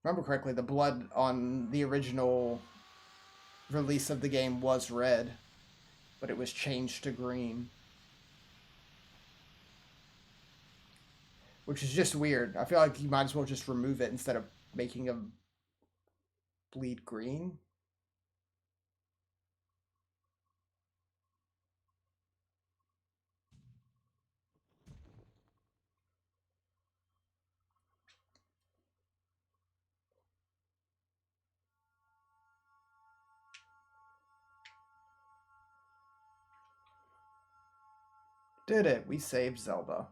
A: Remember correctly, the blood on the original release of the game was red, but it was changed to green. Which is just weird. I feel like you might as well just remove it instead of making them bleed green. Did it. We saved Zelda.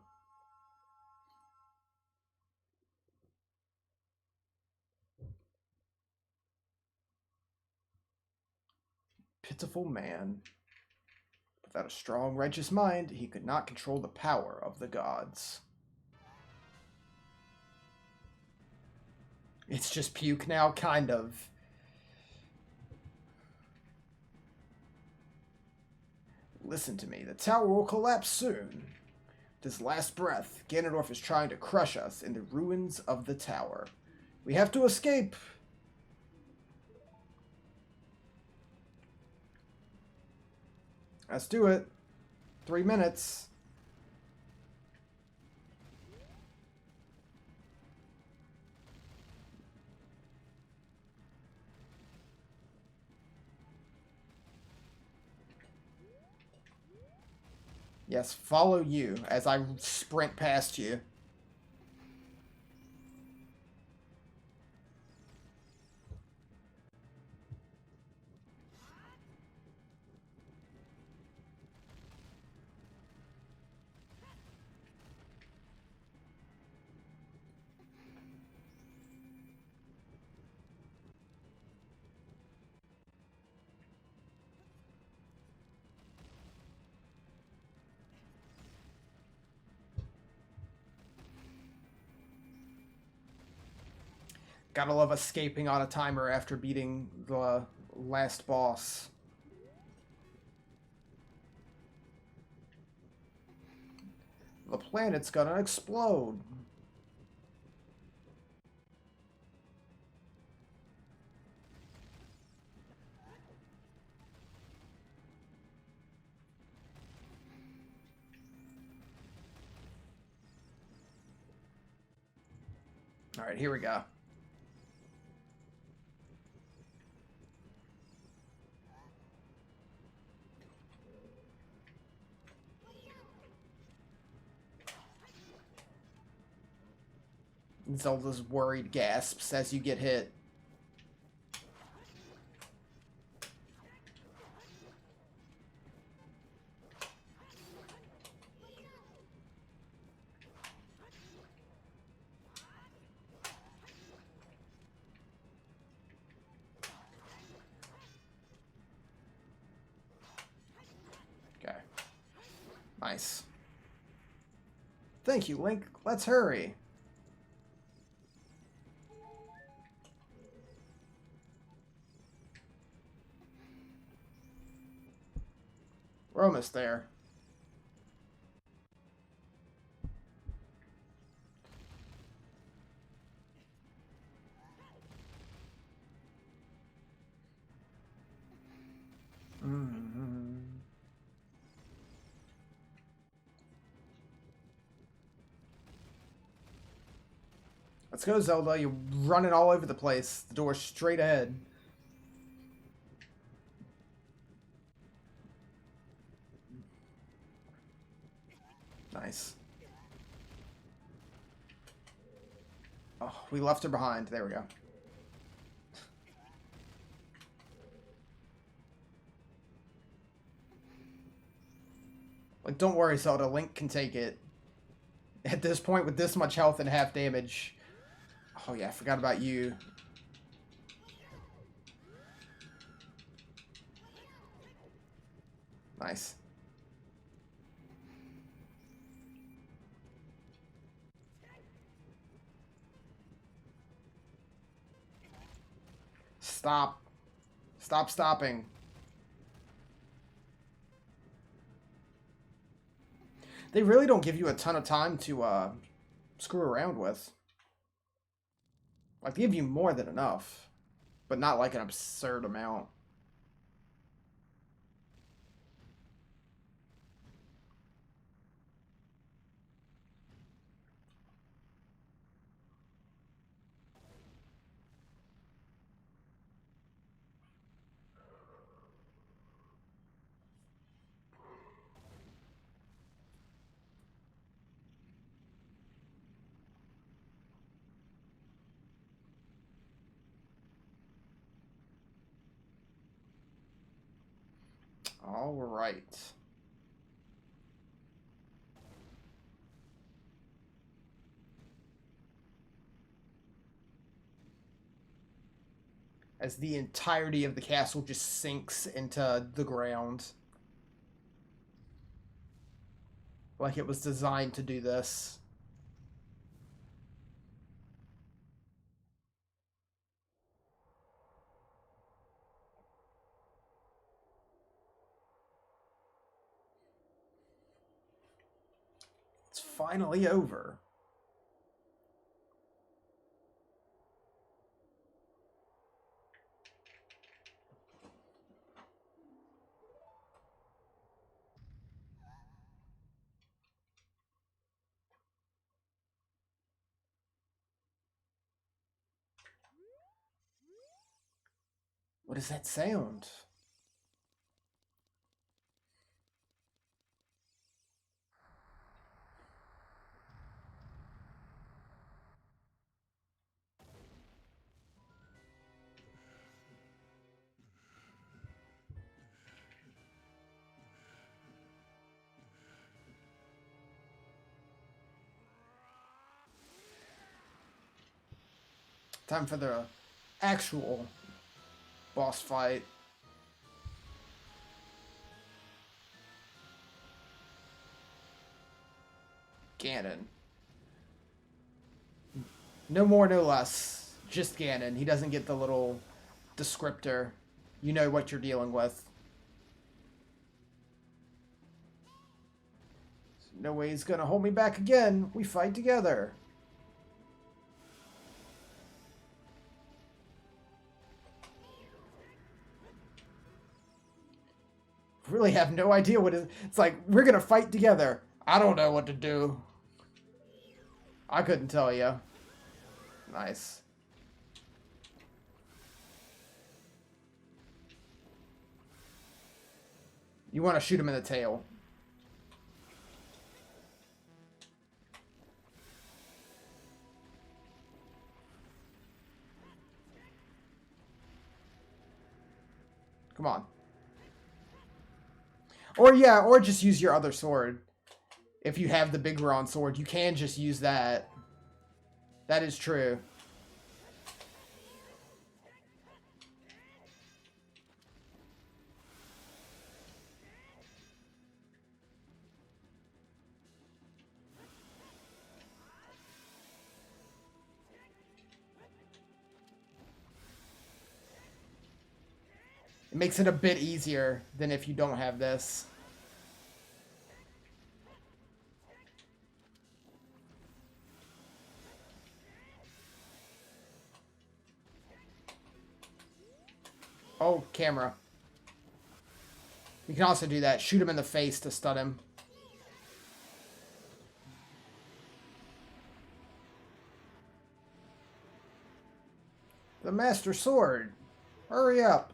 A: Pitiful man. Without a strong, righteous mind, he could not control the power of the gods. It's just puke now, kind of. Listen to me, the tower will collapse soon. This last breath, Ganondorf is trying to crush us in the ruins of the tower. We have to escape! Let's do it. 3 minutes. Yes, follow you as I sprint past you. Gotta love escaping on a timer after beating the last boss. The planet's gonna explode. Alright, here we go. Zelda's worried gasps as you get hit. Okay. Nice. Thank you, Link. Let's hurry. We're almost there. Let's go, Zelda. You're running all over the place. The door's straight ahead. Nice. Oh, we left her behind. There we go. Like, don't worry, Zelda. Link can take it. At this point, with this much health and half damage. Oh, yeah, I forgot about you. Nice. Stop. Stop stopping. They really don't give you a ton of time to screw around with. Like, they give you more than enough, but not like an absurd amount. All right. As the entirety of the castle just sinks into the ground. Like it was designed to do this. It's finally over. What is that sound? Time for the actual boss fight. Ganon. No more, no less. Just Ganon. He doesn't get the little descriptor. You know what you're dealing with. No way he's gonna hold me back again. We fight together. Really have no idea what it's like. We're gonna fight together. I don't know what to do. I couldn't tell you. Nice. You want to shoot him in the tail. Come on. Or yeah, or just use your other sword. If you have the big Ron sword, you can just use that. That is true. It makes it a bit easier than if you don't have this. Oh, camera. You can also do that. Shoot him in the face to stun him. The Master Sword. Hurry up.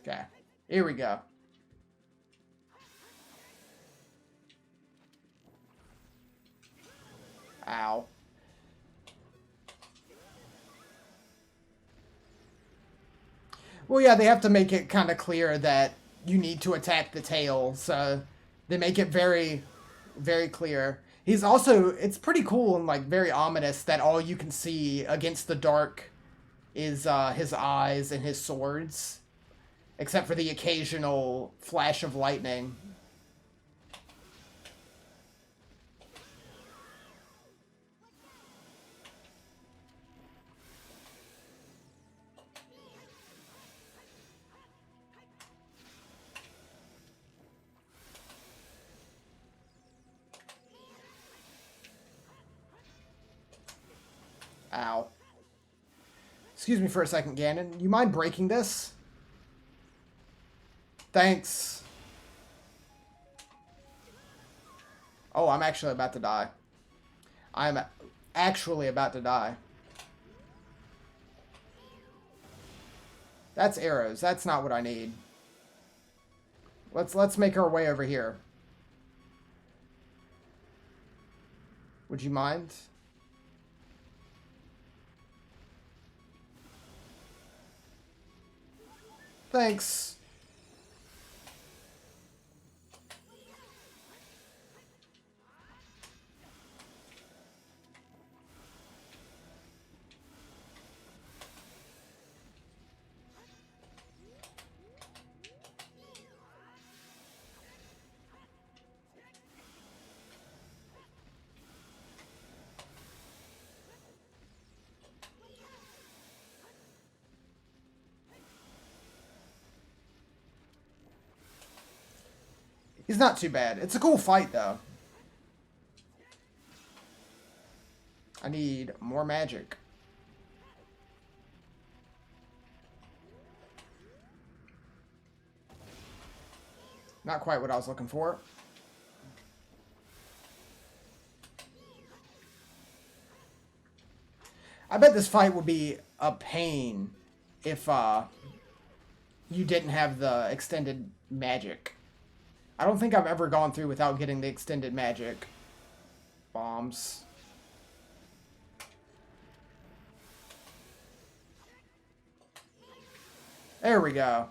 A: Okay. Here we go. Ow. Well, yeah, they have to make it kind of clear that you need to attack the tail, so they make it very, very clear. He's also, it's pretty cool and, like, very ominous that all you can see against the dark is his eyes and his swords, except for the occasional flash of lightning. Ow. Excuse me for a second, Ganon. You mind breaking this? Thanks. Oh, I'm actually about to die. I'm actually about to die. That's arrows. That's not what I need. Let's make our way over here. Would you mind? Thanks. He's not too bad. It's a cool fight, though. I need more magic. Not quite what I was looking for. I bet this fight would be a pain if you didn't have the extended magic. I don't think I've ever gone through without getting the extended magic. Bombs. There we go.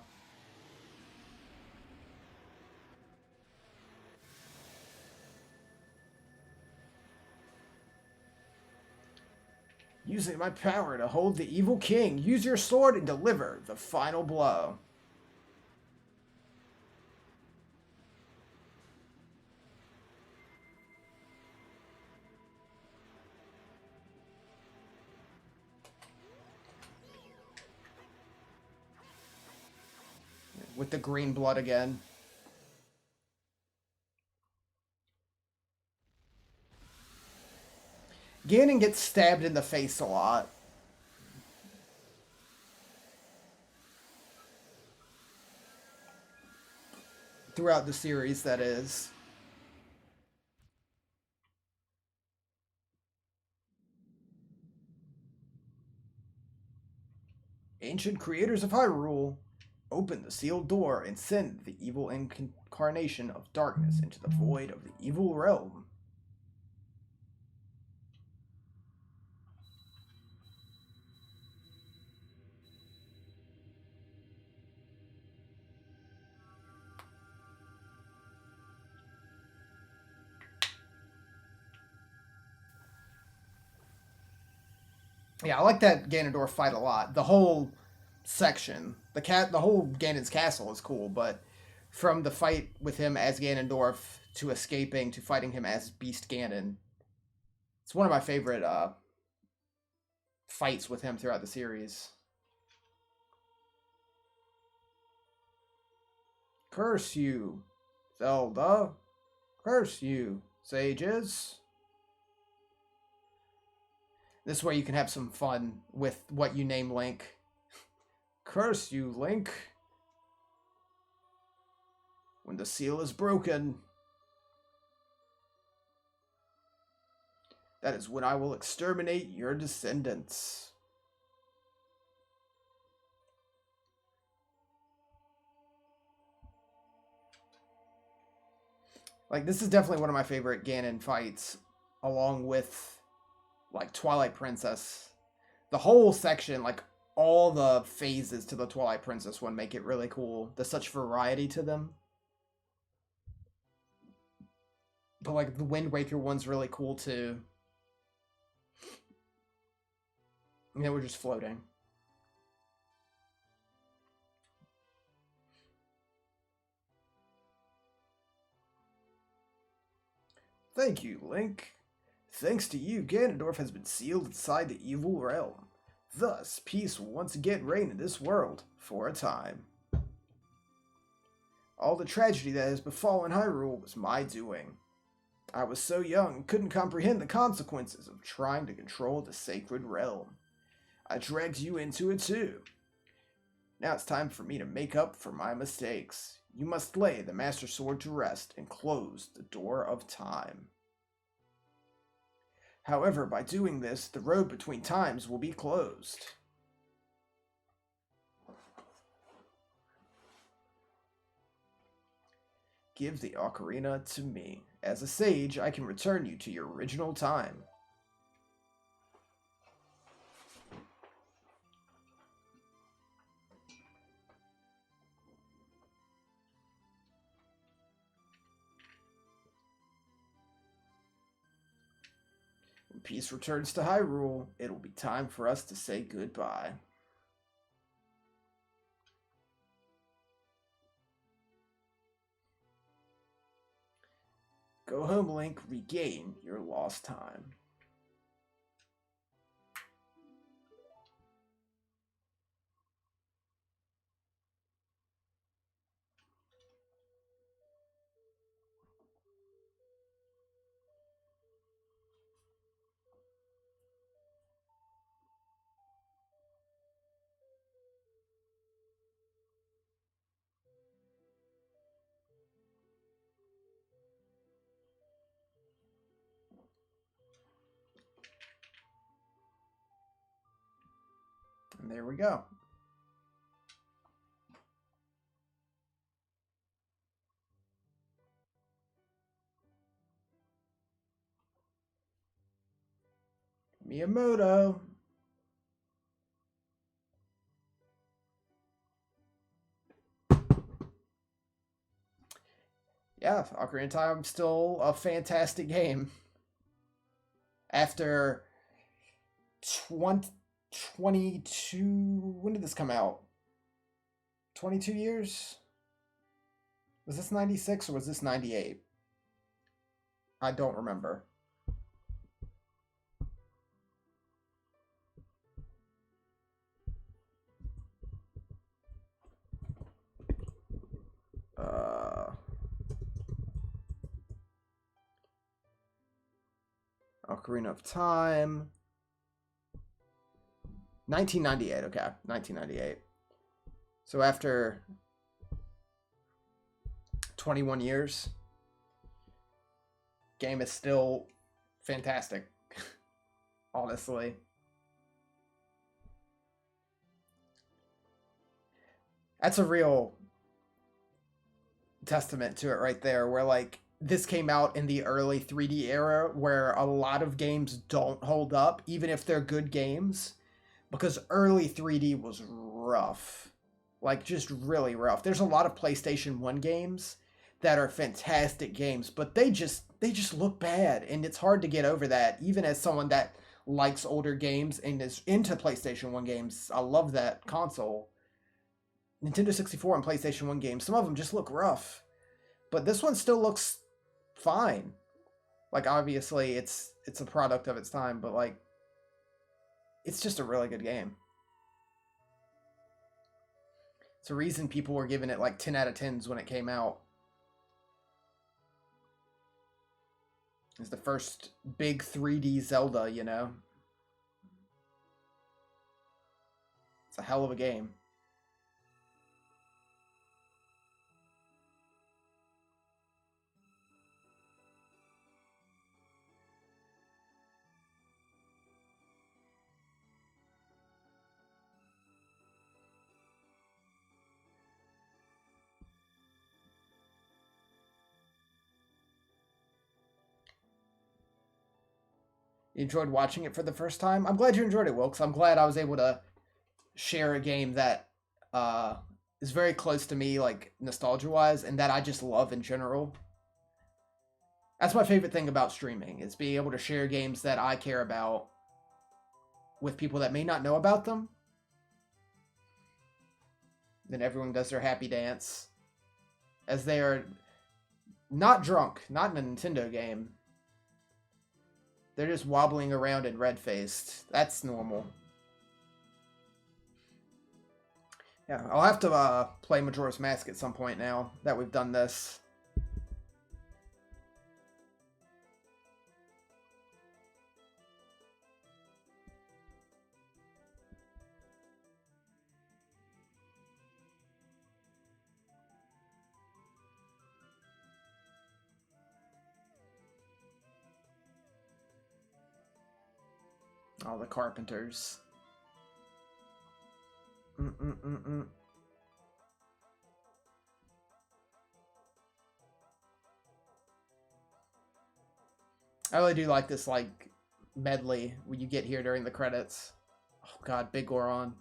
A: Using my power to hold the evil king, use your sword and deliver the final blow. With the green blood again. Ganon gets stabbed in the face a lot. Throughout the series, that is. Ancient creators of Hyrule, open the sealed door and send the evil incarnation of darkness into the void of the evil realm. Yeah, I like that Ganondorf fight a lot. The whole section, the whole Ganon's castle is cool, but from the fight with him as Ganondorf to escaping to fighting him as Beast Ganon, it's one of my favorite fights with him throughout the series. Curse you, Zelda. Curse you, sages. This way you can have some fun with what you name Link. Curse you, Link. When the seal is broken, that is when I will exterminate your descendants. Like, this is definitely one of my favorite Ganon fights, along with, like, Twilight Princess. The whole section, like, all the phases to the Twilight Princess one make it really cool. There's such variety to them. But, like, the Wind Waker one's really cool, too. You know, we're just floating. Thank you, Link. Thanks to you, Ganondorf has been sealed inside the evil realm. Thus, peace will once again reign in this world, for a time. All the tragedy that has befallen Hyrule was my doing. I was so young and couldn't comprehend the consequences of trying to control the sacred realm. I dragged you into it too. Now it's time for me to make up for my mistakes. You must lay the Master Sword to rest and close the door of time. However, by doing this, the road between times will be closed. Give the Ocarina to me. As a sage, I can return you to your original time. When peace returns to Hyrule, it'll be time for us to say goodbye. Go home, Link. Regain your lost time. there we go. Miyamoto. Yeah, Ocarina of Time still a fantastic game. After 20, 22, when did this come out? 22 years? Was this 96 or was this 98? I don't remember. Uh, Ocarina of Time. 1998, okay. 1998. So after 21 years, game is still fantastic. Honestly. That's a real testament to it right there, where like this came out in the early 3D era where a lot of games don't hold up, even if they're good games, because early 3D was rough. Like, just really rough. There's a lot of PlayStation 1 games that are fantastic games, but they just look bad, and it's hard to get over that, even as someone that likes older games and is into PlayStation 1 games. I love that console. Nintendo 64 and PlayStation 1 games, some of them just look rough. But this one still looks fine. Like, obviously it's a product of its time, but like it's just a really good game. It's a reason people were giving it like 10 out of 10s when it came out. It's the first big 3D Zelda, you know? It's a hell of a game. You enjoyed watching it for the first time? I'm glad you enjoyed it, Wilkes. I'm glad I was able to share a game that uh, is very close to me, like nostalgia-wise, and that I just love in general. That's my favorite thing about streaming, is being able to share games that I care about with people that may not know about them. Then everyone does their happy dance as they are not drunk, not in a Nintendo game. They're just wobbling around and red-faced. That's normal. Yeah, I'll have to play Majora's Mask at some point now that we've done this. All the carpenters. Mm-mm-mm-mm. I really do like this, like, medley when you get here during the credits. Oh god, Big Goron.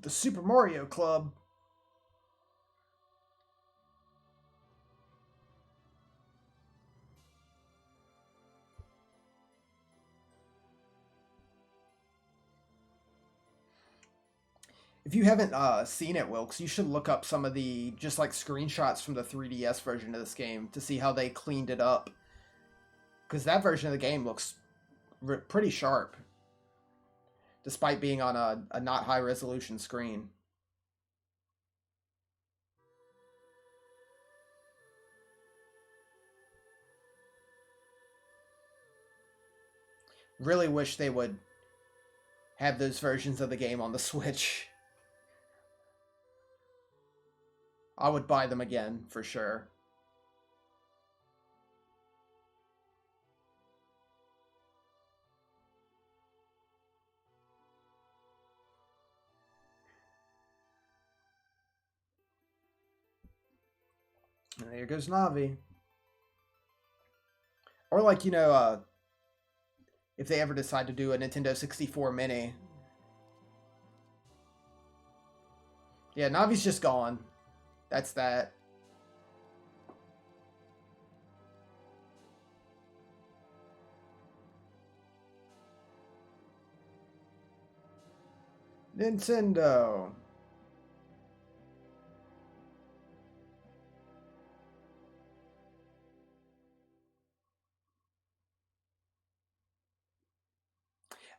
A: The Super Mario Club. If you haven't seen it, Wilkes, you should look up some of the just like screenshots from the 3DS version of this game to see how they cleaned it up. Because that version of the game looks pretty sharp, despite being on a not high resolution screen. Really wish they would have those versions of the game on the Switch. I would buy them again for sure. And there goes Navi. Or like, if they ever decide to do a Nintendo 64 Mini. Yeah, Navi's just gone. That's that. Nintendo.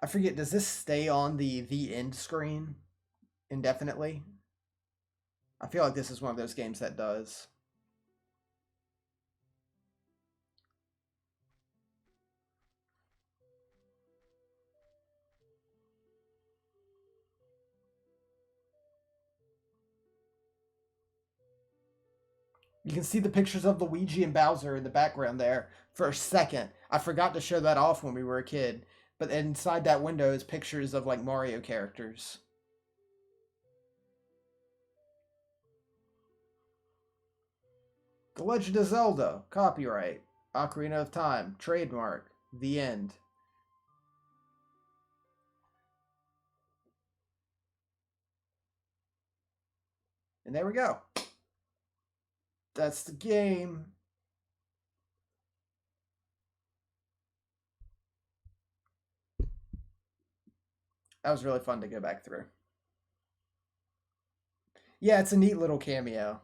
A: I forget, does this stay on the end screen indefinitely? I feel like this is one of those games that does. You can see the pictures of Luigi and Bowser in the background there for a second. I forgot to show that off when we were a kid. But inside that window is pictures of like Mario characters. The Legend of Zelda, copyright, Ocarina of Time, trademark, the end. And there we go. That's the game. That was really fun to go back through. Yeah, it's a neat little cameo.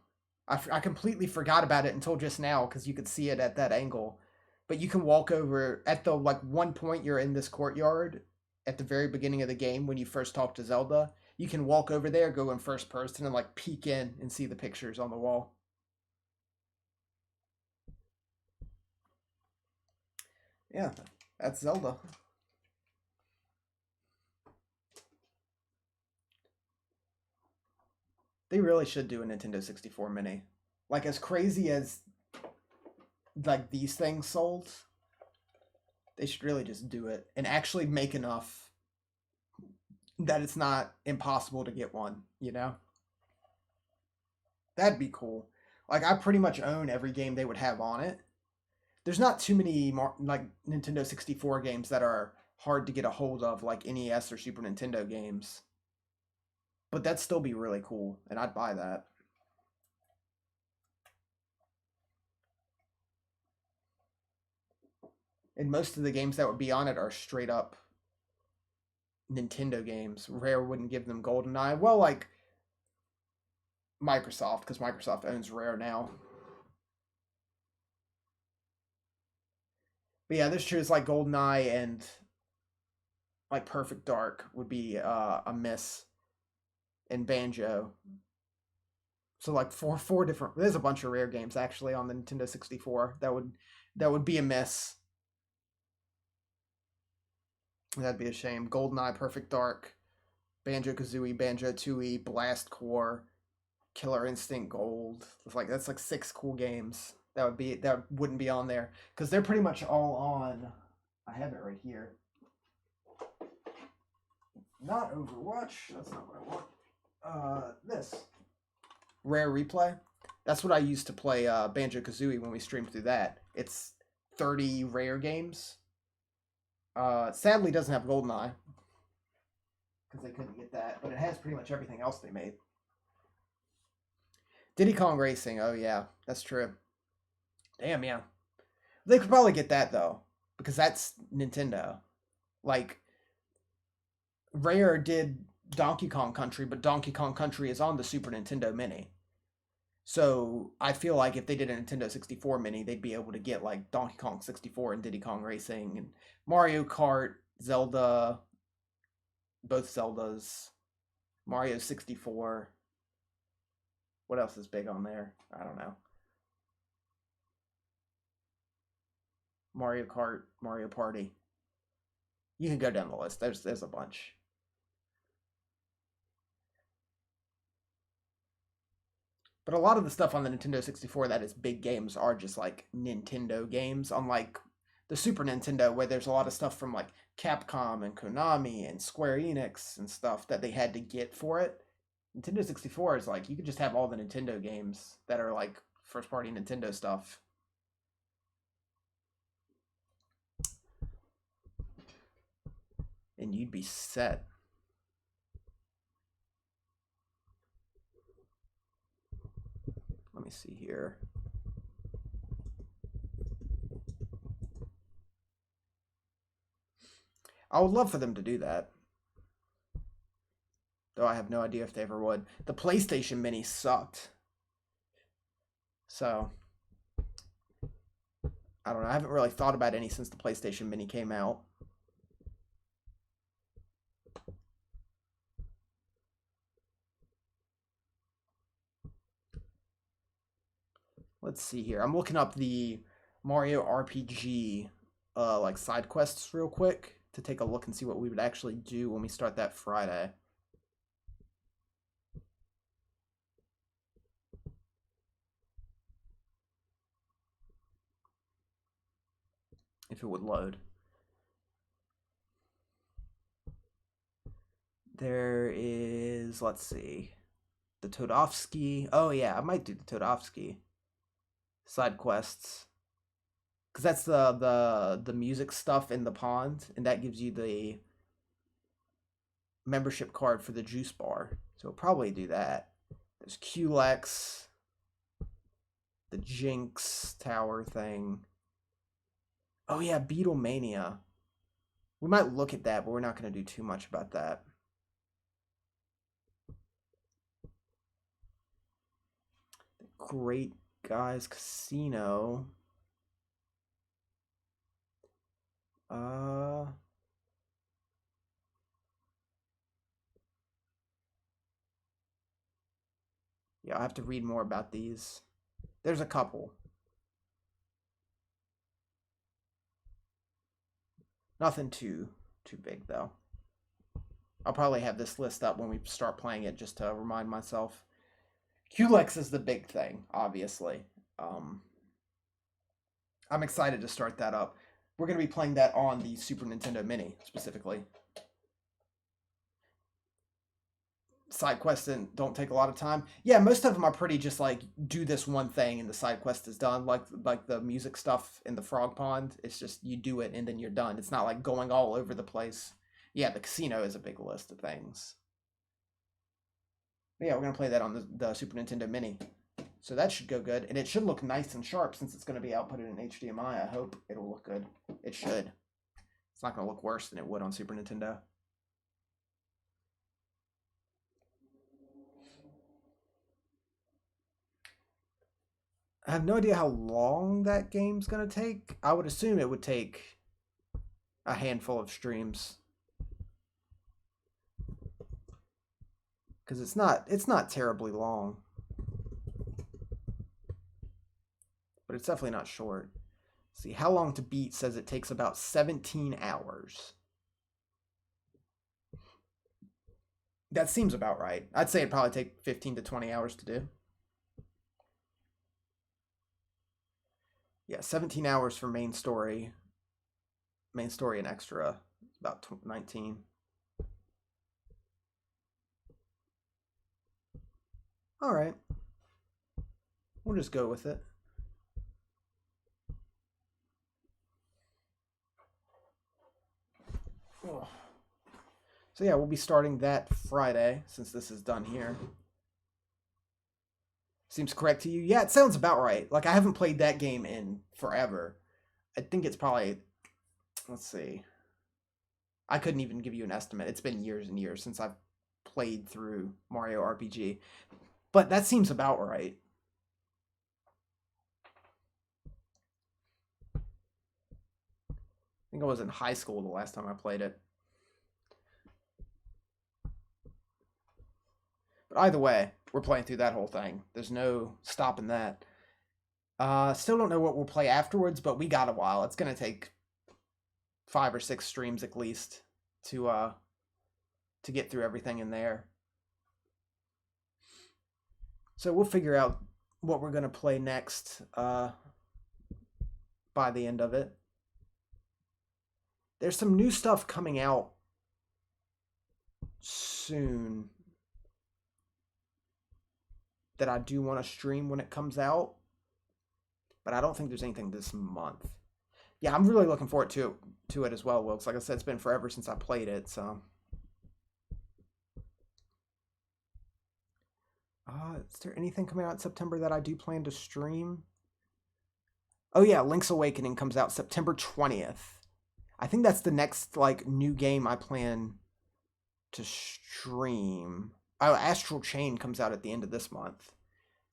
A: I completely forgot about it until just now because you could see it at that angle. But you can walk over at the like one point you're in this courtyard at the very beginning of the game when you first talk to Zelda. You can walk over there, go in first person, and like peek in and see the pictures on the wall. Yeah, that's Zelda. They really should do a Nintendo 64 Mini. Like as crazy as like these things sold, they should really just do it and actually make enough that it's not impossible to get one, you know? That'd be cool. Like I pretty much own every game they would have on it. There's not too many like Nintendo 64 games that are hard to get a hold of like NES or Super Nintendo games. But that'd still be really cool and I'd buy that. And most of the games that would be on it are straight up Nintendo games. Rare wouldn't give them GoldenEye. Well, like Microsoft, because Microsoft owns Rare now. But yeah, this true. It's like GoldenEye and like Perfect Dark would be a miss, and Banjo. So like four different. There's a bunch of Rare games actually on the Nintendo 64 that would be a miss. That'd be a shame. GoldenEye, Perfect Dark, Banjo Kazooie, Banjo Tooie, Blast Core, Killer Instinct Gold. It's like that's like 6 cool games that wouldn't be on there because they're pretty much all on. I have it right here. Not Overwatch. That's not what I want. This Rare Replay. That's what I used to play Banjo Kazooie when we streamed through that. It's 30 Rare games. Sadly, doesn't have GoldenEye because they couldn't get that, but it has pretty much everything else they made. Diddy Kong Racing. Oh yeah, that's true. Damn yeah, they could probably get that though because that's Nintendo. Like Rare did Donkey Kong Country, but Donkey Kong Country is on the Super Nintendo Mini. So I feel like if they did a Nintendo 64 Mini, they'd be able to get like Donkey Kong 64 and Diddy Kong Racing and Mario Kart, Zelda, both Zeldas, Mario 64. What else is big on there? I don't know. Mario Kart, Mario Party. You can go down the list. There's a bunch. But a lot of the stuff on the Nintendo 64 that is big games are just like Nintendo games, unlike the Super Nintendo, where there's a lot of stuff from like Capcom and Konami and Square Enix and stuff that they had to get for it. Nintendo 64 is like you could just have all the Nintendo games that are like first party Nintendo stuff. And you'd be set. Let me see here. I would love for them to do that. Though I have no idea if they ever would. The PlayStation Mini sucked. So, I don't know. I haven't really thought about any since the PlayStation Mini came out. Let's see here. I'm looking up the Mario RPG like side quests real quick to take a look and see what we would actually do when we start that Friday. If it would load. There is, let's see, the Todovsky. Oh yeah, I might do the Todovsky side quests. Because that's the music stuff in the pond, and that gives you the membership card for the juice bar. So we'll probably do that. There's QLEX, the Jinx Tower thing. Oh yeah, Beatlemania. We might look at that, but we're not going to do too much about that. The Great Guys Casino. Yeah, I'll have to read more about these. There's a couple. Nothing too big though. I'll probably have this list up when we start playing it just to remind myself. QLEX is the big thing, obviously. I'm excited to start that up. We're going to be playing that on the Super Nintendo Mini, specifically. Side quests don't take a lot of time. Yeah, most of them are pretty just like, do this one thing and the side quest is done. Like the music stuff in the Frog Pond. It's just, you do it and then you're done. It's not like going all over the place. Yeah, the casino is a big list of things. But yeah, we're going to play that on the Super Nintendo Mini. So that should go good. And it should look nice and sharp since it's going to be outputted in HDMI. I hope it'll look good. It should. It's not going to look worse than it would on Super Nintendo. I have no idea how long that game's going to take. I would assume it would take a handful of streams. Because it's not terribly long. But it's definitely not short. Let's see, How Long to Beat says it takes about 17 hours. That seems about right. I'd say it'd probably take 15 to 20 hours to do. Yeah, 17 hours for main story. Main story and extra, about 19. All right. We'll just go with it. Oh. So yeah, we'll be starting that Friday since this is done here. Seems correct to you? Yeah, it sounds about right. Like, I haven't played that game in forever. I think it's probably, let's see. I couldn't even give you an estimate. It's been years and years since I've played through Mario RPG. But that seems about right. I think I was in high school the last time I played it. But either way, we're playing through that whole thing. There's no stopping that. Still don't know what we'll play afterwards, but we got a while. It's gonna take 5 or 6 streams at least to get through everything in there. So we'll figure out what we're gonna play next by the end of it. There's some new stuff coming out soon that I do want to stream when it comes out, but I don't think there's anything this month. Yeah, I'm really looking forward to it as well, Wilkes. Like I said, it's been forever since I played it, so. Is there anything coming out in September that I do plan to stream? Oh yeah, Link's Awakening comes out September 20th. I think that's the next like new game I plan to stream. Oh, Astral Chain comes out at the end of this month.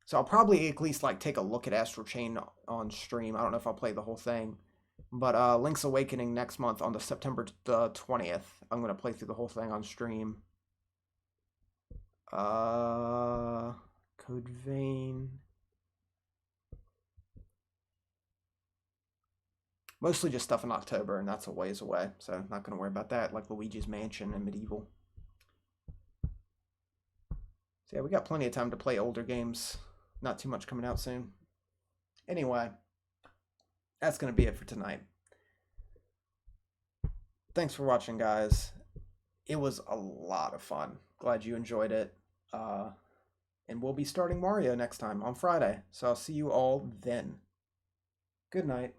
A: So I'll probably at least like take a look at Astral Chain on stream. I don't know if I'll play the whole thing. But Link's Awakening next month on the September 20th. I'm going to play through the whole thing on stream. Code Vein. Mostly just stuff in October, and that's a ways away, so not going to worry about that, like Luigi's Mansion and Medieval. So yeah, we got plenty of time to play older games. Not too much coming out soon. Anyway, that's going to be it for tonight. Thanks for watching, guys. It was a lot of fun. Glad you enjoyed it. And we'll be starting Mario next time on Friday, so I'll see you all then. Good night.